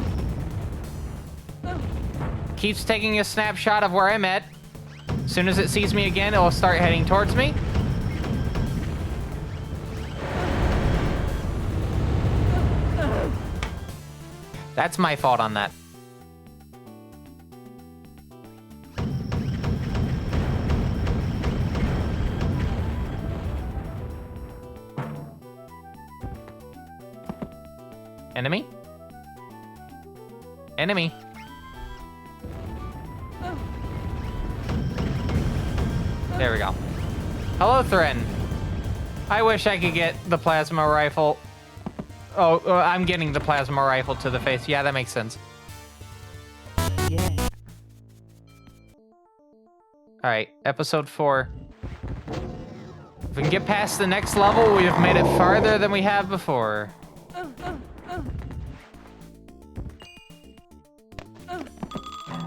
Keeps taking a snapshot of where I'm at. As soon as it sees me again, it'll start heading towards me. That's my fault on that. Enemy? Enemy. There we go. Hello, Thren. I wish I could get the plasma rifle. Oh, I'm getting the plasma rifle to the face. Yeah, that makes sense. Yeah. All right, episode 4. If we can get past the next level, we have made it farther than we have before.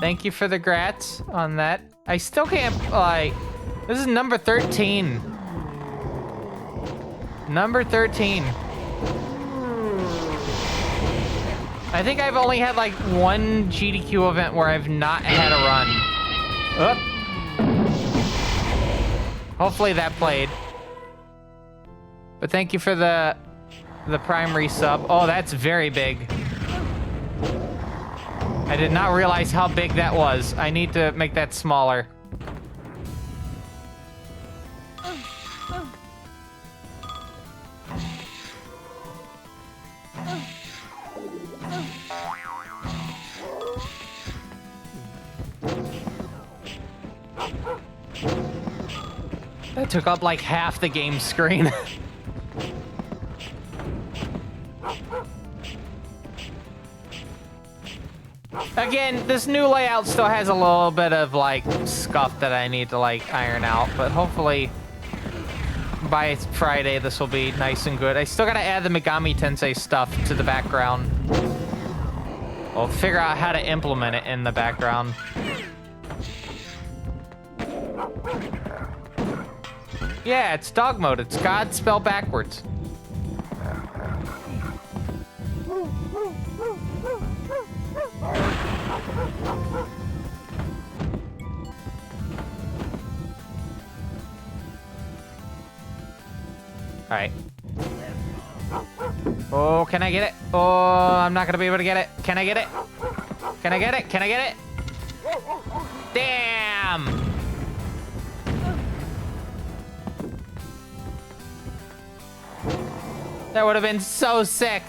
Thank you for the grats on that. I still can't, like, this is number 13. Number 13. I think I've only had like one GDQ event where I've not had a run. Oop. Hopefully that played. But thank you for the primary sub. Oh, that's very big. I did not realize how big that was. I need to make that smaller. That took up like half the game screen. Again, this new layout still has a little bit of like scuff that I need to like iron out, but hopefully by Friday this will be nice and good. I still gotta add the Megami Tensei stuff to the background. I'll figure out how to implement it in the background. Yeah, it's dog mode. It's God spelled backwards. All right. Oh, can I get it? Oh, I'm not gonna be able to get it. Can I get it? Can I get it? Can I get it? Damn! That would have been so sick.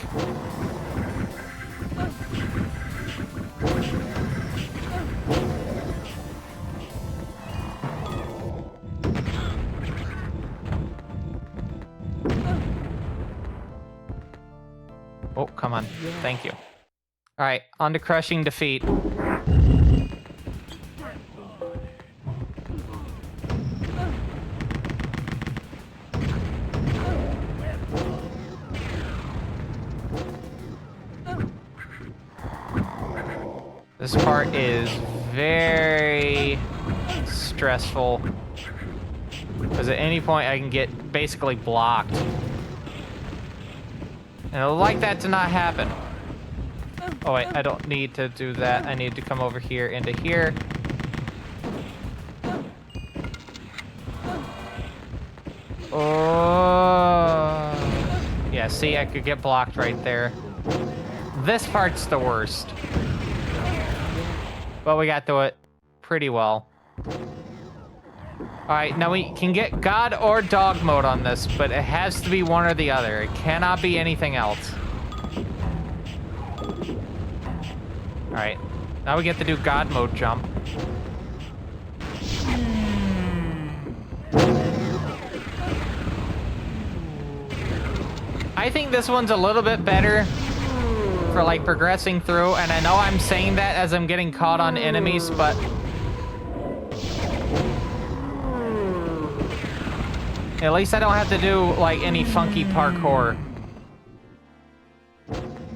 Oh, come on. Thank you. All right, on to crushing defeat. This part is very stressful because at any point I can get basically blocked. And I'd like that to not happen. Oh wait, I don't need to do that. I need to come over here into here. Oh. Yeah, see, I could get blocked right there. This part's the worst. But we got through it pretty well. Alright, now we can get God or dog mode on this, but it has to be one or the other. It cannot be anything else. Alright, now we get to do God mode jump. I think this one's a little bit better for like progressing through, and I know I'm saying that as I'm getting caught on enemies, but at least I don't have to do like any funky parkour.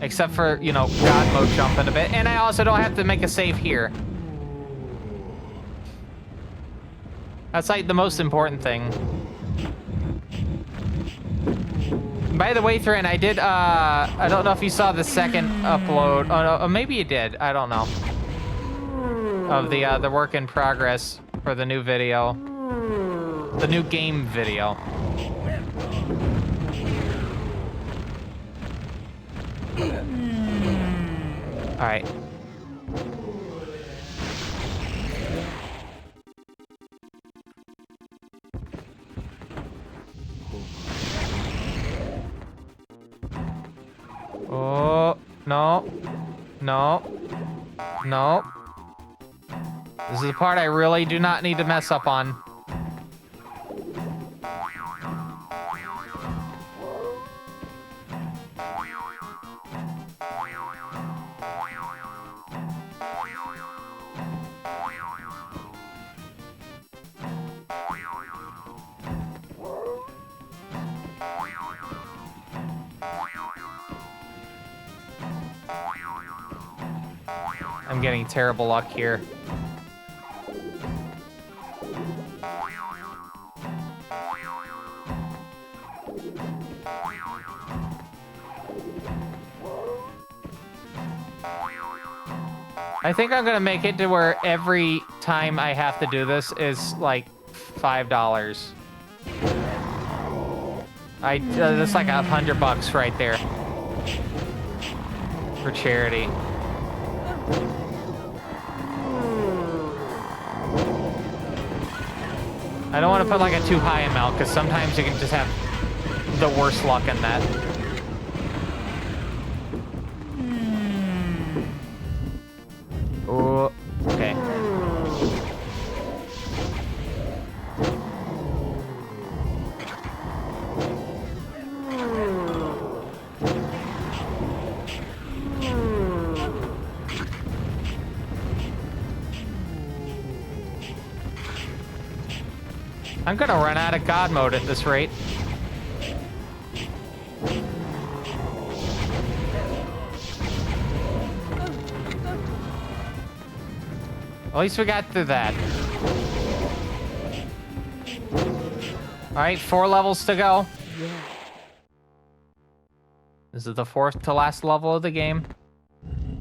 Except for, you know, God mode jumping a bit. And I also don't have to make a save here. That's like the most important thing. By the way, Thrin, I did, I don't know if you saw the second upload. Oh, no, maybe you did. I don't know. Of the work in progress for the new video. The new game video. All right. Oh, no. No. No. This is the part I really do not need to mess up on. I'm getting terrible luck here. I think I'm gonna make it to where every time I have to do this is like $5. That's like $100 right there for charity. I don't want to put like a too high amount because sometimes you can just have the worst luck in that. Oh, okay. I'm gonna run out of God mode at this rate. At least we got through that. All right, 4 levels to go. This is the 4th to last level of the game,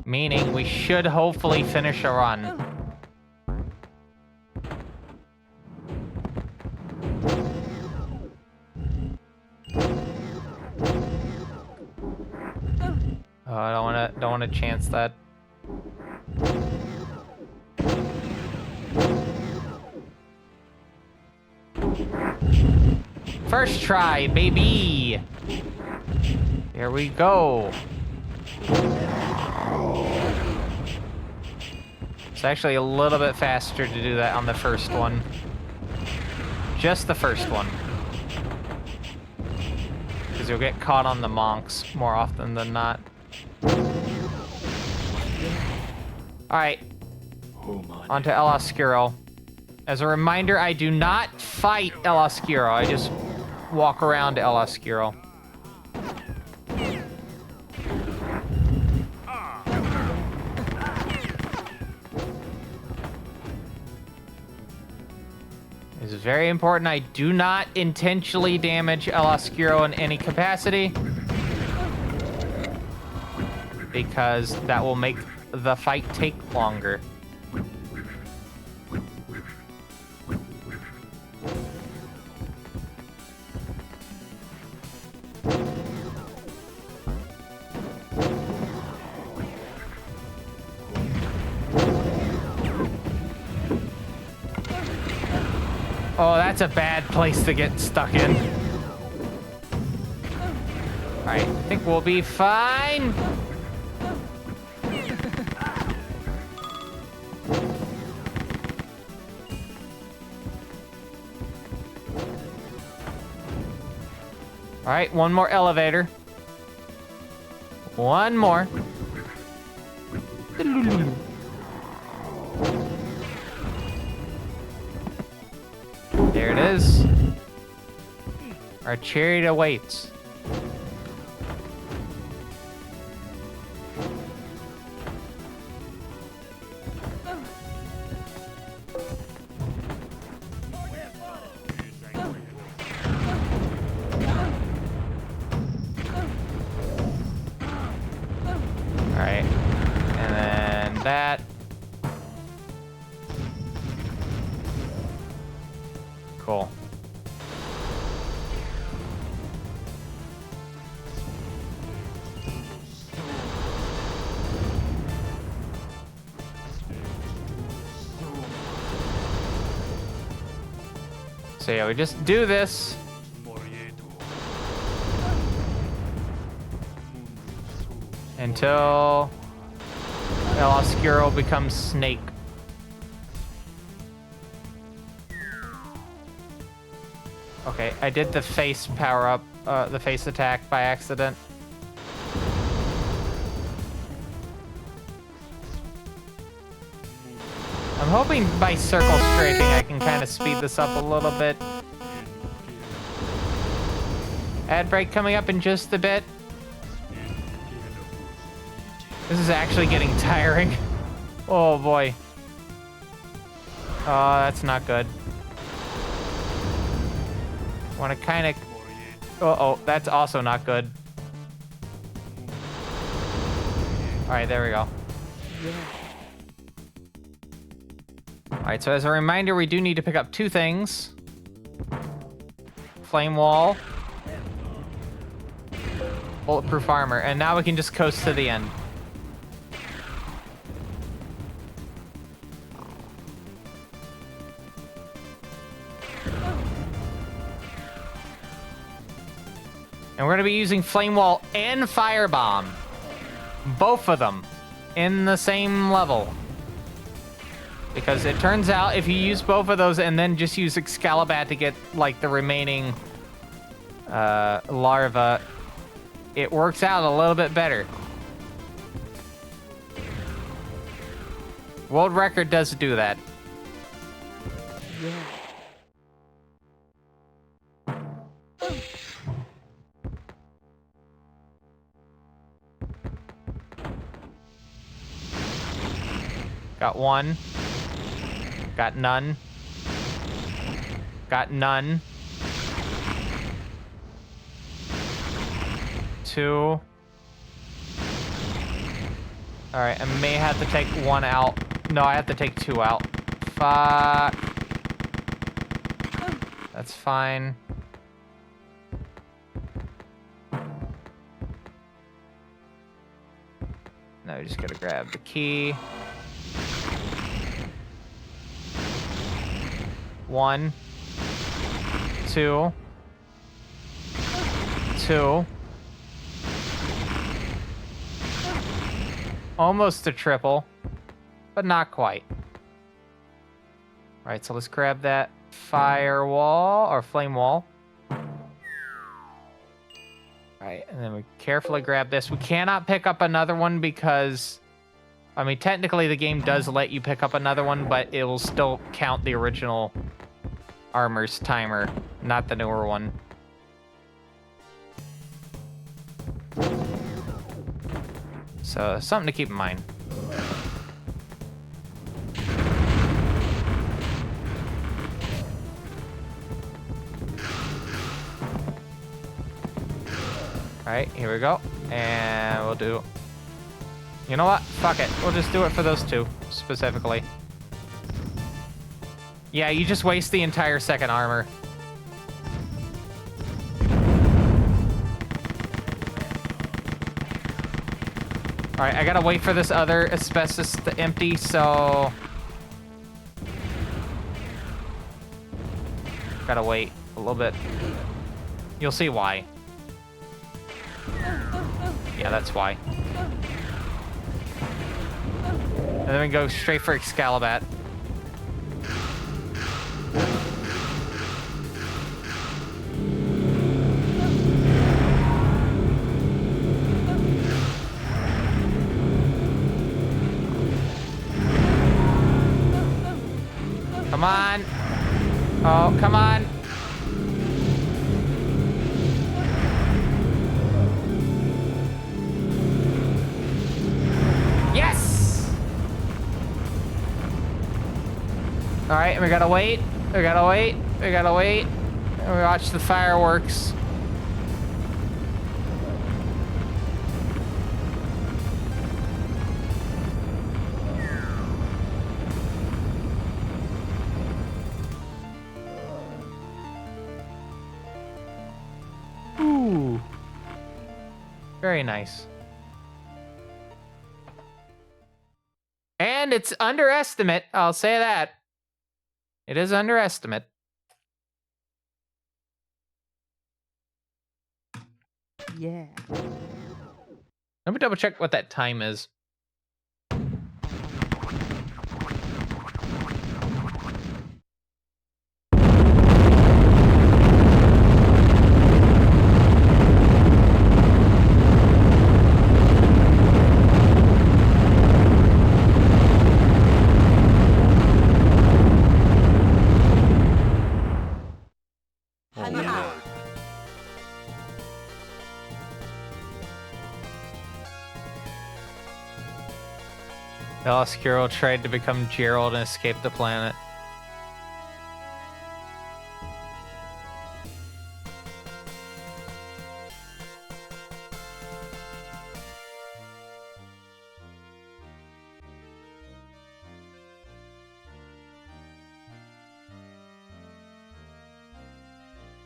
meaning we should hopefully finish a run. Oh, I don't want to chance that. First try, baby. Here we go. It's actually a little bit faster to do that on the first one. Just the first one. Because you'll get caught on the monks more often than not. Alright. On to El Oscuro. As a reminder, I do not fight El Oscuro. I just walk around El Oscuro. It's very important I do not intentionally damage El Oscuro in any capacity, because that will make the fight take longer. Oh, that's a bad place to get stuck in. Alright, I think we'll be fine. Alright, one more elevator. One more. There it is. Our chariot awaits. Alright. And then that. Cool. So yeah, we just do this. Until El Oscuro becomes Snake. Okay, I did the face power up, the face attack by accident. I'm hoping by circle strafing I can kind of speed this up a little bit. Ad break coming up in just a bit. This is actually getting tiring. Oh boy. Oh, that's not good. Want to kind of... Uh-oh, that's also not good. Alright, there we go. Alright, so as a reminder, we do need to pick up two things. Flame wall. Bulletproof armor. And now we can just coast to the end. And we're going to be using Flame Wall and Firebomb. Both of them in the same level. Because it turns out if you use both of those and then just use Excalibur to get like the remaining larva, it works out a little bit better. World record does do that. Got one. Got none. Got none. Two. Alright, I may have to take one out. No, I have to take two out. Fuck. That's fine. Now we just gotta grab the key. One. Two. Two. Almost a triple, but not quite. All right, so let's grab that firewall or flame wall. All right, and then we carefully grab this. We cannot pick up another one because, I mean, technically the game does let you pick up another one, but it will still count the original armor's timer, not the newer one. So, something to keep in mind. Alright, here we go. And we'll do... You know what? Fuck it. We'll just do it for those two, specifically. Yeah, you just waste the entire second armor. Alright, I gotta wait for this other asbestos to empty, so... Gotta wait a little bit. You'll see why. Yeah, that's why. And then we go straight for Excalibur. Come on. Oh, come on. Yes! All right, we gotta wait. We gotta wait. We gotta wait. And we watch the fireworks. Ooh. Very nice. And it's underestimate, I'll say that. It is underestimate. Yeah. Let me double check what that time is. The lost hero tried to become Gerald and escape the planet.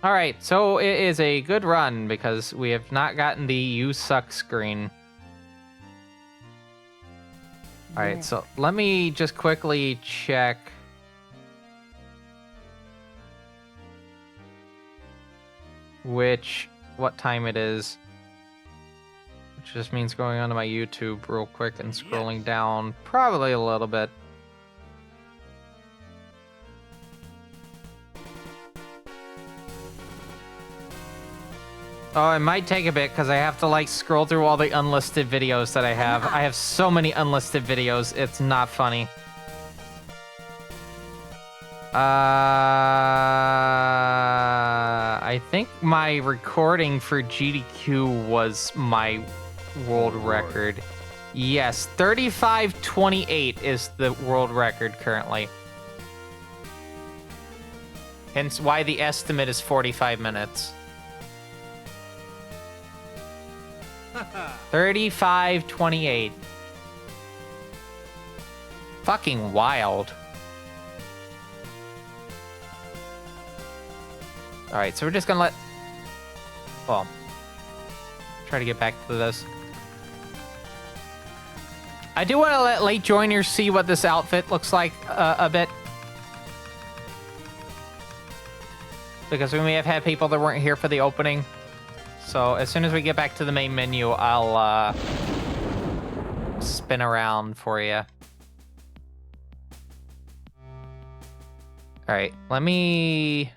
All right, so it is a good run because we have not gotten the "you suck" screen. All right, so let me just quickly check. What time it is. Which just means going onto my YouTube real quick and scrolling down probably a little bit. Oh, it might take a bit because I have to like scroll through all the unlisted videos that I have. I have so many unlisted videos, it's not funny. I think my recording for GDQ was my world record. Yes, 35:28 is the world record currently. Hence why the estimate is 45 minutes. 35:28. Fucking wild. Alright, so we're just gonna well, try to get back to this. I do want to let late joiners see what this outfit looks like a bit. Because we may have had people that weren't here for the opening. So as soon as we get back to the main menu, I'll spin around for you. All right, let me.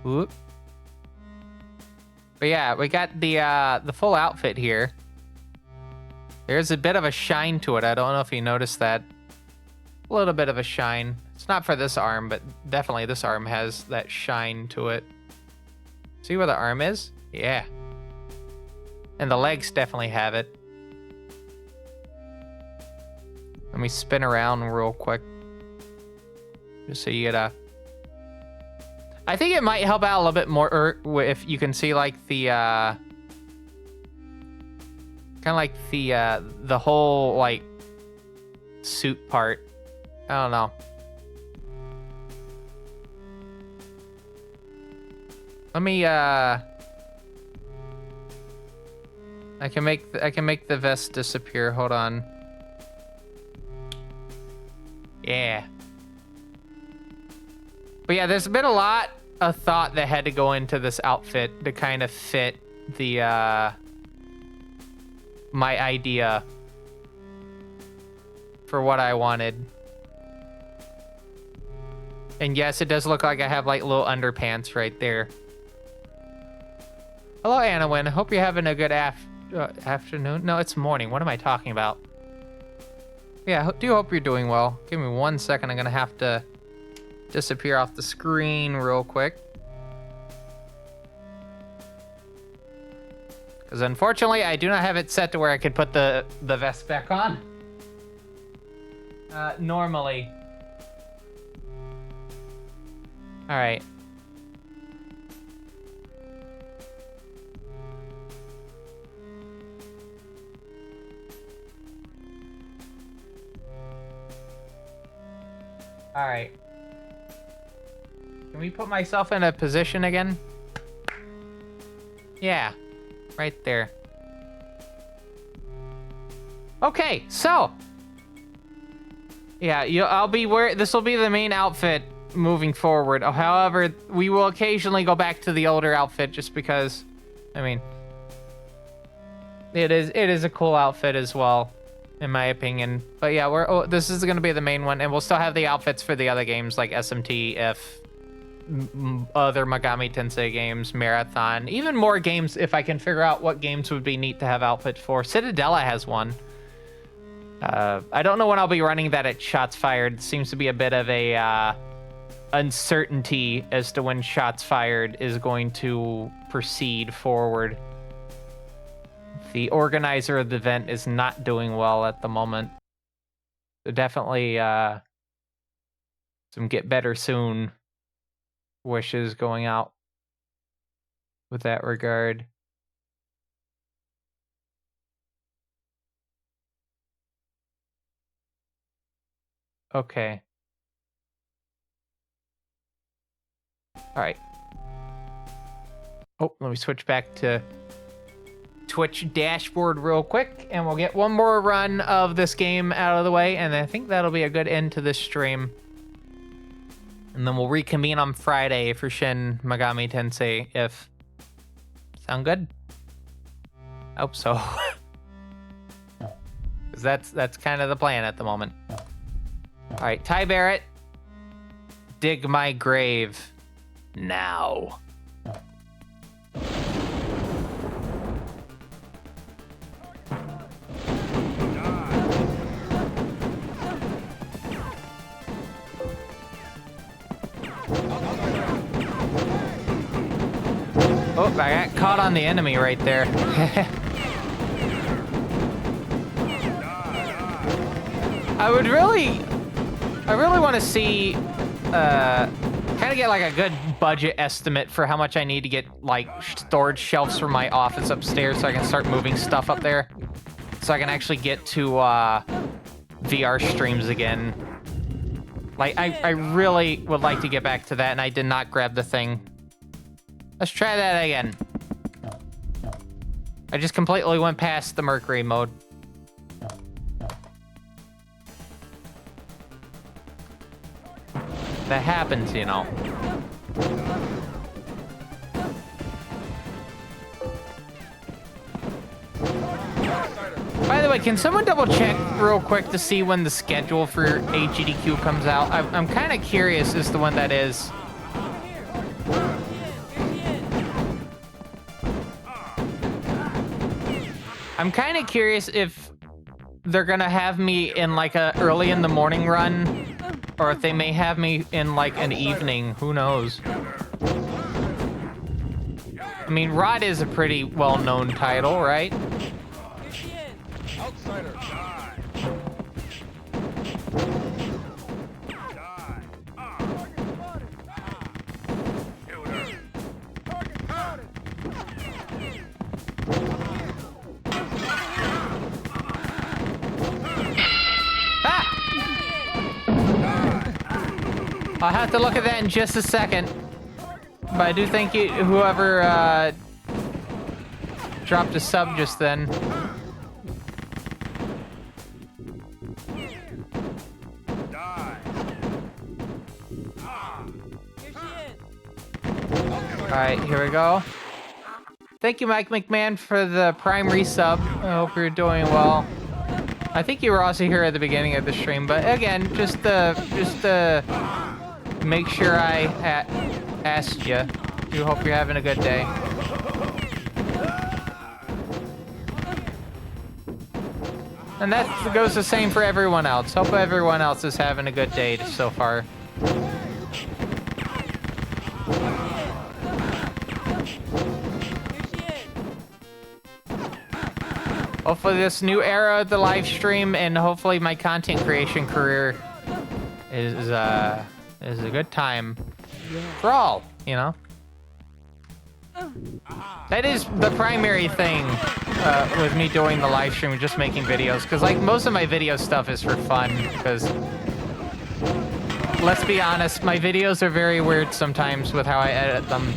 Whoop. But yeah, we got the full outfit here. There's a bit of a shine to it. I don't know if you noticed that. A little bit of a shine. It's not for this arm, but definitely this arm has that shine to it. See where the arm is? Yeah. And the legs definitely have it. Let me spin around real quick. Just so you get a... I think it might help out a little bit more if you can see like the... kind of like the whole like suit part. I don't know. Let me I can make the vest disappear. Hold on. Yeah. But yeah, there's been a lot of thought that had to go into this outfit to kind of fit the my idea for what I wanted. And yes, it does look like I have like little underpants right there. Hello, Anna-Win. I hope you're having a good afternoon. No, it's morning. What am I talking about? Yeah, do hope you're doing well. Give me 1 second. I'm gonna have to disappear off the screen real quick. Because unfortunately, I do not have it set to where I could put the vest back on. Normally. All right. All right. Can we put myself in a position again? Yeah, right there. Okay, so. Yeah, I'll be this will be the main outfit moving forward. However, we will occasionally go back to the older outfit just because, I mean, it is a cool outfit as well, in my opinion. But yeah, this is going to be the main one, and we'll still have the outfits for the other games like SMT, if other Megami Tensei games, Marathon, even more games if I can figure out what games would be neat to have outfits for. Citadella has one. I don't know when I'll be running that at Shots Fired. Seems to be a bit of a uncertainty as to when Shots Fired is going to proceed forward. The organizer of the event is not doing well at the moment. So definitely some get better soon wishes going out with that regard. Okay. All right. Oh, let me switch back to Twitch dashboard real quick, and we'll get one more run of this game out of the way, and I think that'll be a good end to this stream. And then we'll reconvene on Friday for Shin Megami Tensei, if... Sound good? I hope so. Because that's kind of the plan at the moment. All right, Ty Barrett, dig my grave now. Oh, I got caught on the enemy right there. I really want to see, kind of get like a good budget estimate for how much I need to get like storage shelves for my office upstairs so I can start moving stuff up there. So I can actually get to VR streams again. Like, I really would like to get back to that, and I did not grab the thing. Let's try that again. I just completely went past the Mercury mode. That happens, you know. By the way, can someone double check real quick to see when the schedule for AGDQ comes out? I'm kind of curious as to when that is. I'm kind of curious if they're gonna have me in like a early in the morning run, or if they may have me in like an evening. Who knows? I mean, ROTT is a pretty well-known title, right? Outsider. I'll have to look at that in just a second. But I do thank you, whoever dropped a sub just then. Alright, here we go. Thank you, Mike McMahon, for the Prime resub. I hope you're doing well. I think you were also here at the beginning of the stream, but again, just to make sure I asked you. Do hope you're having a good day. And that goes the same for everyone else. Hope everyone else is having a good day so far. Hopefully this new era of the live stream and hopefully my content creation career is a good time for all, you know? That is the primary thing with me doing the live stream, just making videos, because like most of my video stuff is for fun, because let's be honest, my videos are very weird sometimes with how I edit them.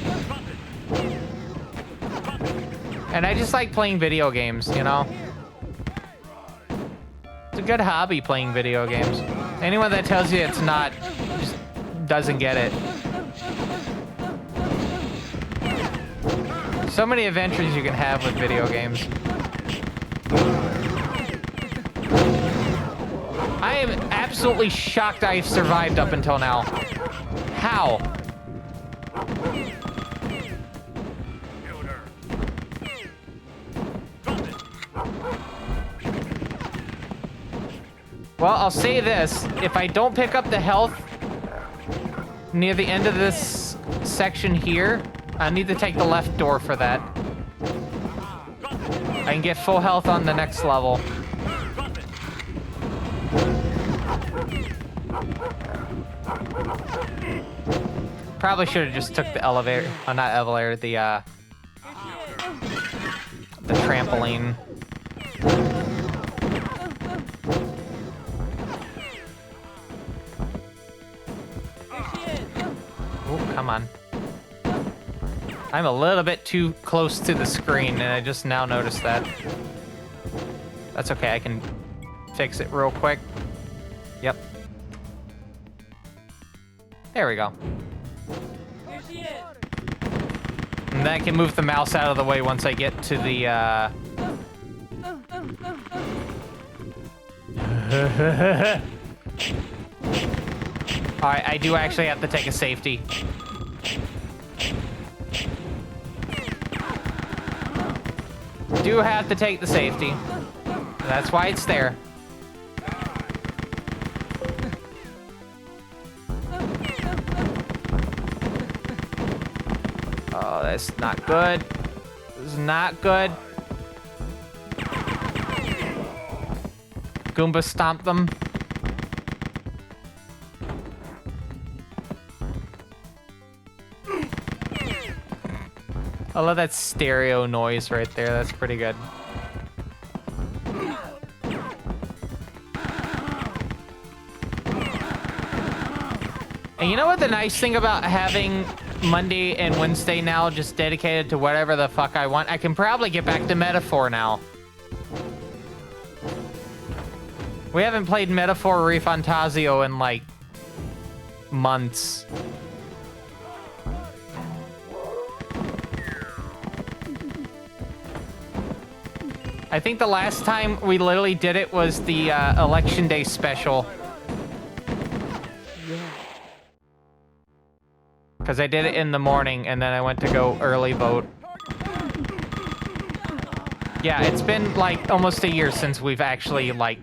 And I just like playing video games, you know? It's a good hobby playing video games. Anyone that tells you it's not just doesn't get it. So many adventures you can have with video games. I am absolutely shocked I've survived up until now. How? Well, I'll say this. If I don't pick up the health near the end of this section here, I need to take the left door for that. I can get full health on the next level. Probably should have just took the elevator. Not elevator, the trampoline. Oh, come on. I'm a little bit too close to the screen, and I just now noticed that. That's okay, I can fix it real quick. Yep. There we go. And then I can move the mouse out of the way once I get to the, Alright, I do actually have to take a safety. Do have to take the safety. That's why it's there. Oh, that's not good. This is not good. Goomba stomp them. I love that stereo noise right there. That's pretty good. And you know what the nice thing about having Monday and Wednesday now just dedicated to whatever the fuck I want? I can probably get back to Metaphor now. We haven't played Metaphor Refantasio in like months. I think the last time we literally did it was the Election Day special. Because I did it in the morning and then I went to go early vote. Yeah, it's been like almost a year since we've actually like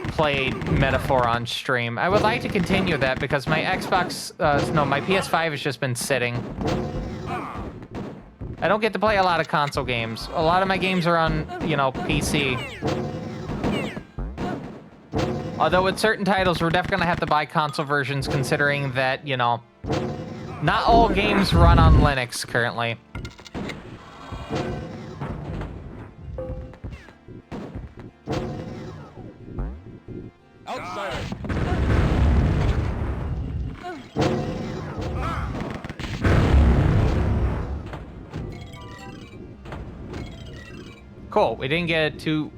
played Metaphor on stream. I would like to continue that because my my PS5 has just been sitting. I don't get to play a lot of console games. A lot of my games are on, you know, PC. Although with certain titles, we're definitely gonna have to buy console versions considering that, you know, not all games run on Linux currently. Outsider. Cool, we didn't get two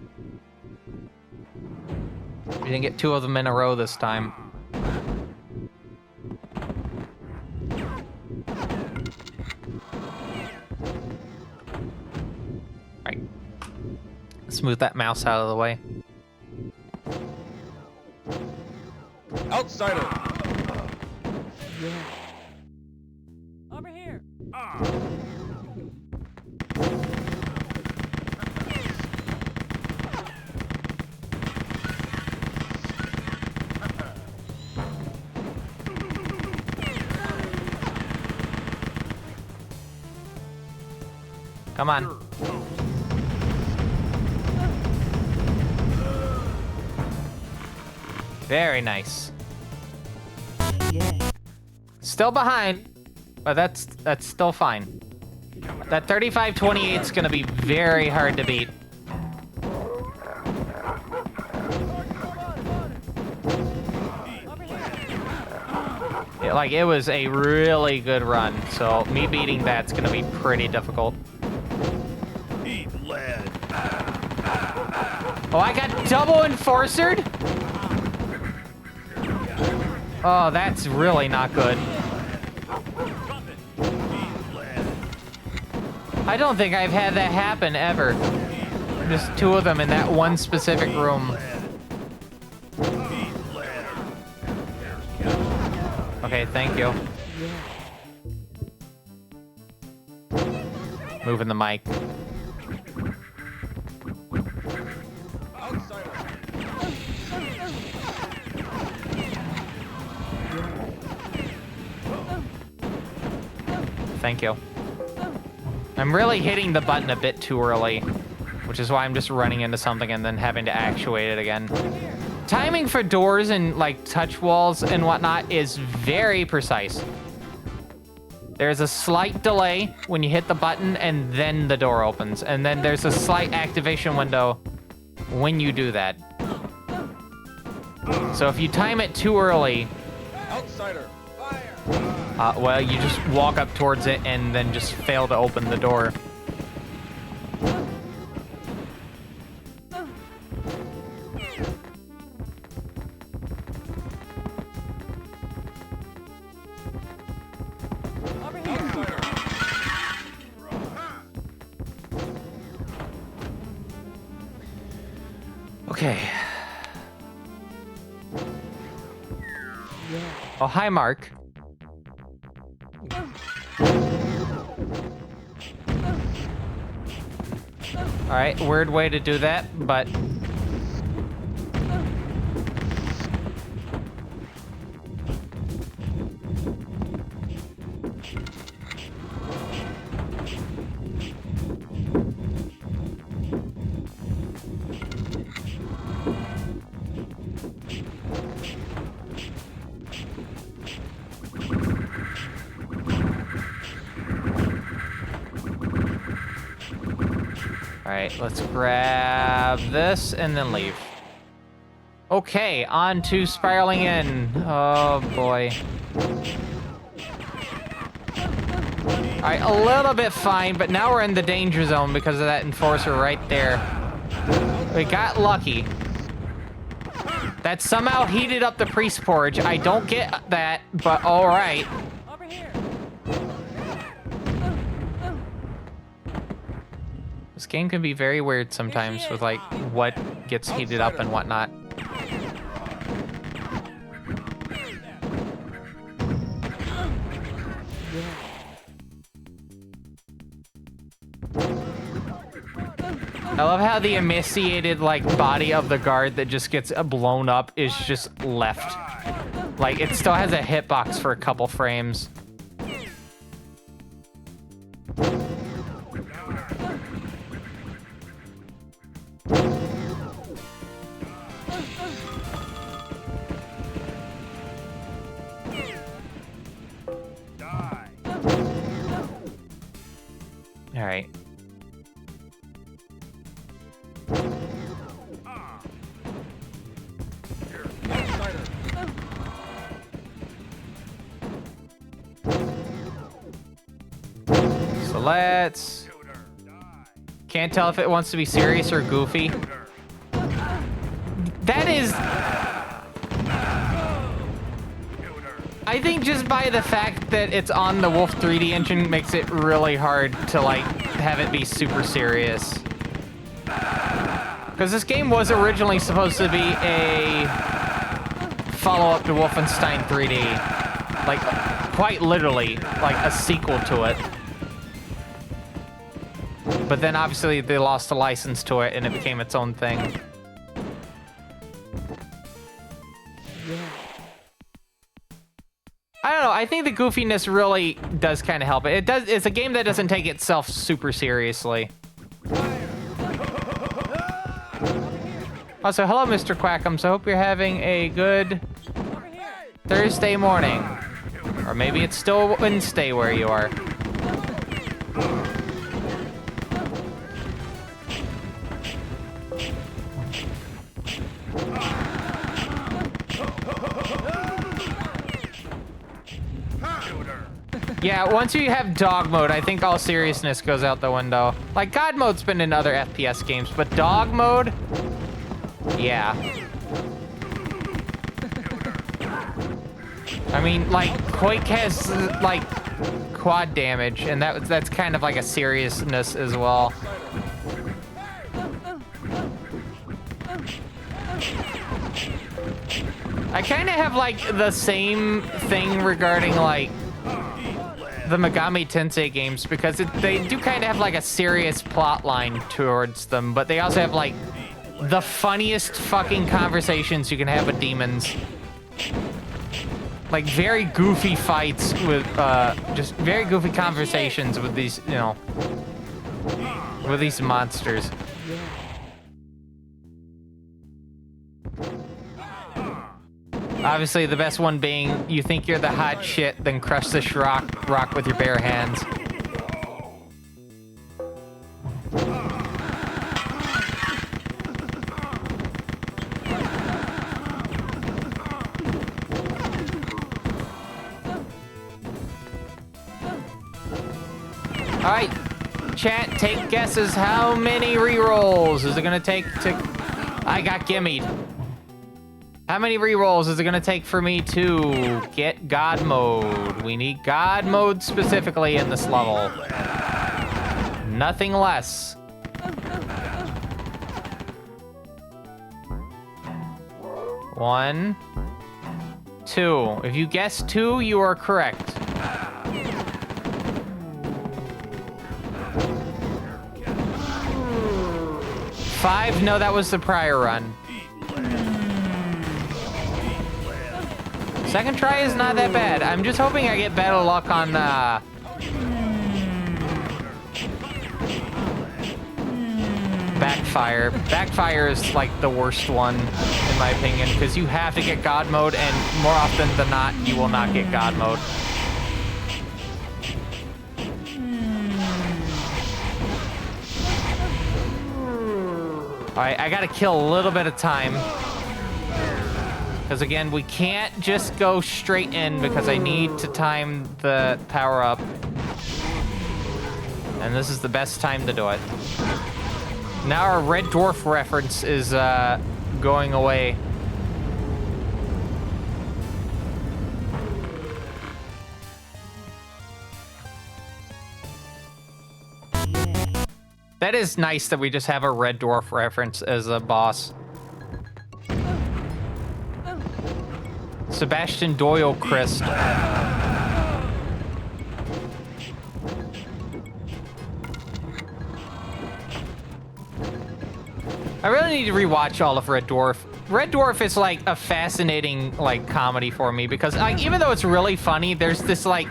of them in a row this time. Right. Smooth that mouse out of the way. Outsider. Over here. Come on. Very nice. Still behind, but that's still fine. That 35-28 is gonna be very hard to beat. Like, it was a really good run, so me beating that's gonna be pretty difficult. Eat lead. Oh, I got double enforcered? Oh, that's really not good. I don't think I've had that happen ever. Just two of them in that one specific room. Okay, thank you. Moving the mic. Thank you. I'm really hitting the button a bit too early, which is why I'm just running into something and then having to actuate it again. Timing for doors and like touch walls and whatnot is very precise. There's a slight delay when you hit the button and then the door opens, and then there's a slight activation window when you do that. So if you time it too early, Outsider. well, you just walk up towards it and then just fail to open the door. Okay. Oh, hi, Mark. All right, weird way to do that, but... Alright, let's grab this and then leave. Okay, on to spiraling in. Oh boy. Alright, a little bit fine, but now we're in the danger zone because of that enforcer right there. We got lucky. That somehow heated up the priest porridge. I don't get that, but alright. Over here. This game can be very weird sometimes with like what gets heated up and whatnot. I love how the emaciated like body of the guard that just gets blown up is just left. Like it still has a hitbox for a couple frames. All right. So let's... Can't tell if it wants to be serious or goofy. That is... I think just by the fact that it's on the Wolf 3D engine makes it really hard to like have it be super serious. Because this game was originally supposed to be a follow-up to Wolfenstein 3D. Like, quite literally, like a sequel to it. But then obviously they lost the license to it and it became its own thing. I don't know, I think the goofiness really does kind of help it. It's a game that doesn't take itself super seriously. Also, hello, Mr. Quackums. I hope you're having a good Thursday morning. Or maybe it's still Wednesday where you are. Yeah, once you have dog mode, I think all seriousness goes out the window. Like, God mode's been in other FPS games, but dog mode? Yeah. I mean, like, Quake has, like, quad damage, and that's kind of like a seriousness as well. I kind of have, like, the same thing regarding, like, the Megami Tensei games, because they do kind of have, like, a serious plot line towards them, but they also have, like, the funniest fucking conversations you can have with demons. Like, very goofy fights with, just very goofy conversations with these, you know, with these monsters. Obviously, the best one being, you think you're the hot shit, then crush this rock with your bare hands. All right, chat, take guesses. How many rerolls is it gonna take to... I got gimmied. How many rerolls is it gonna take for me to get God mode? We need God mode specifically in this level. Nothing less. One, two. If you guess two, you are correct. Five? No, that was the prior run. Second try is not that bad. I'm just hoping I get better luck on, Backfire. Backfire is, like, the worst one, in my opinion, because you have to get God mode, and more often than not, you will not get God mode. Alright, I gotta kill a little bit of time. Because again, we can't just go straight in because I need to time the power up. And this is the best time to do it. Now our Red Dwarf reference is going away. That is nice that we just have a Red Dwarf reference as a boss. Sebastian Doyle Christ. I really need to rewatch all of Red Dwarf. Red Dwarf is like a fascinating like comedy for me because like even though it's really funny, there's this like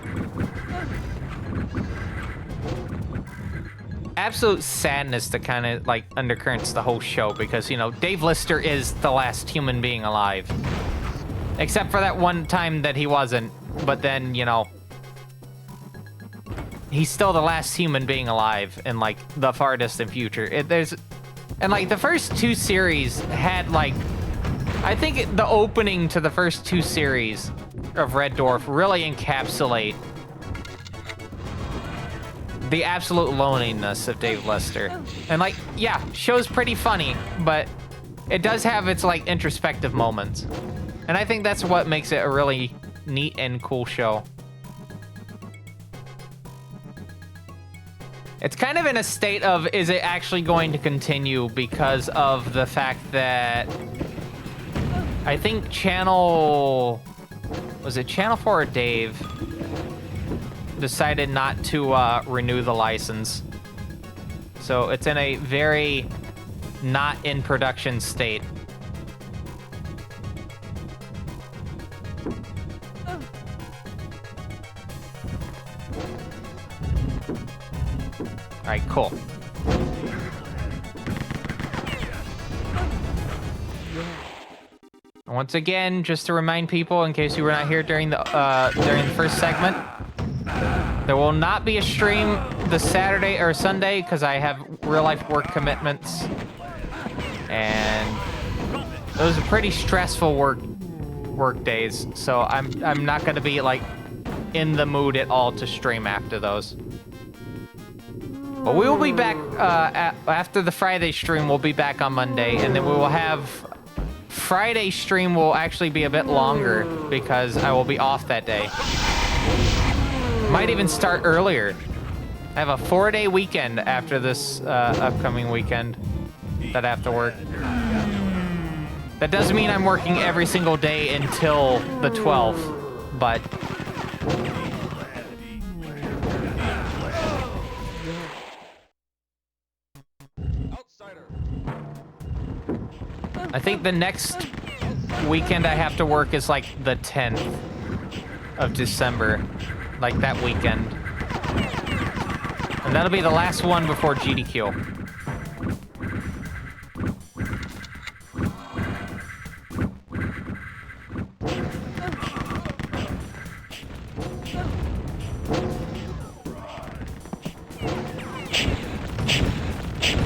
absolute sadness that kind of like undercurrents the whole show because, you know, Dave Lister is the last human being alive. Except for that one time that he wasn't, but then, you know, he's still the last human being alive in, like, the far distant future. And, like, the first two series had, like, I think the opening to the first two series of Red Dwarf really encapsulate the absolute loneliness of Dave Lister. And, like, yeah, show's pretty funny, but it does have its, like, introspective moments. And I think that's what makes it a really neat and cool show. It's kind of in a state of, is it actually going to continue because of the fact that I think was it Channel 4 or Dave decided not to renew the license. So it's in a very not in production state. right, cool. Once again, just to remind people, in case you were not here during the first segment, there will not be a stream this Saturday or Sunday because I have real-life work commitments, and those are pretty stressful work days. So I'm not going to be like in the mood at all to stream after those. But we will be back after the Friday stream. We'll be back on Monday, and then we will have Friday stream will actually be a bit longer because I will be off that day. Might even start earlier. I have a 4-day weekend after this upcoming weekend that I have to work. That doesn't mean I'm working every single day until the 12th, but I think the next weekend I have to work is like the 10th of December, like that weekend. And that'll be the last one before GDQ.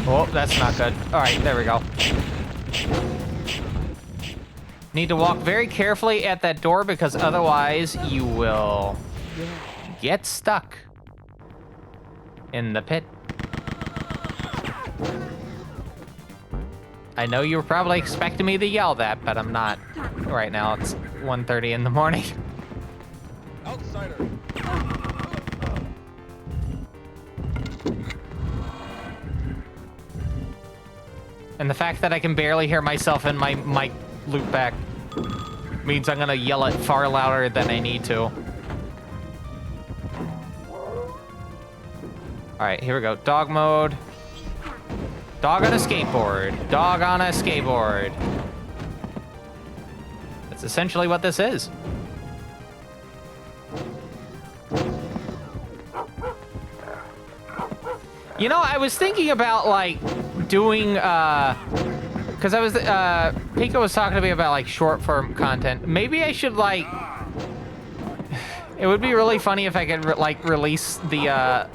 Oh, that's not good. All right, there we go. Need to walk very carefully at that door because otherwise you will get stuck in the pit. I know you were probably expecting me to yell that, but I'm not right now. It's 1:30 in the morning. Outsider. And the fact that I can barely hear myself in my mic loop back means I'm gonna yell it far louder than I need to. All right, here we go. Dog mode. Dog on a skateboard. Dog on a skateboard. That's essentially what this is. You know, I was thinking about like doing because I was Pico was talking to me about like short form content. Maybe I should like it would be really funny if I could release the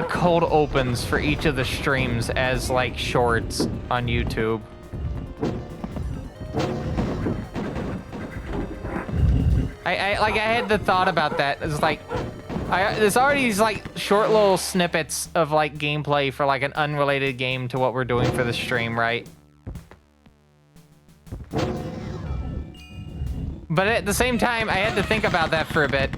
cold opens for each of the streams as like shorts on YouTube. I had the thought about that. It's like there's already these like short little snippets of like gameplay for like an unrelated game to what we're doing for the stream, right? But at the same time, I had to think about that for a bit.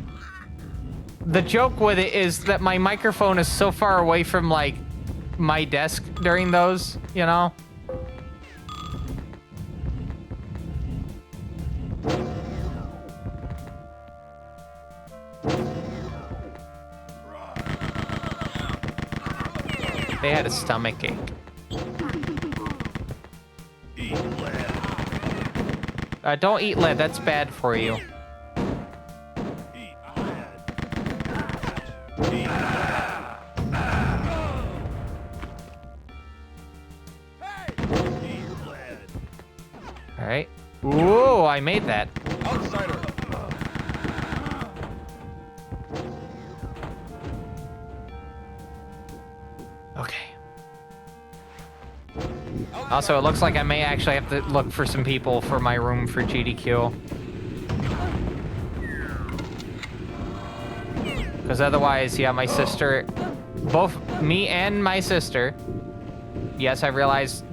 The joke with it is that my microphone is so far away from like my desk during those, you know? They had a stomach ache. Eat lead. Don't eat lead, that's bad for you. Eat lead. Eat lead. Eat lead. All right. Ooh, I made that. Outsider. Okay. Also, it looks like I may actually have to look for some people for my room for GDQ. Because otherwise, yeah, my sister, both me and my sister, yes, I realize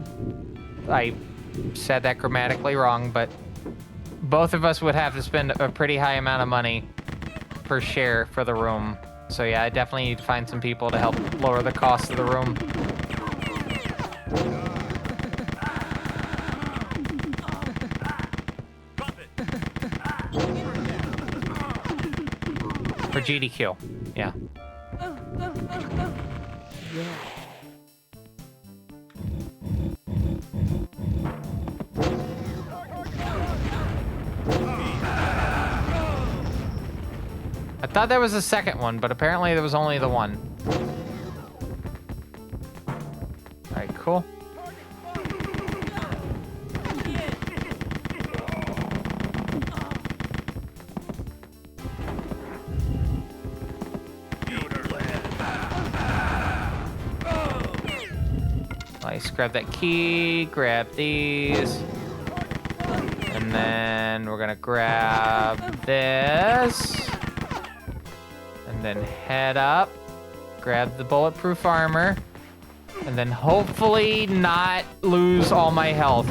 I said that grammatically wrong, but both of us would have to spend a pretty high amount of money per share for the room. So yeah, I definitely need to find some people to help lower the cost of the room. For GDQ, yeah. I thought there was a second one, but apparently there was only the one. Cool. Nice. Grab that key. Grab these. And then we're gonna grab this. And then head up. Grab the bulletproof armor. And then hopefully not lose all my health.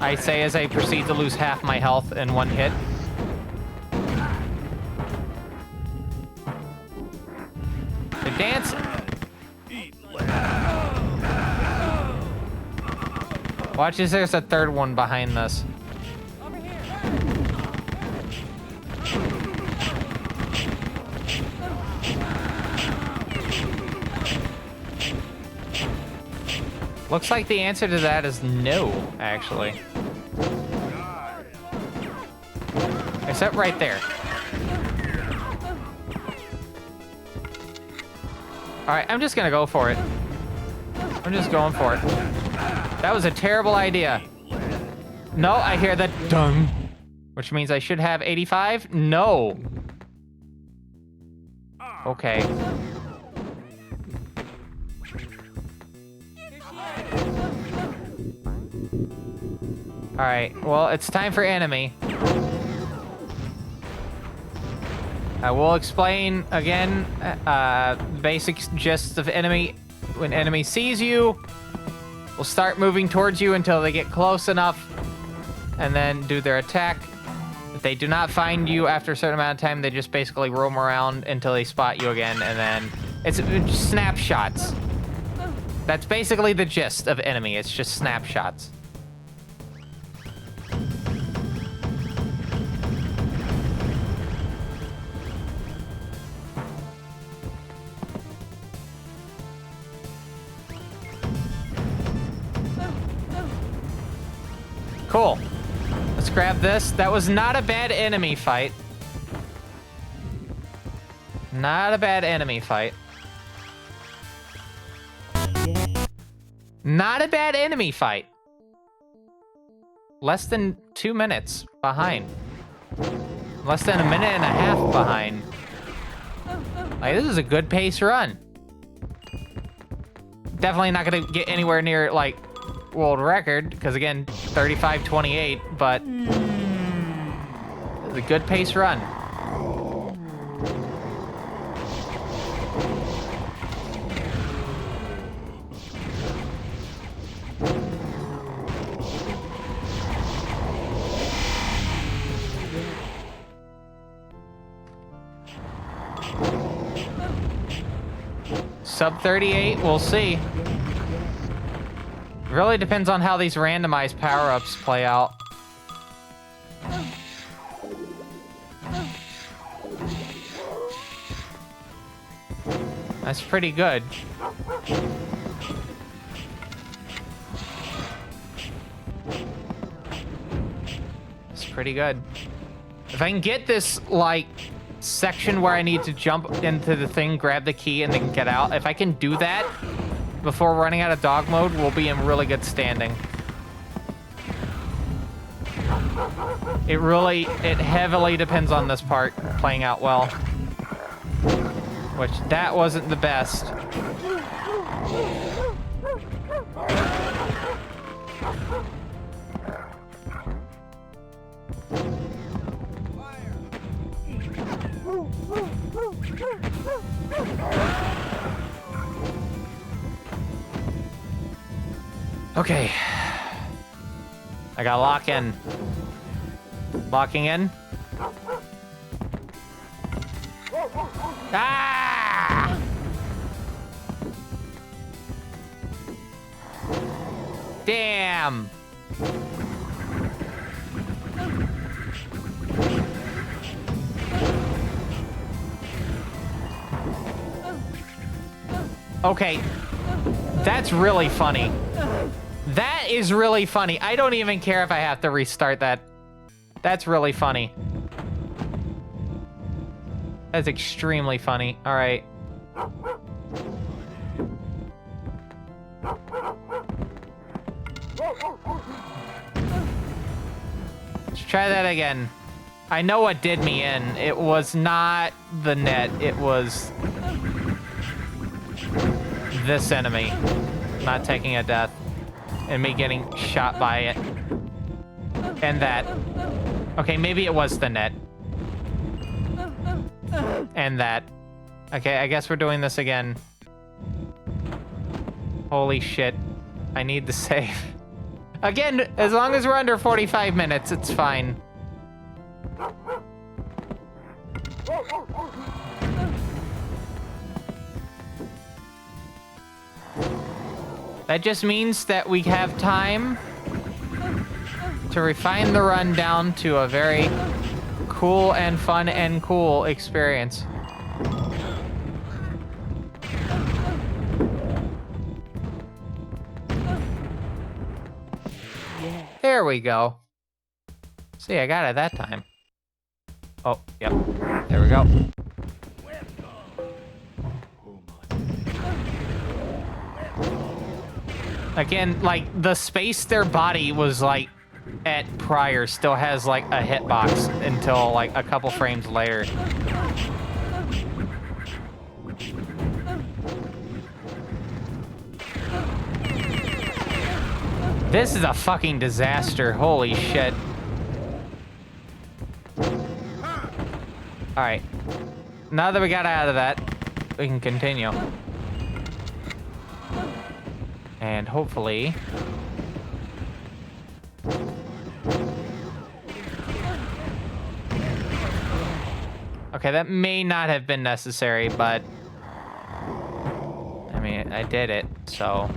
I say as I proceed to lose half my health in one hit. They're dancing. Watch as there's a third one behind this. Over here. Looks like the answer to that is no, actually. Except right there. Alright, I'm just gonna go for it. I'm just going for it. That was a terrible idea. No, I hear that dung. Which means I should have 85? No. Okay. Alright, well, it's time for enemy. I will explain again basic gist of enemy. When enemy sees you, will start moving towards you until they get close enough and then do their attack. If they do not find you after a certain amount of time, they just basically roam around until they spot you again, and then it's snapshots. That's basically the gist of enemy. It's just snapshots. Cool. Let's grab this. That was not a bad enemy fight. Not a bad enemy fight. Not a bad enemy fight. Less than 2 minutes behind. Less than a minute and a half behind. Like, this is a good pace run. Definitely not gonna get anywhere near, like, world record, because again, 35:28, but it's a good pace run. Sub 38, we'll see. Really depends on how these randomized power-ups play out. That's pretty good. It's pretty good. If I can get this, like, section where I need to jump into the thing, grab the key, and then get out, if I can do that before running out of dog mode, we'll be in really good standing. It heavily depends on this part playing out well. Which, that wasn't the best. Okay. I gotta lock in. Locking in. Ah! Damn. Okay. That's really funny. That is really funny. I don't even care if I have to restart that. That's really funny. That's extremely funny. All right. Let's try that again. I know what did me in. It was not the net. It was this enemy not taking a death and me getting shot by it. And that. Okay, maybe it was the net. And that. Okay, I guess we're doing this again. Holy shit. I need the save. Again, as long as we're under 45 minutes, it's fine. That just means that we have time to refine the run down to a very cool and fun and cool experience. There we go. See, I got it that time. Oh, yep. There we go. Again, like, the space their body was, like, at prior still has, like, a hitbox until, like, a couple frames later. This is a fucking disaster. Holy shit. Alright. Now that we got out of that, we can continue. And hopefully... Okay, that may not have been necessary, but... I mean, I did it, so...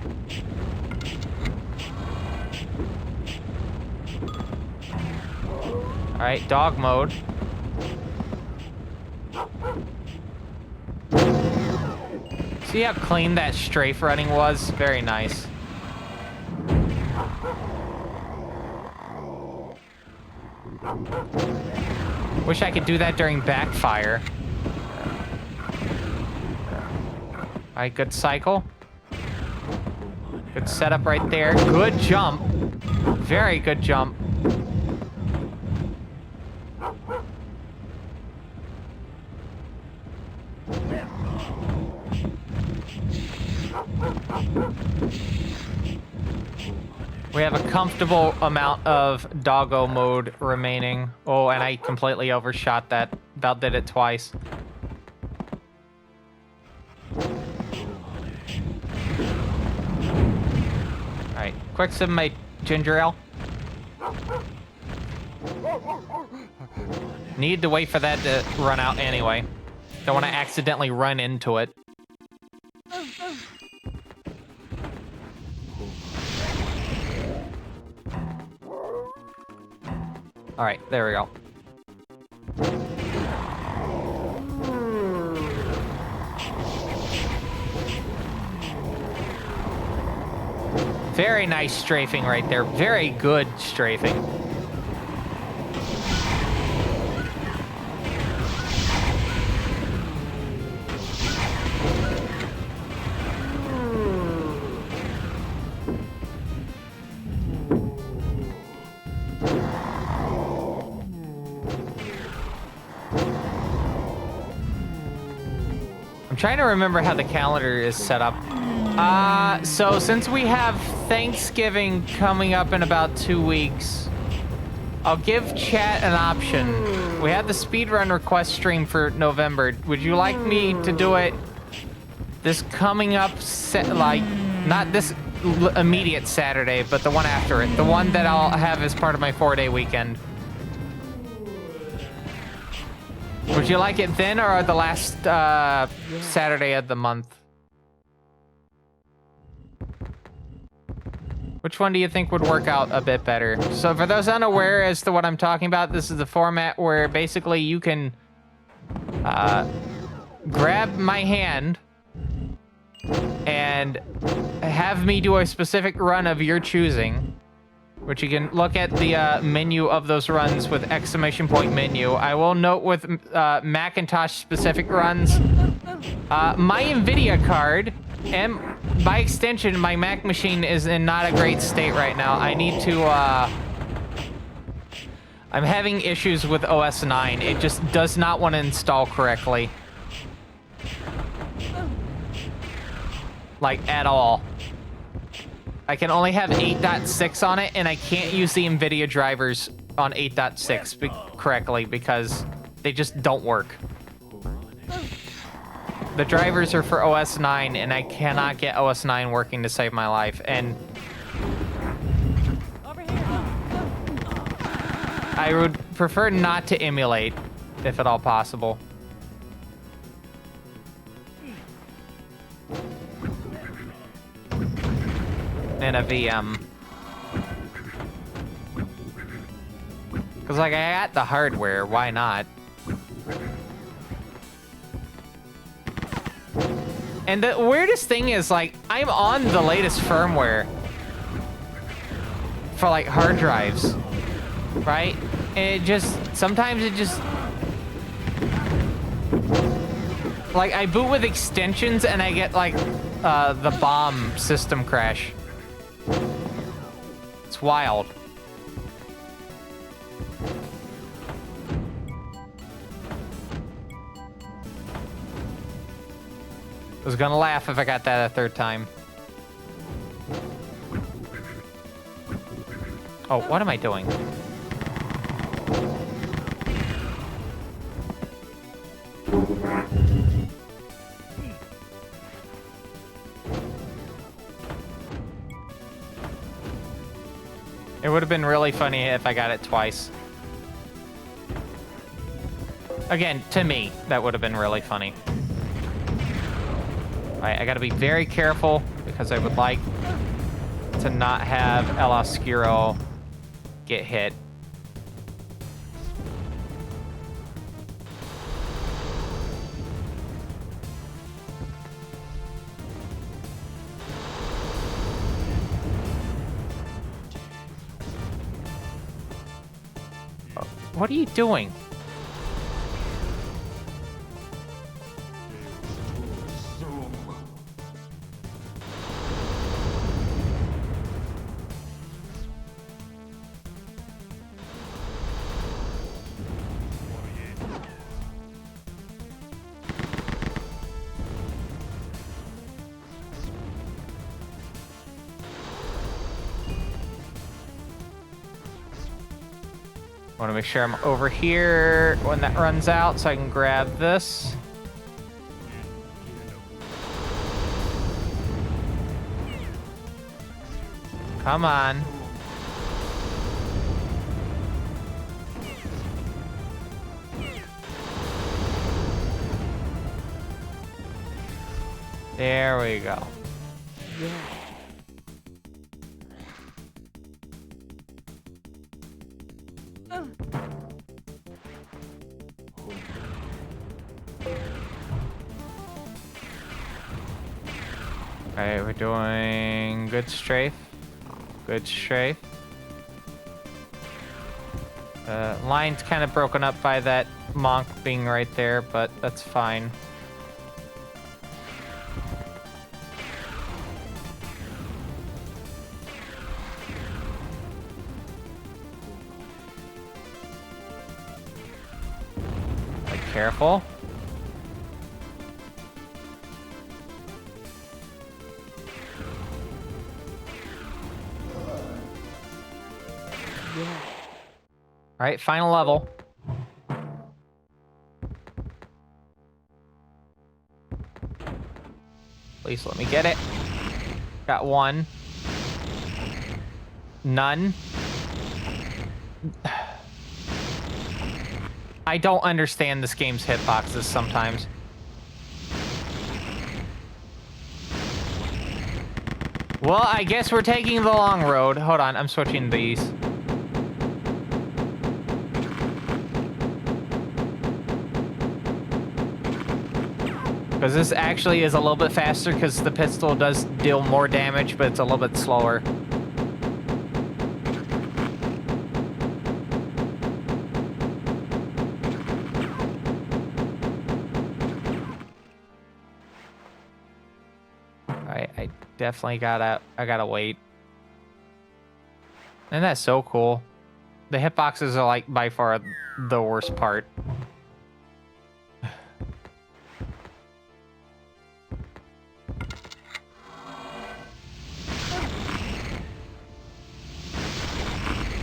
Alright, dog mode. See how clean that strafe running was? Very nice. Wish I could do that during backfire. Alright, good cycle. Good setup right there. Good jump. Very good jump. We have a comfortable amount of doggo mode remaining. Oh, and I completely overshot that. About did it twice. Alright, quick sip of my ginger ale. Need to wait for that to run out anyway. Don't want to accidentally run into it. All right, there we go. Very nice strafing right there. Very good strafing. Trying to remember how the calendar is set up. So since we have Thanksgiving coming up in about 2 weeks, I'll give chat an option. We had the speedrun request stream for November. Would you like me to do it this coming up, like, not this immediate Saturday, but the one after it, the one that I'll have as part of my 4-day weekend? Would you like it then or the last Saturday of the month? Which one do you think would work out a bit better? So for those unaware as to what I'm talking about, this is the format where basically you can grab my hand and have me do a specific run of your choosing, which you can look at the menu of those runs with exclamation point menu. I will note with Macintosh specific runs, My NVIDIA card, and by extension, my Mac machine is in not a great state right now. I need to, I'm having issues with OS 9. It just does not want to install correctly. Like, at all. I can only have 8.6 on it, and I can't use the NVIDIA drivers on 8.6 correctly because they just don't work. The drivers are for OS 9, and I cannot get OS 9 working to save my life. And Over here. I would prefer not to emulate, if at all possible. In a VM. Because, like, I got the hardware, why not? And the weirdest thing is, like, I'm on the latest firmware for, like, hard drives, right? And it just, sometimes it just, like, I boot with extensions and I get, like, the bomb system crash. It's wild. I was gonna laugh if I got that a third time. Oh, what am I doing? It would have been really funny if I got it twice. Again, to me, that would have been really funny. Alright, I gotta be very careful because I would like to not have El Oscuro get hit. What are you doing? Want to make sure I'm over here when that runs out so I can grab this. Come on. There we go. Alright, we're doing good strafe. Good strafe. Line's kind of broken up by that monk being right there, but that's fine. Be careful. All right, final level. Please let me get it. Got one. None. I don't understand this game's hitboxes sometimes. Well, I guess we're taking the long road. Hold on, I'm switching these. Because this actually is a little bit faster because the pistol does deal more damage, but it's a little bit slower. I definitely gotta wait. And that's so cool. The hitboxes are like by far the worst part.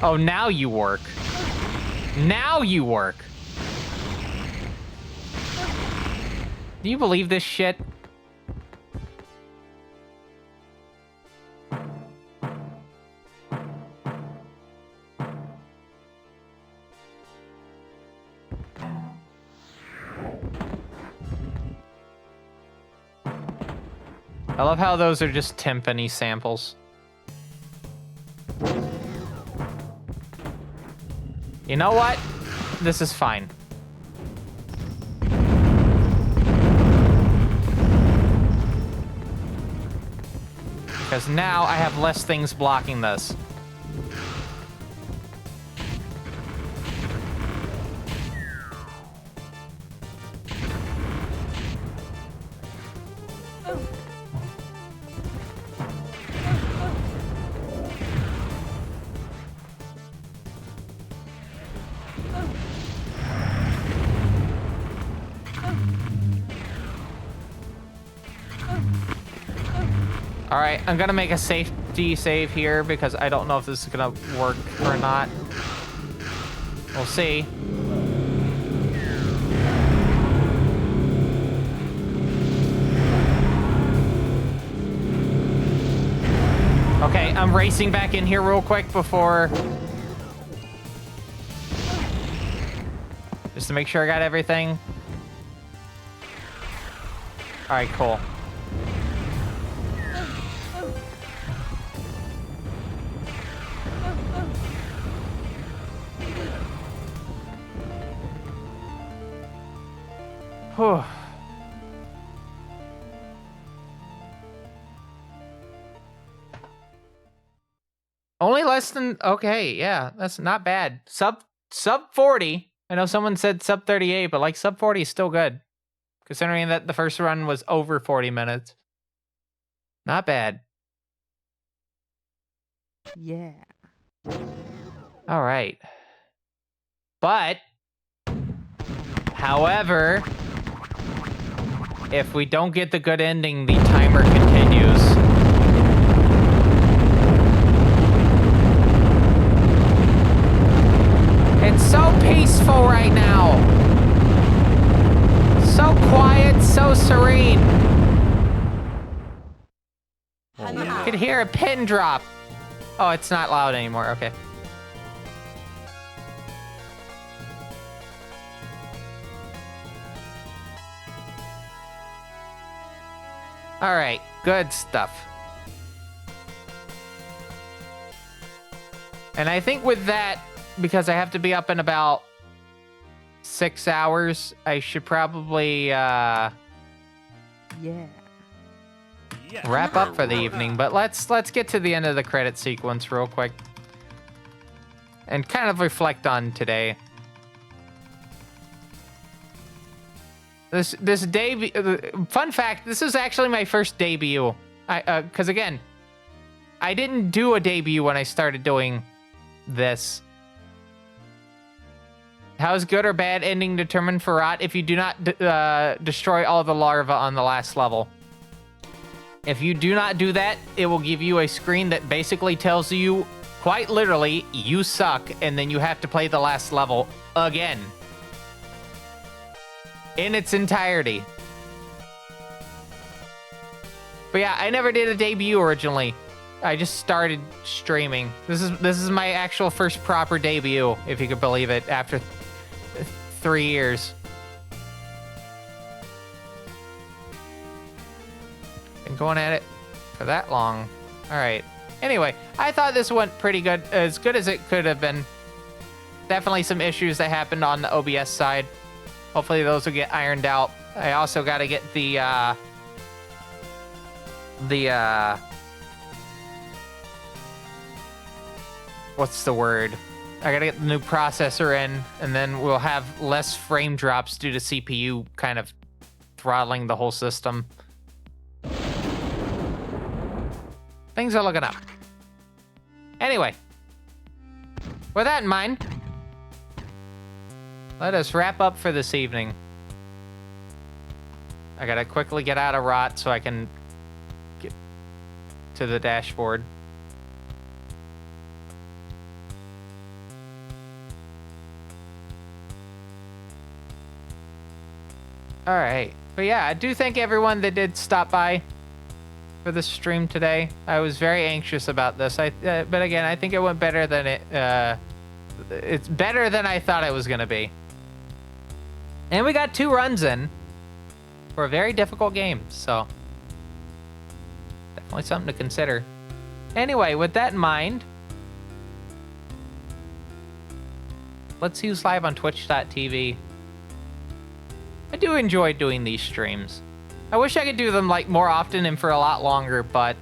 Oh, now you work. Now you work. Do you believe this shit? I love how those are just timpani samples. You know what? This is fine. Because now I have less things blocking this. All right, I'm gonna make a safety save here because I don't know if this is gonna work or not. We'll see. Okay, I'm racing back in here real quick before... just to make sure I got everything. All right, cool. Whew. Only less than, okay, yeah, that's not bad. Sub 40. I know someone said sub 38, but like sub 40 is still good. Considering that the first run was over 40 minutes. Not bad. Yeah. All right. But, however, if we don't get the good ending, the timer continues. It's so peaceful right now. So quiet, so serene. You could hear a pin drop. Oh, it's not loud anymore. Okay. All right, good stuff. And I think with that, because I have to be up in about 6 hours, I should probably Yeah. wrap up for the evening. But let's get to the end of the credit sequence real quick and kind of reflect on today. This debut, fun fact, this is actually my first debut. Because again, I didn't do a debut when I started doing this. How's good or bad ending determined for ROTT if you do not destroy all the larvae on the last level? If you do not do that, it will give you a screen that basically tells you, quite literally, you suck, and then you have to play the last level again. In its entirety. But yeah, I never did a debut originally. I just started streaming. This is my actual first proper debut, if you could believe it, after 3 years. Been going at it for that long. All right. Anyway, I thought this went pretty good as it could have been. Definitely some issues that happened on the OBS side. Hopefully those will get ironed out. I also got to get the what's the word? I got to get the new processor in, and then we'll have less frame drops due to CPU kind of throttling the whole system. things are looking up. Anyway, with that in mind, let us wrap up for this evening. I gotta quickly get out of ROTT so I can get to the dashboard. All right, but yeah, I do thank everyone that did stop by for the stream today. I was very anxious about this. But again, I think it went better than it's better than I thought it was gonna be. And we got 2 runs in for a very difficult game, so definitely something to consider. Anyway, with that in mind, let's use live on twitch.tv. I do enjoy doing these streams. I wish I could do them like more often and for a lot longer, but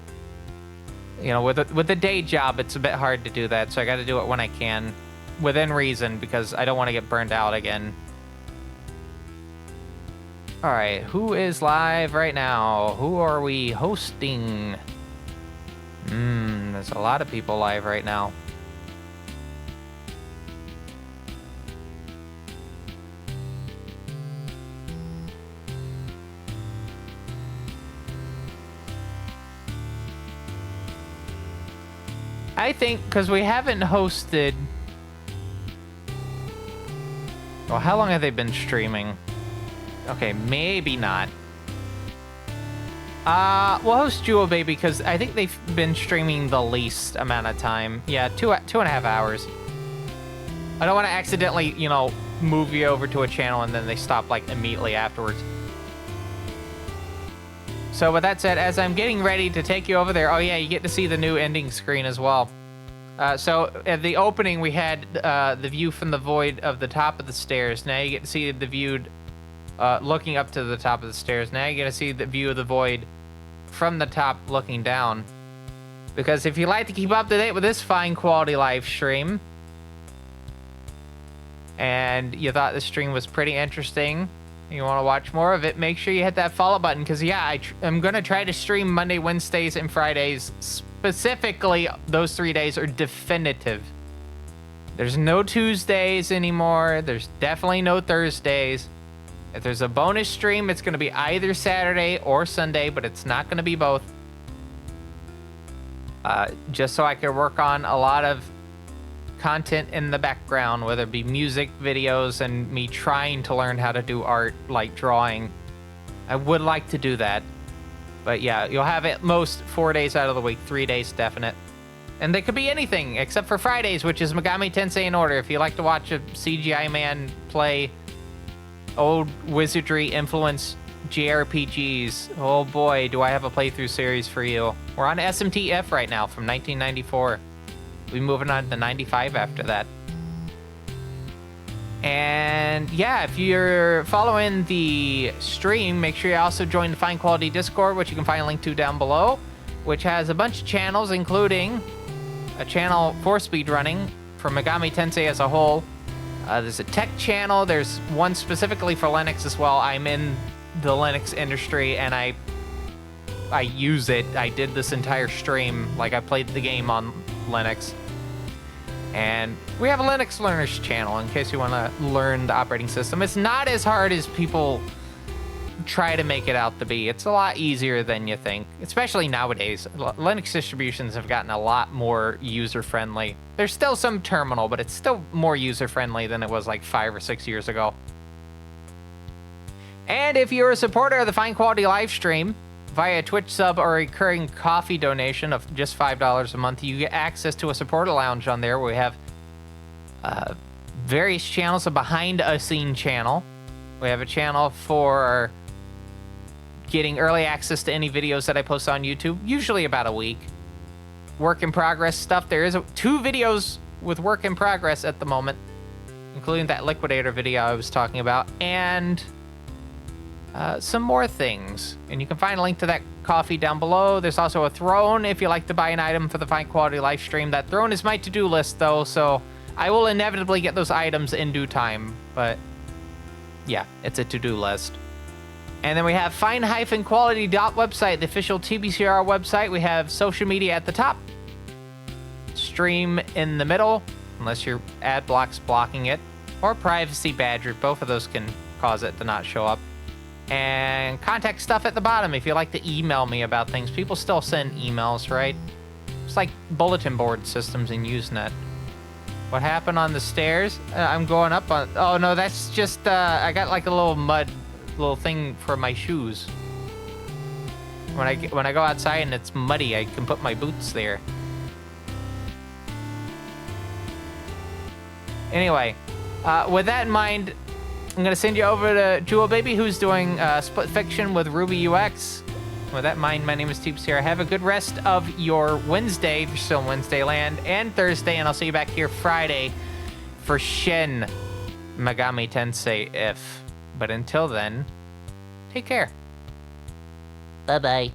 you know, with the day job, it's a bit hard to do that. So I got to do it when I can, within reason, because I don't want to get burned out again. All right, who is live right now? Who are we hosting? There's a lot of people live right now. I think because we haven't hosted. Well, how long have they been streaming? Okay, maybe not. We'll host Jewel Baby because I think they've been streaming the least amount of time. Yeah, two and a half hours. I don't want to accidentally, you know, move you over to a channel and then they stop like immediately afterwards. So with that said, as I'm getting ready to take you over there, oh yeah, you get to see the new ending screen as well. So at the opening, we had the view from the void of the top of the stairs. Now you get to see the view looking up to the top of the stairs. Now you get to see the view of the void from the top looking down. Because if you like to keep up to date with this fine quality live stream, and you thought the stream was pretty interesting, you want to watch more of it, make sure you hit that follow button, because yeah, I'm going to try to stream Monday, Wednesdays, and Fridays. Specifically, those 3 days are definitive. There's no Tuesdays anymore. There's definitely no Thursdays. If there's a bonus stream, it's going to be either Saturday or Sunday, but it's not going to be both. Just so I can work on a lot of content in the background, whether it be music videos and me trying to learn how to do art, like drawing. I would like to do that. But yeah, you'll have at most 4 days out of the week, 3 days definite. And they could be anything except for Fridays, which is Megami Tensei in Order. If you like to watch a CGI man play old wizardry influenced JRPGs, oh boy, do I have a playthrough series for you. We're on SMTF right now from 1994. We'll be moving on to 95 after that. And yeah, if you're following the stream, make sure you also join the Fine Quality Discord, which you can find a link to down below, which has a bunch of channels, including a channel for speedrunning for Megami Tensei as a whole. There's a tech channel. There's one specifically for Linux as well. I'm in the Linux industry, and I use it. I did this entire stream, like I played the game on Linux. And we have a Linux Learners channel in case you want to learn the operating system. It's not as hard as people try to make it out to be. It's a lot easier than you think, especially nowadays. Linux distributions have gotten a lot more user-friendly. There's still some terminal, but it's still more user-friendly than it was like 5 or 6 years ago. And if you're a supporter of the Fine Quality live stream via a Twitch sub or a recurring coffee donation of just $5 a month, you get access to a supporter lounge on there where we have various channels. A behind a scene channel. We have a channel for getting early access to any videos that I post on YouTube, usually about a week. Work in progress stuff. There is 2 videos with work in progress at the moment, including that Liquidator video I was talking about, and some more things. And you can find a link to that coffee down below. There's also a throne if you like to buy an item for the Fine Quality live stream. That throne is my to-do list though, so I will inevitably get those items in due time. But yeah, it's a to-do list. And then we have fine-quality.website, the official TBCR website. We have social media at the top. Stream in the middle, unless your ad block's blocking it. Or privacy badger. Both of those can cause it to not show up. And contact stuff at the bottom if you'd like to email me about things. People still send emails, right? It's like bulletin board systems in Usenet. What happened on the stairs? I'm going up on... Oh, no, that's just... I got like a little thing for my shoes. When I go outside and it's muddy, I can put my boots there. Anyway, with that in mind, I'm going to send you over to Jewel Baby, who's doing Split Fiction with Ruby UX. With that in mind, my name is TBCR. Have a good rest of your Wednesday, if you're still in Wednesday land, and Thursday, and I'll see you back here Friday for Shin Megami Tensei if. But until then, take care. Bye-bye.